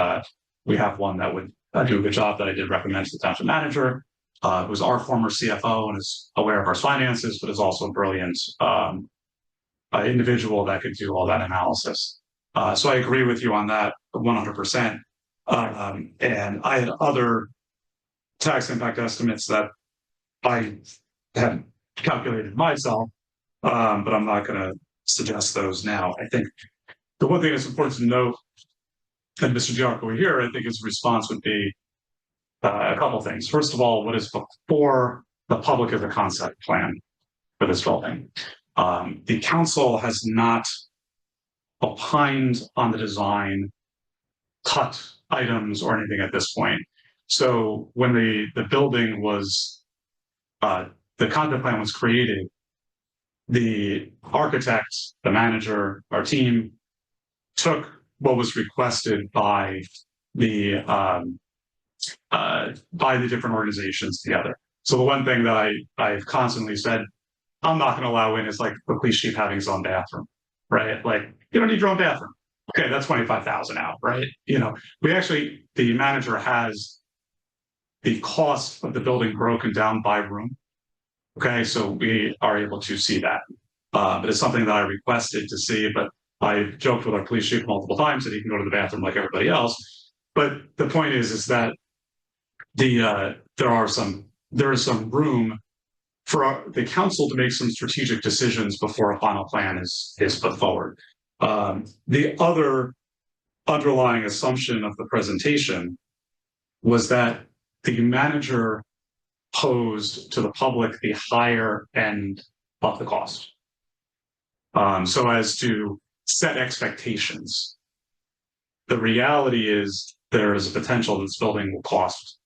we have one that would do a good job that I did recommend to the township manager, who's our former CFO and is aware of our finances, but is also a brilliant individual that could do all that analysis. So I agree with you on that 100%. And I had other tax impact estimates that I had calculated myself, but I'm not going to suggest those now. I think the one thing that's important to note, and Mr. Giarco here, I think his response would be a couple things. First of all, what is before the public as a concept plan for this building? The council has not opined on the design, cut items or anything at this point. So when the building was, the concept plan was created, the architect, the manager, our team took what was requested by the different organizations together. So the one thing that I've constantly said, I'm not going to allow in is like the police chief having his own bathroom, right? Like, you don't need your own bathroom. Okay, that's 25,000 out, right? The manager has the cost of the building broken down by room. Okay, so we are able to see that. But it's something that I requested to see, but I joked with our police chief multiple times that he can go to the bathroom like everybody else. But the point is that there is some room for the council to make some strategic decisions before a final plan is put forward. The other underlying assumption of the presentation was that the manager posed to the public the higher end of the cost, so as to set expectations. The reality is there is a potential that this building will cost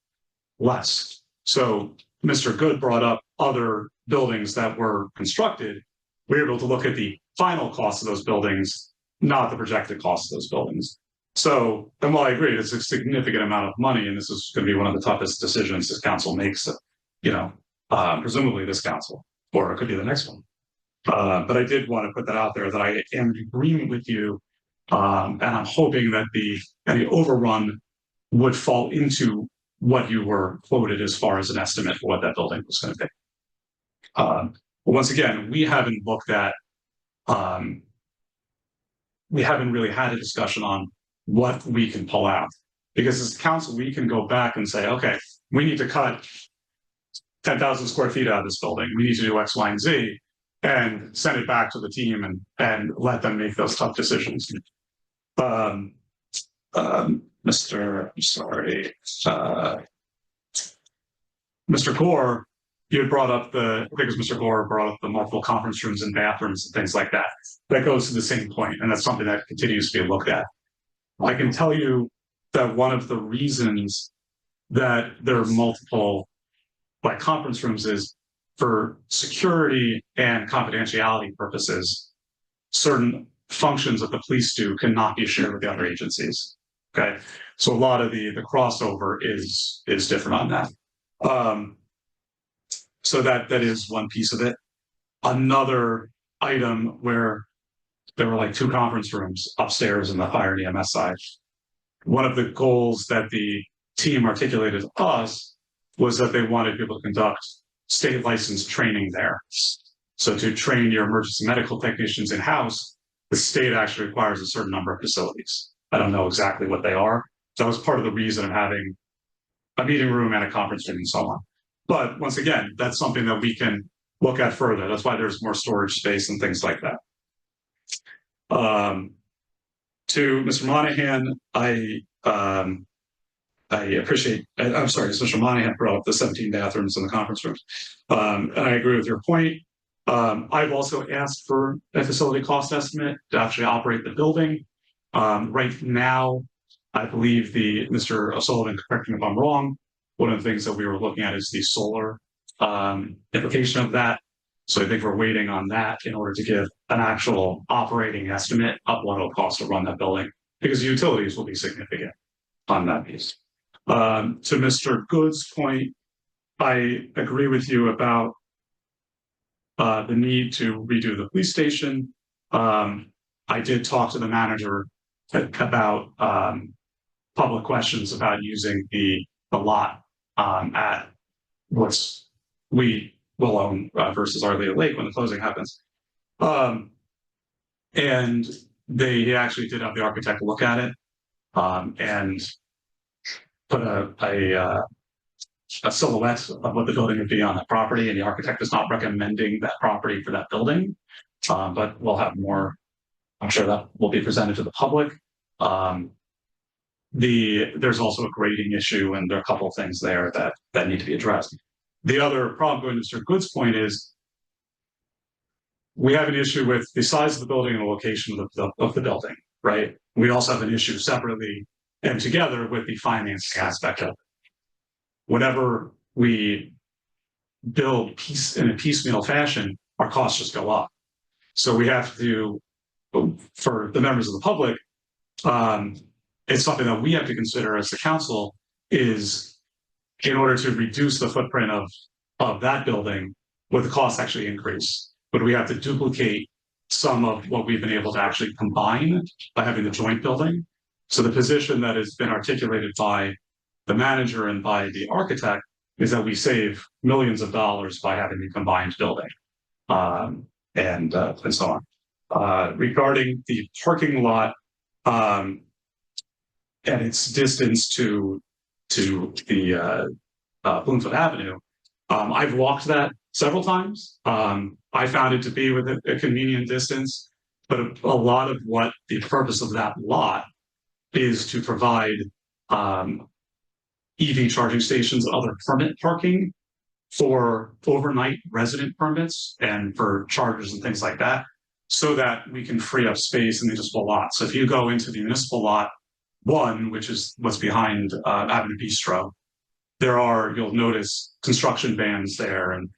less. So Mr. Good brought up other buildings that were constructed. We were able to look at the final cost of those buildings, not the projected cost of those buildings. So, and while I agree, it's a significant amount of money, and this is going to be one of the toughest decisions this council makes, presumably this council, or it could be the next one. But I did want to put that out there that I am in agreement with you. And I'm hoping that any overrun would fall into what you were quoted as far as an estimate for what that building was going to be. But once again, we haven't looked at, we haven't really had a discussion on what we can pull out. Because as council, we can go back and say, okay, we need to cut 10,000 square feet out of this building. We need to do X, Y, and Z, and send it back to the team and let them make those tough decisions. Mr. Gore, you had brought up because Mr. Gore brought up the multiple conference rooms and bathrooms and things like that. That goes to the same point, and that's something that continues to be looked at. I can tell you that one of the reasons that there are multiple conference rooms is for security and confidentiality purposes. Certain functions that the police do cannot be shared with the other agencies. Okay, so a lot of the crossover is different on that. So that is one piece of it. Another item where there were 2 conference rooms upstairs in the fire and EMS side. One of the goals that the team articulated to us was that they wanted people to conduct state licensed training there. So to train your emergency medical technicians in-house, the state actually requires a certain number of facilities. I don't know exactly what they are. So that was part of the reason of having a meeting room and a conference room and so on. But once again, that's something that we can look at further. That's why there's more storage space and things like that. To Mr. Monahan, I appreciate, I'm sorry, Mr. Monahan brought up the 17 bathrooms in the conference rooms. And I agree with your point. I've also asked for a facility cost estimate to actually operate the building. Right now, I believe Mr. O'Sullivan, correct me if I'm wrong, one of the things that we were looking at is the solar implication of that. So I think we're waiting on that in order to give an actual operating estimate of what it'll cost to run that building, because the utilities will be significant on that piece. To Mr. Good's point, I agree with you about the need to redo the police station. I did talk to the manager about public questions about using the lot at what's we will own versus Arlea Lake when the closing happens. And they actually did have the architect look at it and put a silhouette of what the building would be on that property, and the architect is not recommending that property for that building, but we'll have more. I'm sure that will be presented to the public. There's also a grading issue, and there are a couple of things there that need to be addressed. The other problem, going to Mr. Good's point, is we have an issue with the size of the building and the location of the building, right? We also have an issue separately and together with the financing aspect of it. Whenever we build in a piecemeal fashion, our costs just go up. So we have to, for the members of the public, it's something that we have to consider as the council is, in order to reduce the footprint of that building, would the cost actually increase? But we have to duplicate some of what we've been able to actually combine by having the joint building. So the position that has been articulated by the manager and by the architect is that we save millions of dollars by having the combined building, and so on. Regarding the parking lot and its distance to the Bloomfield Avenue, I've walked that several times. I found it to be within a convenient distance, but a lot of what the purpose of that lot is to provide EV charging stations and other permit parking for overnight resident permits and for chargers and things like that, so that we can free up space in the municipal lot. So if you go into the municipal lot 1, which is what's behind Avenue Bistro, you'll notice construction vans there and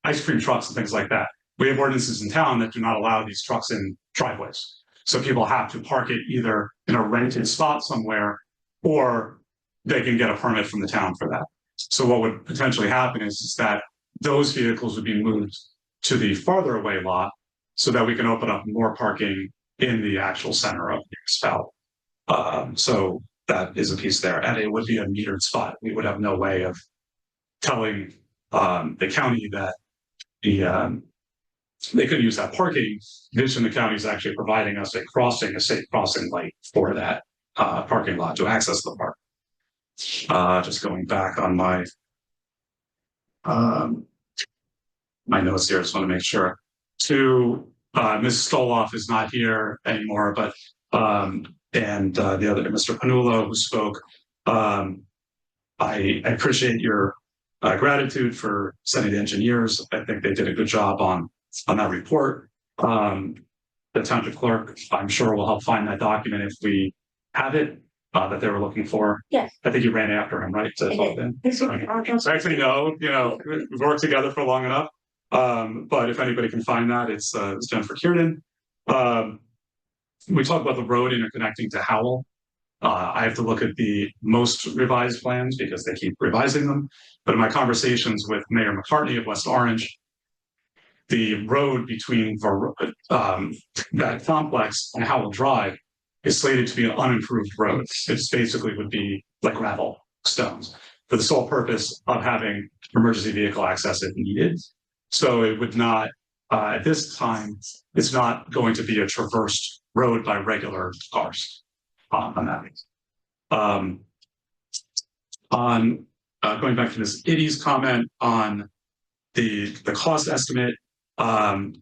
ice cream trucks and things like that. We have ordinances in town that do not allow these trucks in driveways. So people have to park it either in a rented spot somewhere, or they can get a permit from the town for that. So what would potentially happen is that those vehicles would be moved to the farther away lot so that we can open up more parking in the actual center of the municipality. So that is a piece there, and it would be a metered spot. We would have no way of telling the county that they could use that parking. Vision, the county is actually providing us a safe crossing light for that parking lot to access the park. Just going back on my notes here, I just want to make sure. Ms. Stoloff is not here anymore, but and the other, Mr. Panulo, who spoke. I appreciate your gratitude for sending the engineers. I think they did a good job on that report. The township clerk, I'm sure, will help find that document if we have it that they were looking for. Yes. I think you ran after him, right? So actually, no, we've worked together for long enough. But if anybody can find that, it's Jennifer Kiernan. We talked about the road interconnecting to Howell. I have to look at the most revised plans because they keep revising them. But in my conversations with Mayor McCartney of West Orange, the road between that complex and Howell Drive is slated to be an unimproved road. It basically would be like gravel stones for the sole purpose of having emergency vehicle access if needed. So it would not, at this time, it's not going to be a traversed road by regular cars on that. Going back to Ms. Iddy's comment on the cost estimate, I'm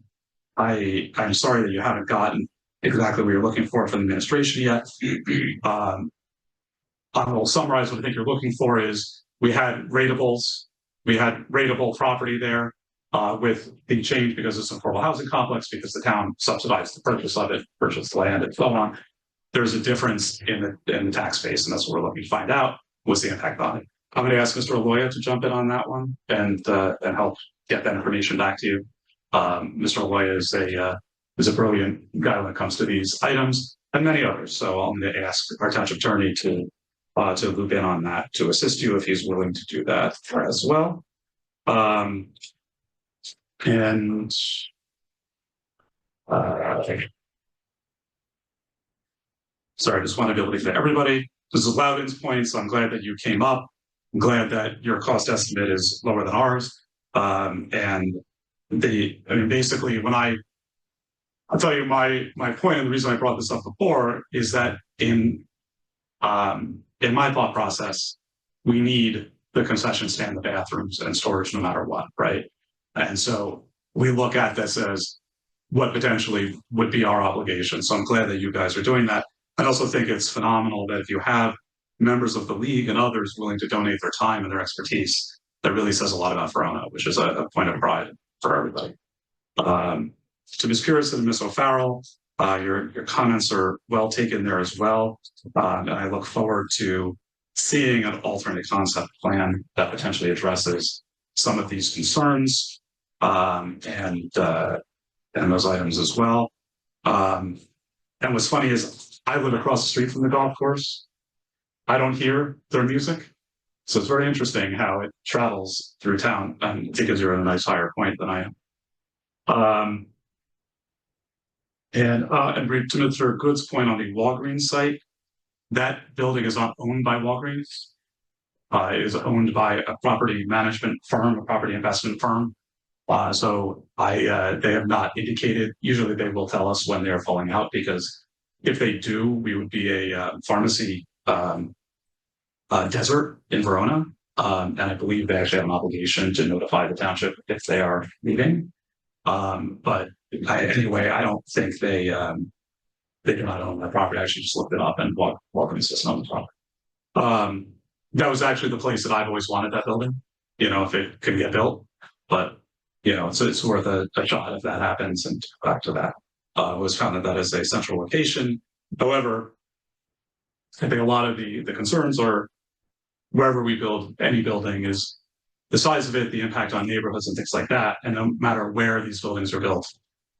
sorry that you haven't gotten exactly what you're looking for from the administration yet. I will summarize what I think you're looking for is we had rateable property there with the change because it's an affordable housing complex, because the town subsidized the purchase of it, purchased land and so on. There's a difference in the tax base, and that's what we're looking to find out. What's the impact on it? I'm going to ask Mr. Aloya to jump in on that one and help get that information back to you. Mr. Aloya is a brilliant guy when it comes to these items and many others. So I'm going to ask our township attorney to loop in on that to assist you if he's willing to do that as well. Sorry, I just want to be able to get everybody. This is Loudon's point, so I'm glad that you came up. I'm glad that your cost estimate is lower than ours. Basically, I'll tell you my point, and the reason I brought this up before is that in my thought process, we need the concession stand, the bathrooms, and storage no matter what, right? And so we look at this as what potentially would be our obligation. So I'm glad that you guys are doing that. I also think it's phenomenal that if you have members of the league and others willing to donate their time and their expertise, that really says a lot about Verona, which is a point of pride for everybody. To Ms. Pearson and Ms. O'Farrell, your comments are well taken there as well. And I look forward to seeing an alternate concept plan that potentially addresses some of these concerns and those items as well. And what's funny is I live across the street from the golf course. I don't hear their music. So it's very interesting how it travels through town, and because you're at a nice higher point than I am. And to Mr. Good's point on the Walgreens site, that building is not owned by Walgreens. It is owned by a property management firm, a property investment firm. So they have not indicated. Usually they will tell us when they're falling out, because if they do, we would be a pharmacy desert in Verona. And I believe they actually have an obligation to notify the township if they are leaving. But anyway, I don't think they do not own that property. I actually just looked it up, and Walgreens doesn't own the property. That was actually the place that I've always wanted that building, if it could get built. But it's worth a shot if that happens. And back to that, it was found that is a central location. However, I think a lot of the concerns are wherever we build any building is the size of it, the impact on neighborhoods and things like that. And no matter where these buildings are built,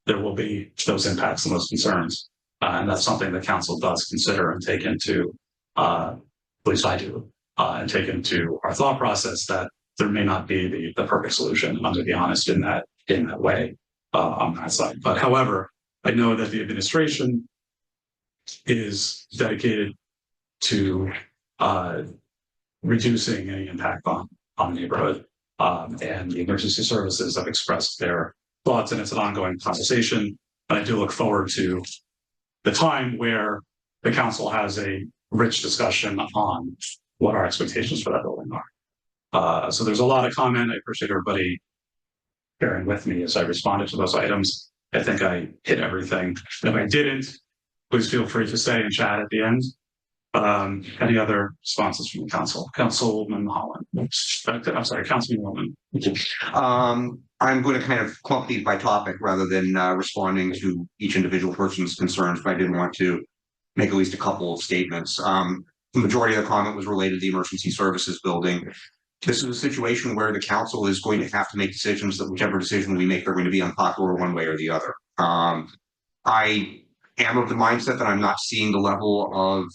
there will be those impacts and those concerns. And that's something the council does consider and take into, at least I do, and take into our thought process that there may not be the perfect solution. I'm going to be honest in that way on that side. But however, I know that the administration is dedicated to reducing any impact on the neighborhood. And the emergency services have expressed their thoughts, and it's an ongoing conversation. And I do look forward to the time where the council has a rich discussion on what our expectations for that building are. So there's a lot of comment. I appreciate everybody bearing with me as I responded to those items. I think I hit everything. If I didn't, please feel free to say and chat at the end. Any other responses from the council? Councilman Holland. I'm sorry, Councilman Woman. I'm going to kind of clump these by topic rather than responding to each individual person's concerns, but I did want to make at least a couple of statements. The majority of the comment was related to the emergency services building. This is a situation where the council is going to have to make decisions that whichever decision we make are going to be unpopular one way or the other. I am of the mindset that I'm not seeing the level of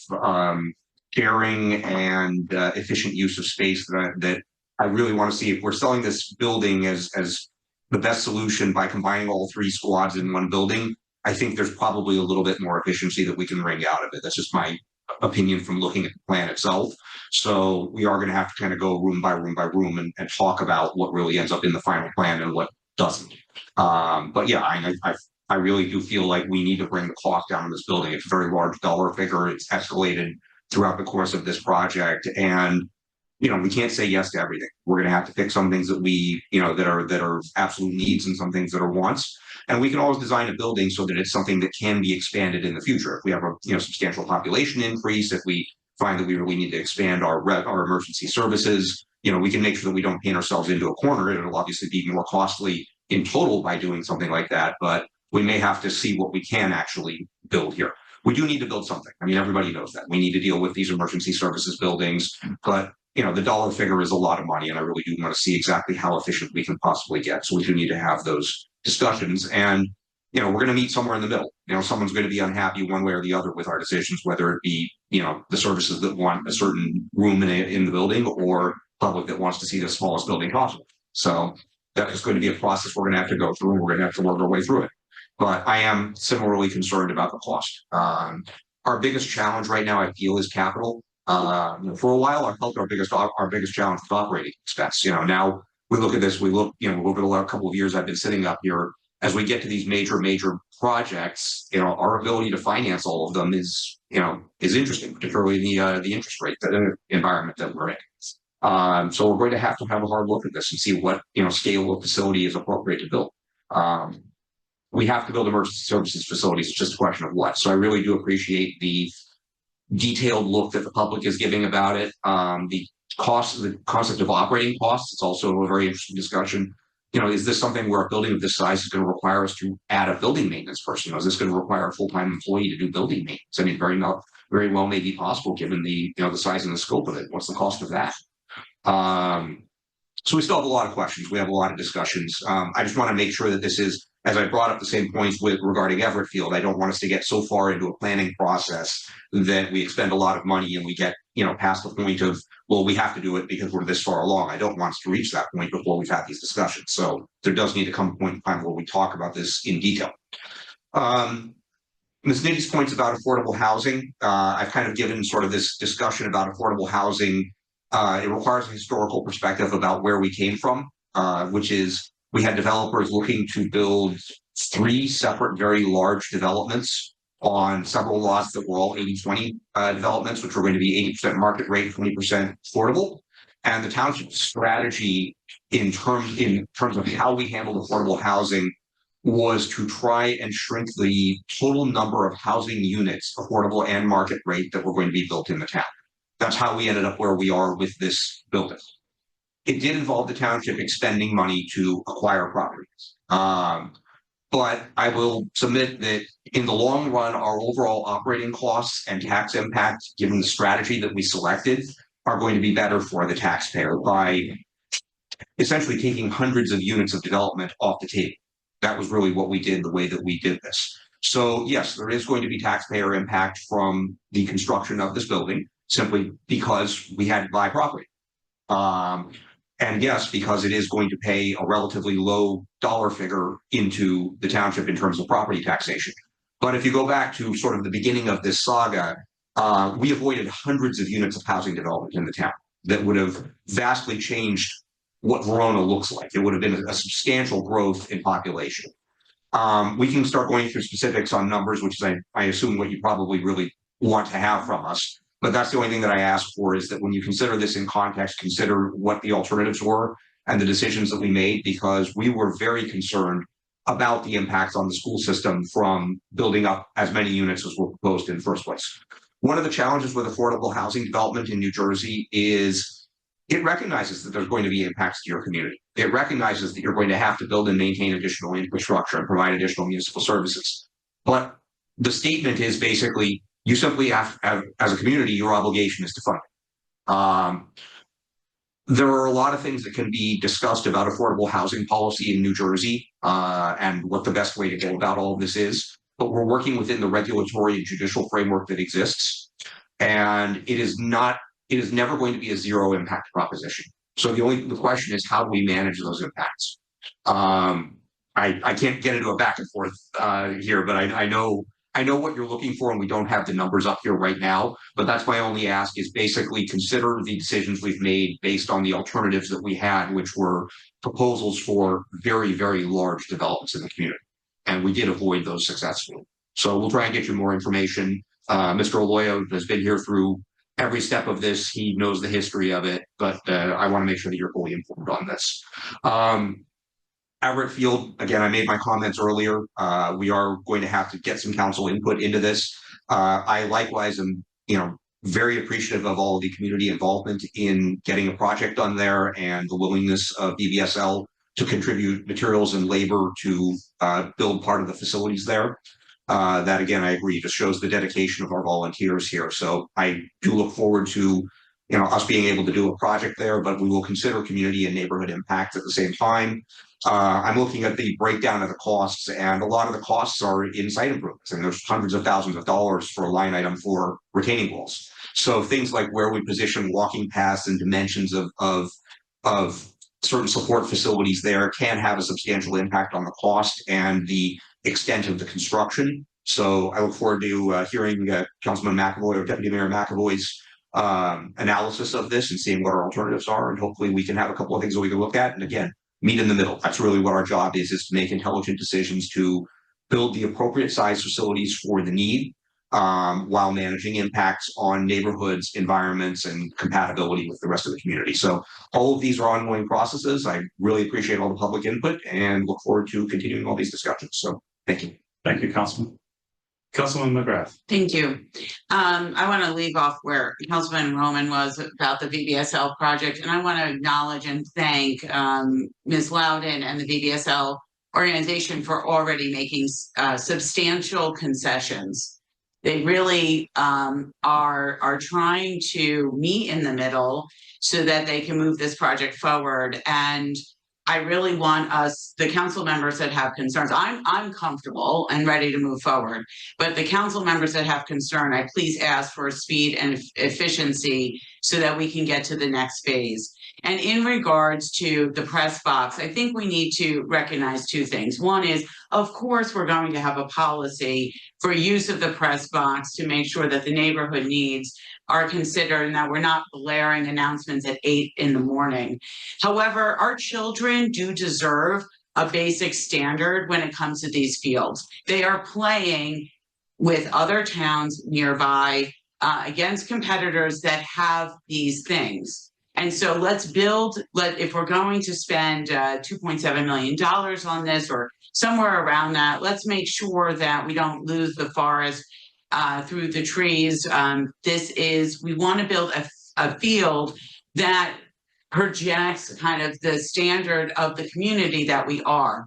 caring and efficient use of space that I really want to see. If we're selling this building as the best solution by combining all three squads in one building, I think there's probably a little bit more efficiency that we can wring out of it. That's just my opinion from looking at the plan itself. So we are going to have to kind of go room by room by room and talk about what really ends up in the final plan and what doesn't. But yeah, I really do feel like we need to bring the cost down on this building. It's a very large dollar figure. It's escalated throughout the course of this project. And, you know, we can't say yes to everything. We're going to have to pick some things that we, you know, that are absolute needs and some things that are wants. And we can always design a building so that it's something that can be expanded in the future. If we have a substantial population increase, if we find that we really need to expand our emergency services, we can make sure that we don't paint ourselves into a corner. It'll obviously be more costly in total by doing something like that, but we may have to see what we can actually build here. We do need to build something. I mean, everybody knows that. We need to deal with these emergency services buildings, but the dollar figure is a lot of money, and I really do want to see exactly how efficient we can possibly get. So we do need to have those discussions, and we're going to meet somewhere in the middle. Someone's going to be unhappy one way or the other with our decisions, whether it be the services that want a certain room in the building, or public that wants to see the smallest building possible. So that is going to be a process we're going to have to go through, and we're going to have to work our way through it. But I am similarly concerned about the cost. Our biggest challenge right now, I feel, is capital. For a while, I felt our biggest challenge was operating expense. Now we look at this, over the last couple of years I've been sitting up here, as we get to these major projects, our ability to finance all of them is interesting, particularly the interest rate environment that we're in. So we're going to have a hard look at this and see what scale of facility is appropriate to build. We have to build emergency services facilities. It's just a question of what. So I really do appreciate the detailed look that the public is giving about it. The concept of operating costs, it's also a very interesting discussion. Is this something where a building of this size is going to require us to add a building maintenance person? Is this going to require a full-time employee to do building maintenance? I mean, very well may be possible given the size and the scope of it. What's the cost of that? So we still have a lot of questions. We have a lot of discussions. I just want to make sure that this is, as I brought up the same points regarding Everett Field, I don't want us to get so far into a planning process that we expend a lot of money and we get, past the point of, well, we have to do it because we're this far along. I don't want us to reach that point before we've had these discussions. So there does need to come a point in time where we talk about this in detail. Ms. Nitty's points about affordable housing, I've kind of given sort of this discussion about affordable housing. It requires a historical perspective about where we came from, which is we had developers looking to build 3 separate, very large developments on several lots that were all 80-20 developments, which were going to be 80% market rate, 20% affordable. And the township strategy in terms of how we handled affordable housing was to try and shrink the total number of housing units, affordable and market rate, that were going to be built in the town. That's how we ended up where we are with this building. It did involve the township expending money to acquire properties. But I will submit that in the long run, our overall operating costs and tax impact, given the strategy that we selected, are going to be better for the taxpayer by essentially taking hundreds of units of development off the table. That was really what we did, the way that we did this. So yes, there is going to be taxpayer impact from the construction of this building, simply because we had to buy property. And yes, because it is going to pay a relatively low dollar figure into the township in terms of property taxation. But if you go back to sort of the beginning of this saga, we avoided hundreds of units of housing development in the town that would have vastly changed what Verona looks like. It would have been a substantial growth in population. We can start going through specifics on numbers, which is, I assume, what you probably really want to have from us. But that's the only thing that I ask for, is that when you consider this in context, consider what the alternatives were and the decisions that we made, because we were very concerned about the impacts on the school system from building up as many units as were proposed in the first place. One of the challenges with affordable housing development in New Jersey is it recognizes that there's going to be impacts to your community. It recognizes that you're going to have to build and maintain additional infrastructure and provide additional municipal services. But the statement is basically, you simply have, as a community, your obligation is to fund it. There are a lot of things that can be discussed about affordable housing policy in New Jersey and what the best way to go about all of this is. But we're working within the regulatory and judicial framework that exists. And it is never going to be a zero impact proposition. So the question is, how do we manage those impacts? I can't get into a back and forth here, but I know what you're looking for, and we don't have the numbers up here right now, but that's my only ask, is basically consider the decisions we've made based on the alternatives that we had, which were proposals for very, very large developments in the community. And we did avoid those successfully. So we'll try and get you more information. Mr. Oloyo has been here through every step of this. He knows the history of it, but I want to make sure that you're fully informed on this. Everett Field, again, I made my comments earlier. We are going to have to get some council input into this. I likewise am, very appreciative of all of the community involvement in getting a project done there, and the willingness of BBSL to contribute materials and labor to build part of the facilities there. That, again, I agree, just shows the dedication of our volunteers here. So I do look forward to us being able to do a project there, but we will consider community and neighborhood impact at the same time. I'm looking at the breakdown of the costs, and a lot of the costs are in site improvements, and there's hundreds of thousands of dollars for a line item for retaining walls. So things like where we position walking paths and dimensions of certain support facilities there can have a substantial impact on the cost and the extent of the construction. So I look forward to hearing Councilman McAvoy or Deputy Mayor McAvoy's analysis of this and seeing what our alternatives are, and hopefully we can have a couple of things that we can look at, and again, meet in the middle. That's really what our job is to make intelligent decisions to build the appropriate size facilities for the need, while managing impacts on neighborhoods, environments, and compatibility with the rest of the community. So all of these are ongoing processes. I really appreciate all the public input and look forward to continuing all these discussions. So thank you. Thank you, Councilman. Councilman McGrath. Thank you. I want to leave off where Councilman Roman was about the VBSL project, and I want to acknowledge and thank Ms. Loudon and the VBSL organization for already making substantial concessions. They really are trying to meet in the middle so that they can move this project forward. And I really want us, the council members that have concerns, I'm comfortable and ready to move forward, but the council members that have concern, I please ask for speed and efficiency so that we can get to the next phase. And in regards to the press box, I think we need to recognize two things. One is, of course, we're going to have a policy for use of the press box to make sure that the neighborhood needs are considered and that we're not blaring announcements at 8 in the morning. However, our children do deserve a basic standard when it comes to these fields. They are playing with other towns nearby against competitors that have these things. And so let's build, if we're going to spend $2.7 million on this or somewhere around that, let's make sure that we don't lose the forest through the trees. We want to build a field that projects kind of the standard of the community that we are.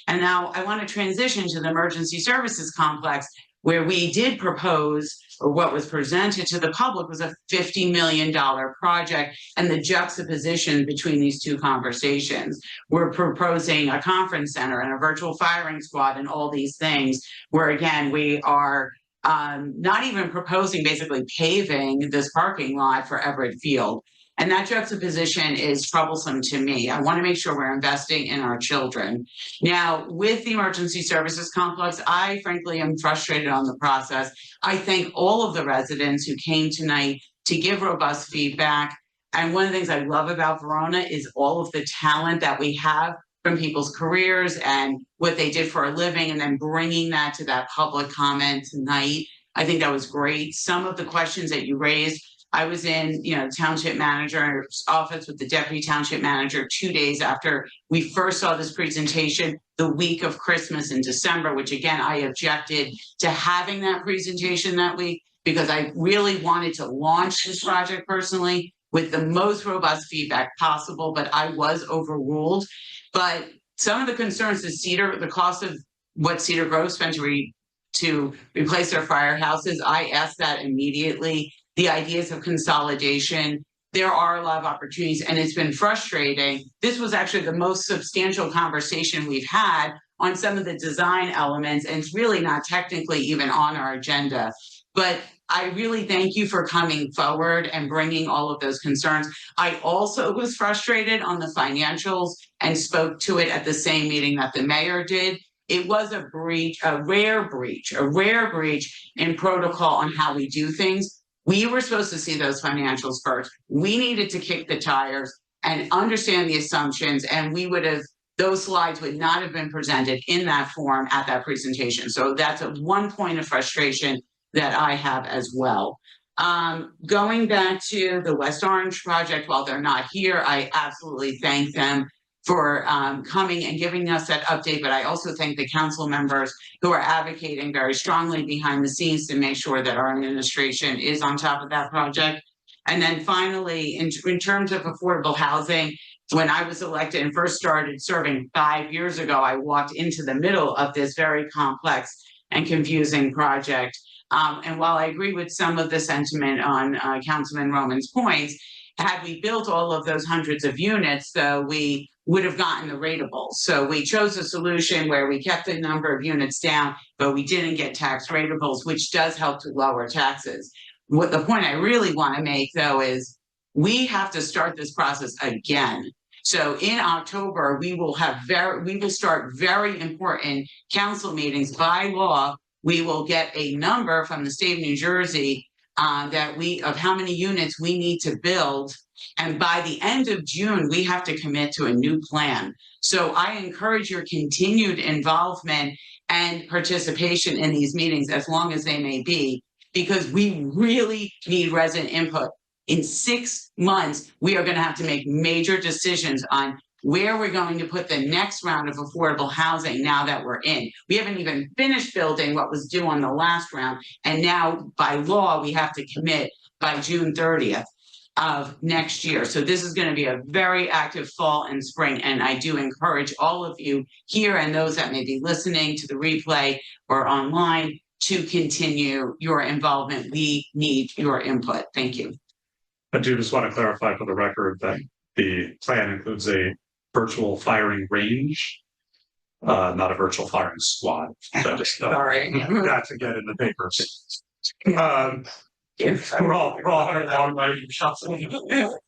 And now I want to transition to the emergency services complex, where we did propose, or what was presented to the public was a $50 million project, and the juxtaposition between these two conversations. We're proposing a conference center and a virtual firing squad and all these things, where again, we are not even proposing basically paving this parking lot for Everett Field. And that juxtaposition is troublesome to me. I want to make sure we're investing in our children. Now, with the emergency services complex, I frankly am frustrated on the process. I thank all of the residents who came tonight to give robust feedback. And one of the things I love about Verona is all of the talent that we have from people's careers and what they did for a living, and then bringing that to that public comment tonight. I think that was great. Some of the questions that you raised, I was in, township manager's office with the deputy township manager 2 days after we first saw this presentation, the week of Christmas in December, which again, I objected to having that presentation that week because I really wanted to launch this project personally with the most robust feedback possible, but I was overruled. But some of the concerns is the cost of what Cedar Grove spent to replace their firehouses. I asked that immediately. The ideas of consolidation, there are a lot of opportunities, and it's been frustrating. This was actually the most substantial conversation we've had on some of the design elements, and it's really not technically even on our agenda. But I really thank you for coming forward and bringing all of those concerns. I also was frustrated on the financials and spoke to it at the same meeting that the mayor did. It was a rare breach in protocol on how we do things. We were supposed to see those financials first. We needed to kick the tires and understand the assumptions, and those slides would not have been presented in that form at that presentation. So that's one point of frustration that I have as well. Going back to the West Orange project, while they're not here, I absolutely thank them for coming and giving us that update, but I also thank the council members who are advocating very strongly behind the scenes to make sure that our administration is on top of that project. And then finally, in terms of affordable housing, when I was elected and first started serving 5 years ago, I walked into the middle of this very complex and confusing project. And while I agree with some of the sentiment on Councilman Roman's points, had we built all of those hundreds of units, though, we would have gotten the rateable. So we chose a solution where we kept the number of units down, but we didn't get tax ratables, which does help to lower taxes. What the point I really want to make, though, is we have to start this process again. So in October, we will start very important council meetings by law. We will get a number from the state of New Jersey of how many units we need to build. And by the end of June, we have to commit to a new plan. So I encourage your continued involvement and participation in these meetings, as long as they may be, because we really need resident input. In 6 months, we are going to have to make major decisions on where we're going to put the next round of affordable housing now that we're in. We haven't even finished building what was due on the last round. And now by law, we have to commit by June 30th of next year. So this is going to be a very active fall and spring. And I do encourage all of you here and those that may be listening to the replay or online to continue your involvement. We need your input. Thank you. I do just want to clarify for the record that the plan includes a virtual firing range, not a virtual firing squad. So just Sorry. Not to get in the papers. We're all on my shots. That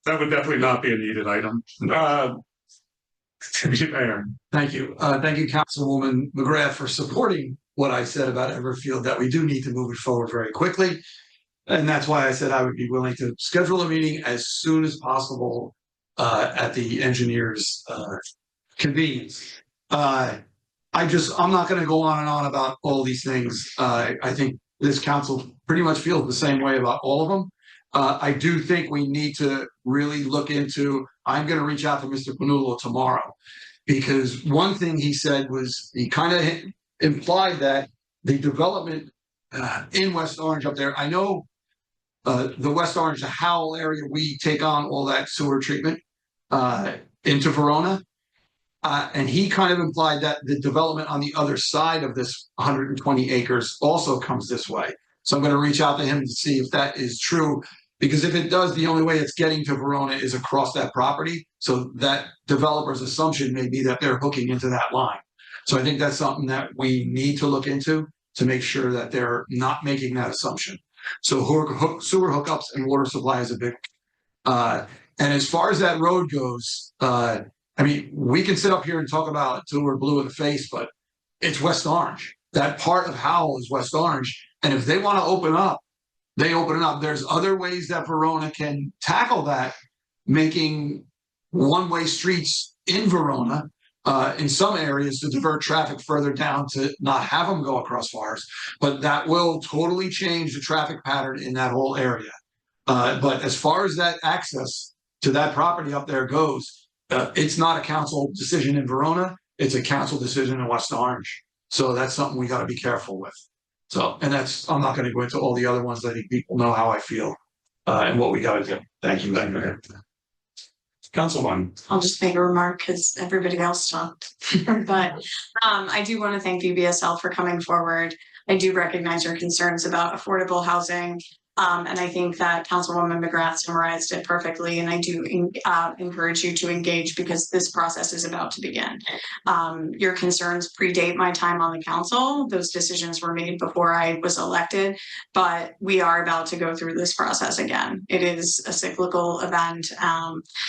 would definitely not be a needed item. Thank you. Thank you, Councilwoman McGrath, for supporting what I said about Everfield, that we do need to move it forward very quickly. And that's why I said I would be willing to schedule a meeting as soon as possible at the engineer's convenience. I'm not going to go on and on about all these things. I think this council pretty much feels the same way about all of them. I do think we need to really look into, I'm going to reach out to Mr. Panulo tomorrow, because one thing he said was, he kind of implied that the development in West Orange up there, I know the West Orange, the Howell area, we take on all that sewer treatment into Verona. And he kind of implied that the development on the other side of this 120 acres also comes this way. So I'm going to reach out to him to see if that is true, because if it does, the only way it's getting to Verona is across that property. So that developer's assumption may be that they're hooking into that line. So I think that's something that we need to look into to make sure that they're not making that assumption. So sewer hookups and water supply is a big and as far as that road goes, I mean, we can sit up here and talk about it till we're blue in the face, but it's West Orange. That part of Howell is West Orange. And if they want to open up, they open it up. There's other ways that Verona can tackle that, making one-way streets in Verona in some areas to divert traffic further down to not have them go across fires. But that will totally change the traffic pattern in that whole area. But as far as that access to that property up there goes, it's not a council decision in Verona. It's a council decision in West Orange. So that's something we got to be careful with. So, and that's, I'm not going to go into all the other ones. I think people know how I feel and what we got to do. Thank you. Councilman. I'll just make a remark because everybody else talked. But I do want to thank VBSL for coming forward. I do recognize your concerns about affordable housing. And I think that Councilwoman McGrath summarized it perfectly. And I do encourage you to engage because this process is about to begin. Your concerns predate my time on the council. Those decisions were made before I was elected, but we are about to go through this process again. It is a cyclical event.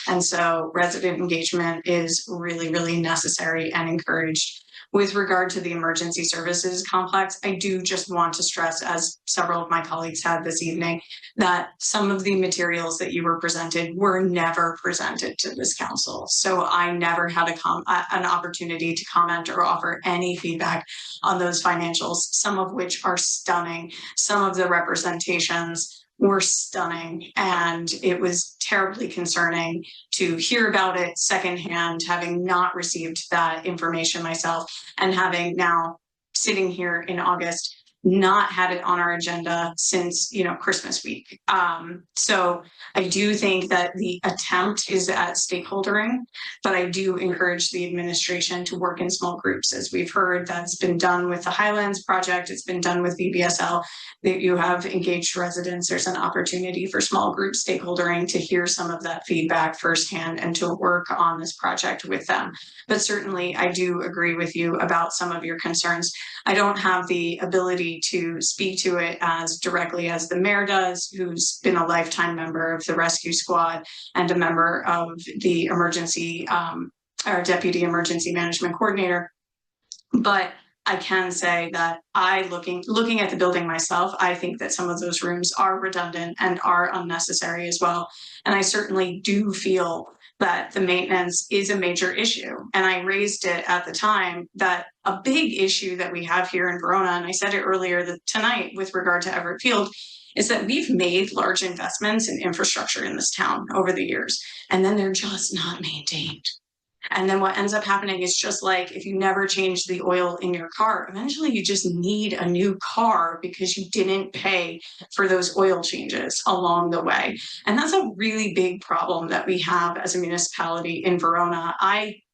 And so resident engagement is really, really necessary and encouraged. With regard to the emergency services complex, I do just want to stress, as several of my colleagues had this evening, that some of the materials that you were presented were never presented to this council. So I never had an opportunity to comment or offer any feedback on those financials, some of which are stunning. Some of the representations were stunning, and it was terribly concerning to hear about it secondhand, having not received that information myself, and having now sitting here in August not had it on our agenda since Christmas week. So I do think that the attempt is at stakeholdering, but I do encourage the administration to work in small groups. As we've heard, that's been done with the Highlands project, it's been done with VBSL, that you have engaged residents. There's an opportunity for small group stakeholdering to hear some of that feedback firsthand and to work on this project with them. But certainly I do agree with you about some of your concerns. I don't have the ability to speak to it as directly as the mayor does, who's been a lifetime member of the rescue squad and a member of the emergency, our deputy emergency management coordinator. But I can say that looking at the building myself, I think that some of those rooms are redundant and are unnecessary as well. And I certainly do feel that the maintenance is a major issue. And I raised it at the time that a big issue that we have here in Verona, and I said it earlier tonight with regard to Everett Field, is that we've made large investments in infrastructure in this town over the years, and then they're just not maintained. And then what ends up happening is just like if you never change the oil in your car, eventually you just need a new car because you didn't pay for those oil changes along the way. And that's a really big problem that we have as a municipality in Verona.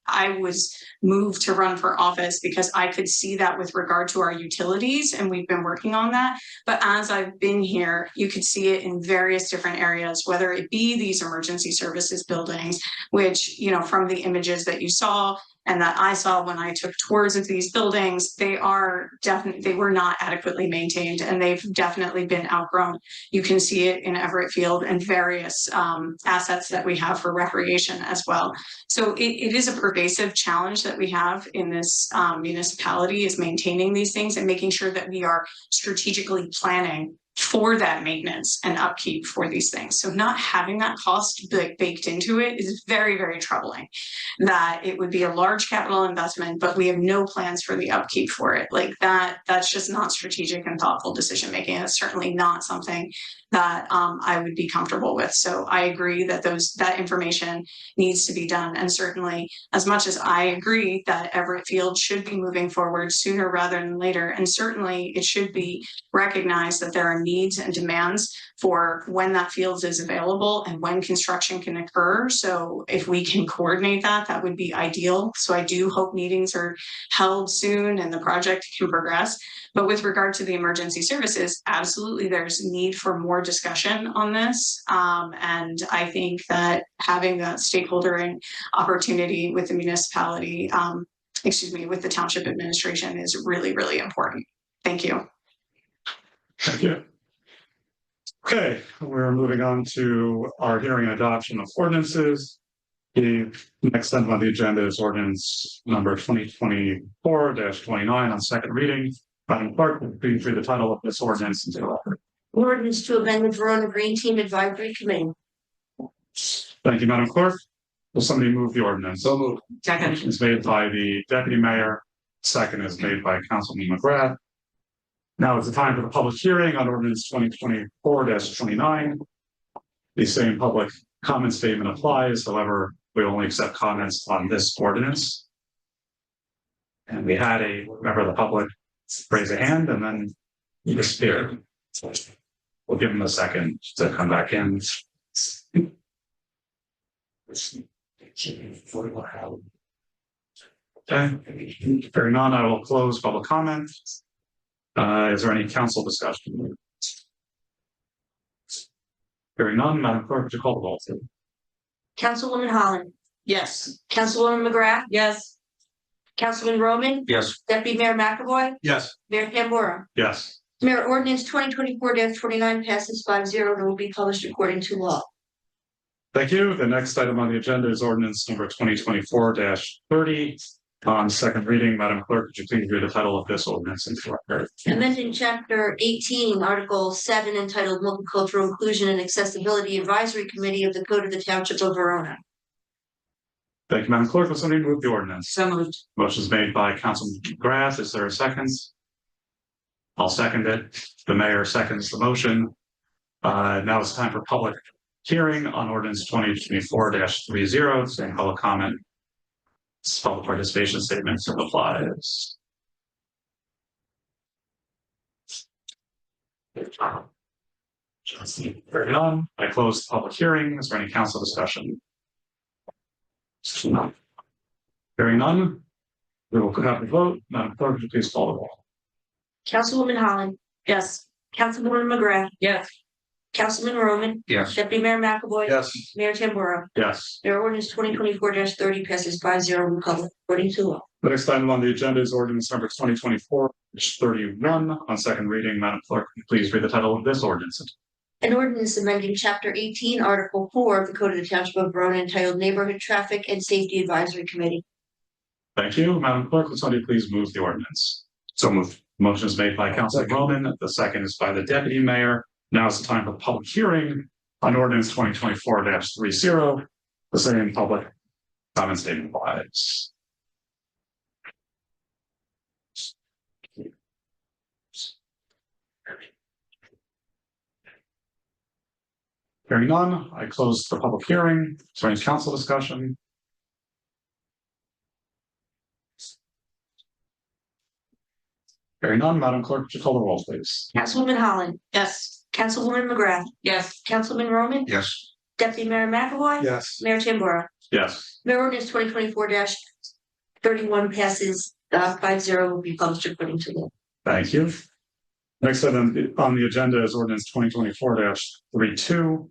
I was moved to run for office because I could see that with regard to our utilities, and we've been working on that. But as I've been here, you could see it in various different areas, whether it be these emergency services buildings, which, from the images that you saw and that I saw when I took tours of these buildings, they were not adequately maintained, and they've definitely been outgrown. You can see it in Everett Field and various assets that we have for recreation as well. So it is a pervasive challenge that we have in this municipality, is maintaining these things and making sure that we are strategically planning for that maintenance and upkeep for these things. So not having that cost baked into it is very, very troubling. That it would be a large capital investment, but we have no plans for the upkeep for it. Like that's just not strategic and thoughtful decision making. It's certainly not something that I would be comfortable with. So I agree that that information needs to be done. And certainly, as much as I agree that Everett Field should be moving forward sooner rather than later, and certainly it should be recognized that there are needs and demands for when that field is available and when construction can occur. So if we can coordinate that, that would be ideal. So I do hope meetings are held soon and the project can progress. But with regard to the emergency services, absolutely, there's need for more discussion on this. And I think that having that stakeholder and opportunity with the municipality, with the township administration is really, really important. Thank you. Thank you. Okay, we're moving on to our hearing and adoption of ordinances. The next item on the agenda is ordinance number 2024-29 on second reading. Madam Clerk, will you please read the title of this ordinance into the record? Ordinance to amend the Verona Green Team Advisory Committee. Thank you, Madam Clerk. Will somebody move the ordinance? So moved. Second. It's made by the deputy mayor. Second is made by Councilman McGrath. Now is the time for the public hearing on ordinance 2024-29. The same public comment statement applies. However, we only accept comments on this ordinance. And we had a member of the public raise a hand and then he disappeared. We'll give him a second to come back in. Okay, hearing none, I will close public comment. Is there any council discussion? Hearing none, Madam Clerk, would you call the roll? Councilwoman Holland. Yes. Councilwoman McGrath. Yes. Councilman Roman. Yes. Deputy Mayor McAvoy. Yes. Mayor Tambora. Yes. Mayor, ordinance 2024-29 passes 5-0 and will be published according to law. Thank you. The next item on the agenda is ordinance number 2024-30 on second reading. Madam Clerk, would you please read the title of this ordinance into the record? Amending Chapter 18, Article 7, entitled Multicultural Inclusion and Accessibility Advisory Committee of the Code of the Township of Verona. Thank you, Madam Clerk. Will somebody move the ordinance? So moved. Motion is made by Councilman McGrath. Is there a second? I'll second it. The mayor seconds the motion. Now it's time for public hearing on ordinance 2024-30. Same public comment. Public participation statement applies. Very none. I close the public hearing. Is there any council discussion? Hearing none. We will have the vote. Madam Clerk, would you please call the roll? Councilwoman Holland. Yes. Councilwoman McGrath. Yes. Councilman Roman. Yes. Deputy Mayor McAvoy. Yes. Mayor Tambora. Yes. Mayor, ordinance 2024-30 passes 5-0 in public according to law. The next item on the agenda is ordinance number 2024-31 on second reading. Madam Clerk, please read the title of this ordinance. An ordinance amending Chapter 18, Article 4 of the Code of the Township of Verona entitled Neighborhood Traffic and Safety Advisory Committee. Thank you. Madam Clerk, would somebody please move the ordinance? So moved. Motion is made by Councilman Roman. The second is by the deputy mayor. Now is the time for public hearing on ordinance 2024-30. The same public comment statement applies. Hearing none, I close the public hearing. Is there any council discussion? Hearing none, Madam Clerk, would you call the roll, please? Councilwoman Holland. Yes. Councilwoman McGrath. Yes. Councilman Roman. Yes. Deputy Mayor McAvoy. Yes. Mayor Tambora. Yes. Mayor, ordinance 2024-31 passes 5-0 will be published according to law. Thank you. Next item on the agenda is ordinance 2024-32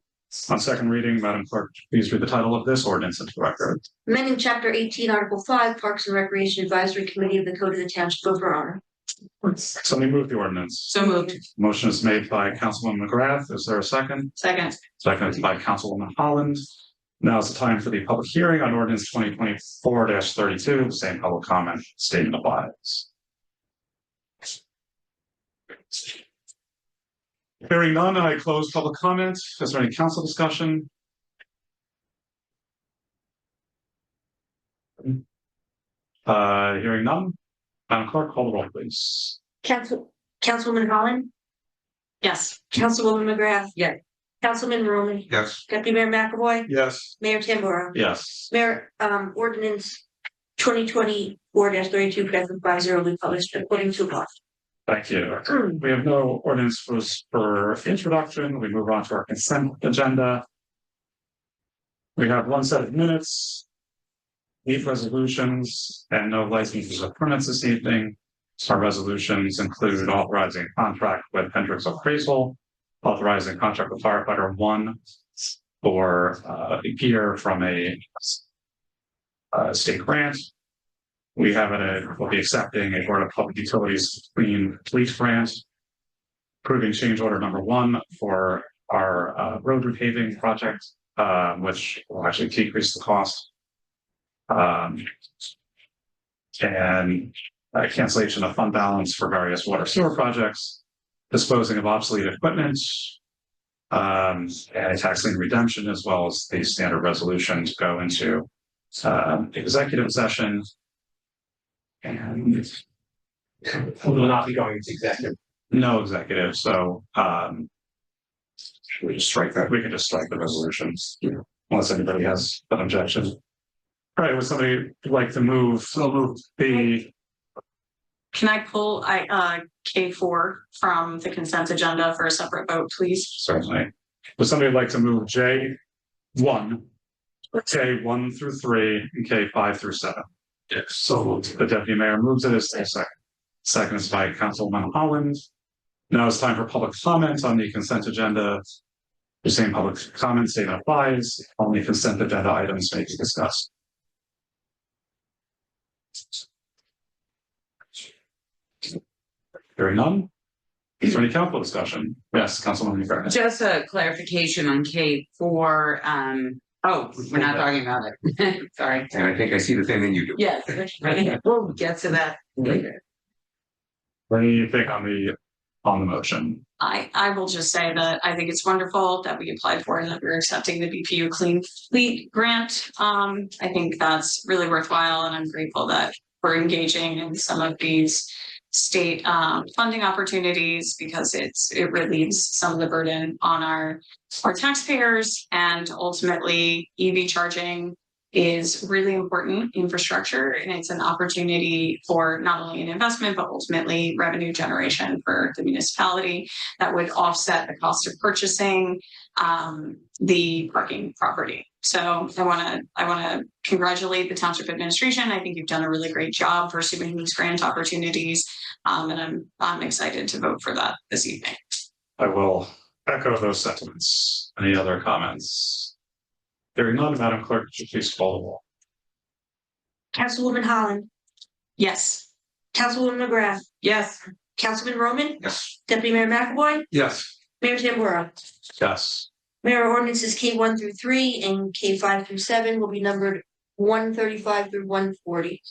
on second reading. Madam Clerk, please read the title of this ordinance into the record. Amending Chapter 18, Article 5, Parks and Recreation Advisory Committee of the Code of the Township of Verona. Somebody move the ordinance. So moved. Motion is made by Councilwoman McGrath. Is there a second? Second. Second by Councilwoman Holland. Now is the time for the public hearing on ordinance 2024-32. The same public comment statement applies. Hearing none, I close public comment. Is there any council discussion? Hearing none. Madam Clerk, call the roll, please. Councilwoman Holland. Yes. Councilwoman McGrath. Yes. Councilman Roman. Yes. Deputy Mayor McAvoy. Yes. Mayor Tambora. Yes. Mayor, ordinance 2024-32 passes 5-0 will be published according to law. Thank you. We have no ordinance for introduction. We move on to our consent agenda. We have one set of minutes, 8 resolutions, and no licenses or permits this evening. Our resolutions include authorizing a contract with Hendricks Appraisal, authorizing contract with firefighter 1 for gear from a state grant. We have we'll be accepting a Board of Public Utilities Clean Fleet Grant, approving change order number 1 for our road repaving project, which will actually decrease the cost. And cancellation of fund balance for various water sewer projects, disposing of obsolete equipment, and a tax lien redemption, as well as the standard resolution to go into executive session. And We will not be going into executive. no executive, so we just strike that. We can just strike the resolutions unless anybody has an objection. All right, would somebody like to move? So move the. Can I pull K4 from the consent agenda for a separate vote, please? Certainly. Would somebody like to move J1, K1 through 3, and K5 through 7? Yes. So the deputy mayor moves it as a second. Second is by Councilman Holland. Now it's time for public comment on the consent agenda. The same public comment statement applies. Only consent agenda items may be discussed. Hearing none. Is there any council discussion? Yes, Councilwoman McGrath. Just a clarification on K4. Oh, we're not talking about it. Sorry. And I think I see the same thing you do. Yes, we'll get to that later. What do you think on the motion? I will just say that I think it's wonderful that we applied for and that we're accepting the BPU Clean Fleet Grant. I think that's really worthwhile, and I'm grateful that we're engaging in some of these state funding opportunities because it relieves some of the burden on our taxpayers, and ultimately EV charging is really important infrastructure, and it's an opportunity for not only an investment but ultimately revenue generation for the municipality that would offset the cost of purchasing the parking property. So I want to congratulate the township administration. I think you've done a really great job pursuing these grant opportunities, and I'm excited to vote for that this evening. I will echo those sentiments. Any other comments? Hearing none, Madam Clerk, would you please call the roll? Councilwoman Holland, Yes. Councilwoman McGrath, Yes. Councilman Roman, Yes. Deputy Mayor McAvoy, Yes. Mayor Tamburro. Yes. Mayor ordinances K1 through 3 and K5 through 7 will be numbered 135 through 140.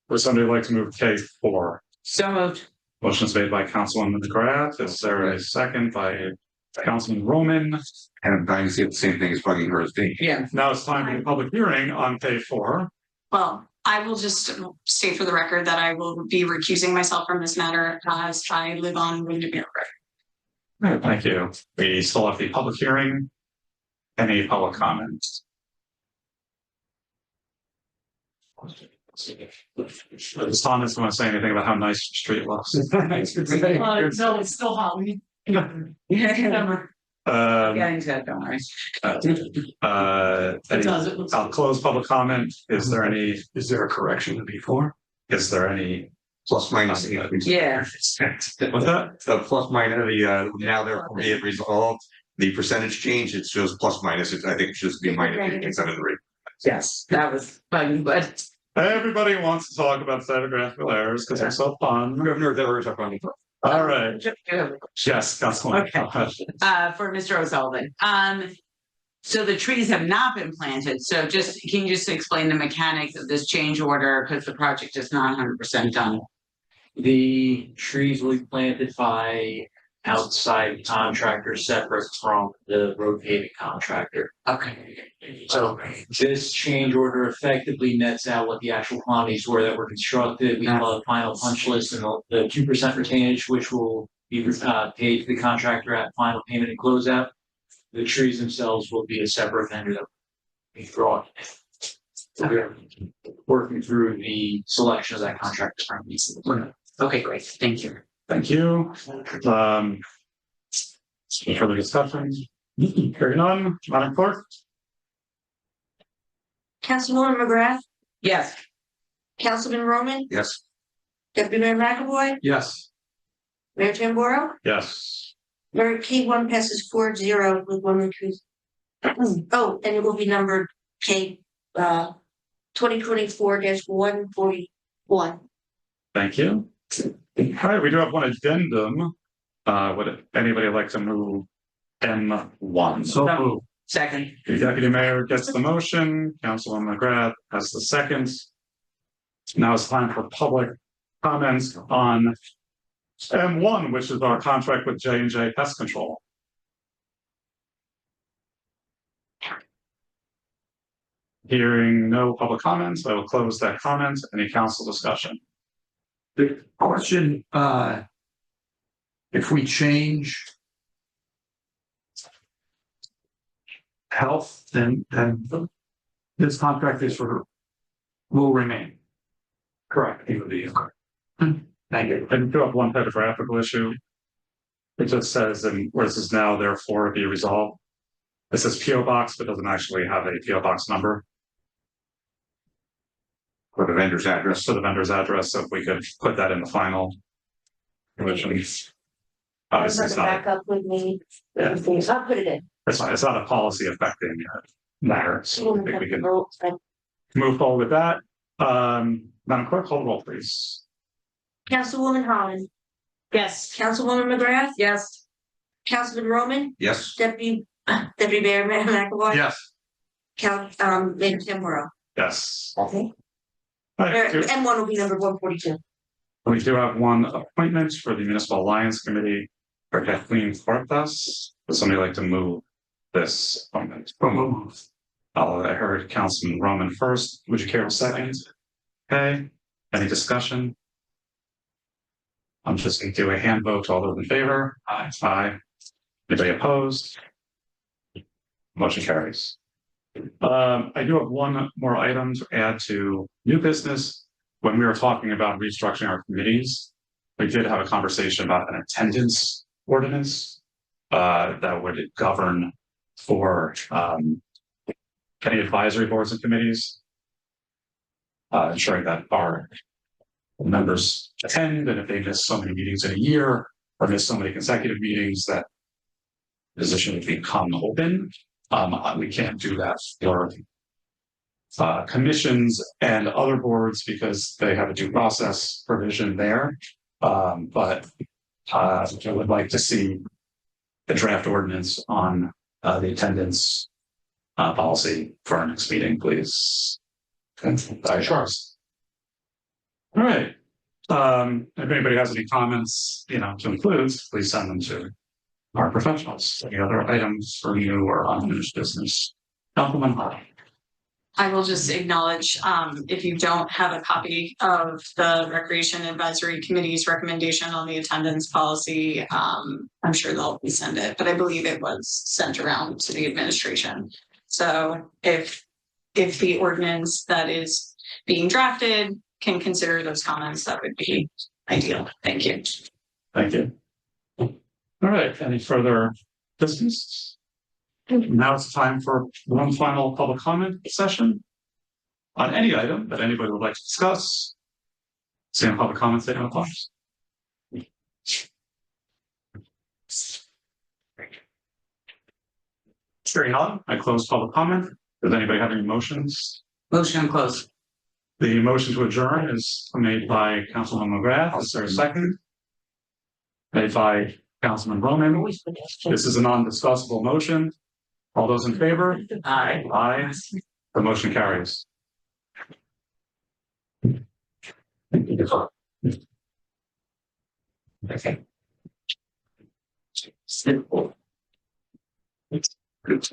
Would somebody like to move K4? So moved. Motion is made by Councilwoman McGrath. Is there a second by Councilman Roman? And I'm dying to see if the same thing is bugging her as me. Yeah. Now it's time for the public hearing on K4. Well, I will just state for the record that I will be recusing myself from this matter as I live on Windermere Road. Thank you. We still have the public hearing. Any public comments? Does Thomas want to say anything about how nice the street looks? No, it's still hot. Getting to that, don't worry. I'll close public comment. Is there a correction to B4? Is there any Plus minus. Yeah. what's that? The plus minus, now therefore be it resolved, the percentage change, it shows plus minus, I think it should be minus instead of 3. Yes, that was fun, but Everybody wants to talk about typographical errors because they're so fun. Governor, errors are funny. All right. Yes, Councilwoman. for Mr. O'Sullivan. So the trees have not been planted, so can you just explain the mechanics of this change order, because the project is not 100% done? The trees will be planted by outside contractor separate from the road paving contractor. Okay. So this change order effectively nets out what the actual quantities were that were constructed. We have a final punch list and the 2% retainage, which will be paid to the contractor at final payment and closeout. The trees themselves will be a separate vendor that will be brought in. So we're working through the selection of that contractor. Okay, great. Thank you. Thank you. Any further discussion? Hearing none, Madam Clerk? Councilwoman McGrath, Yes. Councilman Roman, Yes. Deputy Mayor McAvoy, Yes. Mayor Tamboro. Yes. Mayor K1 passes 4-0 with one recuse. Oh, and it will be numbered K 2024-141. Thank you. All right, we do have one addendum. Would anybody like to move M1? So moved. Second. The Deputy Mayor gets the motion, Councilwoman McGrath has the second. Now it's time for public comments on M1, which is our contract with J&J Pest Control. Hearing no public comments, I will close that comment. Any council discussion? The question, if we change health, then this contract is will remain. Correct. It would be. Thank you. I do have one typographical issue. It just says, and where this is now therefore be resolved. It says PO box, but doesn't actually have a PO box number. For the vendor's address. For the vendor's address, so if we could put that in the final. Obviously, it's not, Back up with me. Yeah. I'll put it in. it's not a policy affecting matter. So I think we can move forward with that. Madam Clerk, call the roll, please. Councilwoman Holland, Yes. Councilwoman McGrath, Yes. Councilman Roman, Yes. Deputy Mayor McAvoy. Yes. Mayor Tamboro. Yes. Okay. All right, M1 will be number 142. we do have one appointment for the Municipal Alliance Committee for Kathleen Cortas. Would somebody like to move this appointment? I heard Councilman Roman first. Would you care to second? Okay. Any discussion? I'm just going to do a hand vote. All those in favor? Aye. Aye. Anybody opposed? Motion carries. I do have one more item to add to new business. When we were talking about restructuring our committees, we did have a conversation about an attendance ordinance that would govern for any advisory boards and committees, ensuring that our members attend, and if they miss so many meetings in a year or miss so many consecutive meetings, that position would become open. We can't do that for commissions and other boards because they have a due process provision there. But I would like to see the draft ordinance on the attendance policy for our next meeting, please. Sure. All right. If anybody has any comments, to include, please send them to our professionals. Any other items for new or unfinished business? Councilman Hall. I will just acknowledge, if you don't have a copy of the Recreation Advisory Committee's recommendation on the attendance policy, I'm sure they'll resend it, but I believe it was sent around to the administration. So if the ordinance that is being drafted can consider those comments, that would be ideal. Thank you. Thank you. All right, any further business? Now it's time for one final public comment session on any item that anybody would like to discuss. Same public comment statement applies. Hearing none, I close public comment. Does anybody have any motions? Motion closed. The motion to adjourn is made by Councilman McGrath. Is there a second? Made by Councilman Roman. This is a non-discussable motion. All those in favor? Aye. Aye. The motion carries. Okay. Simple. Good.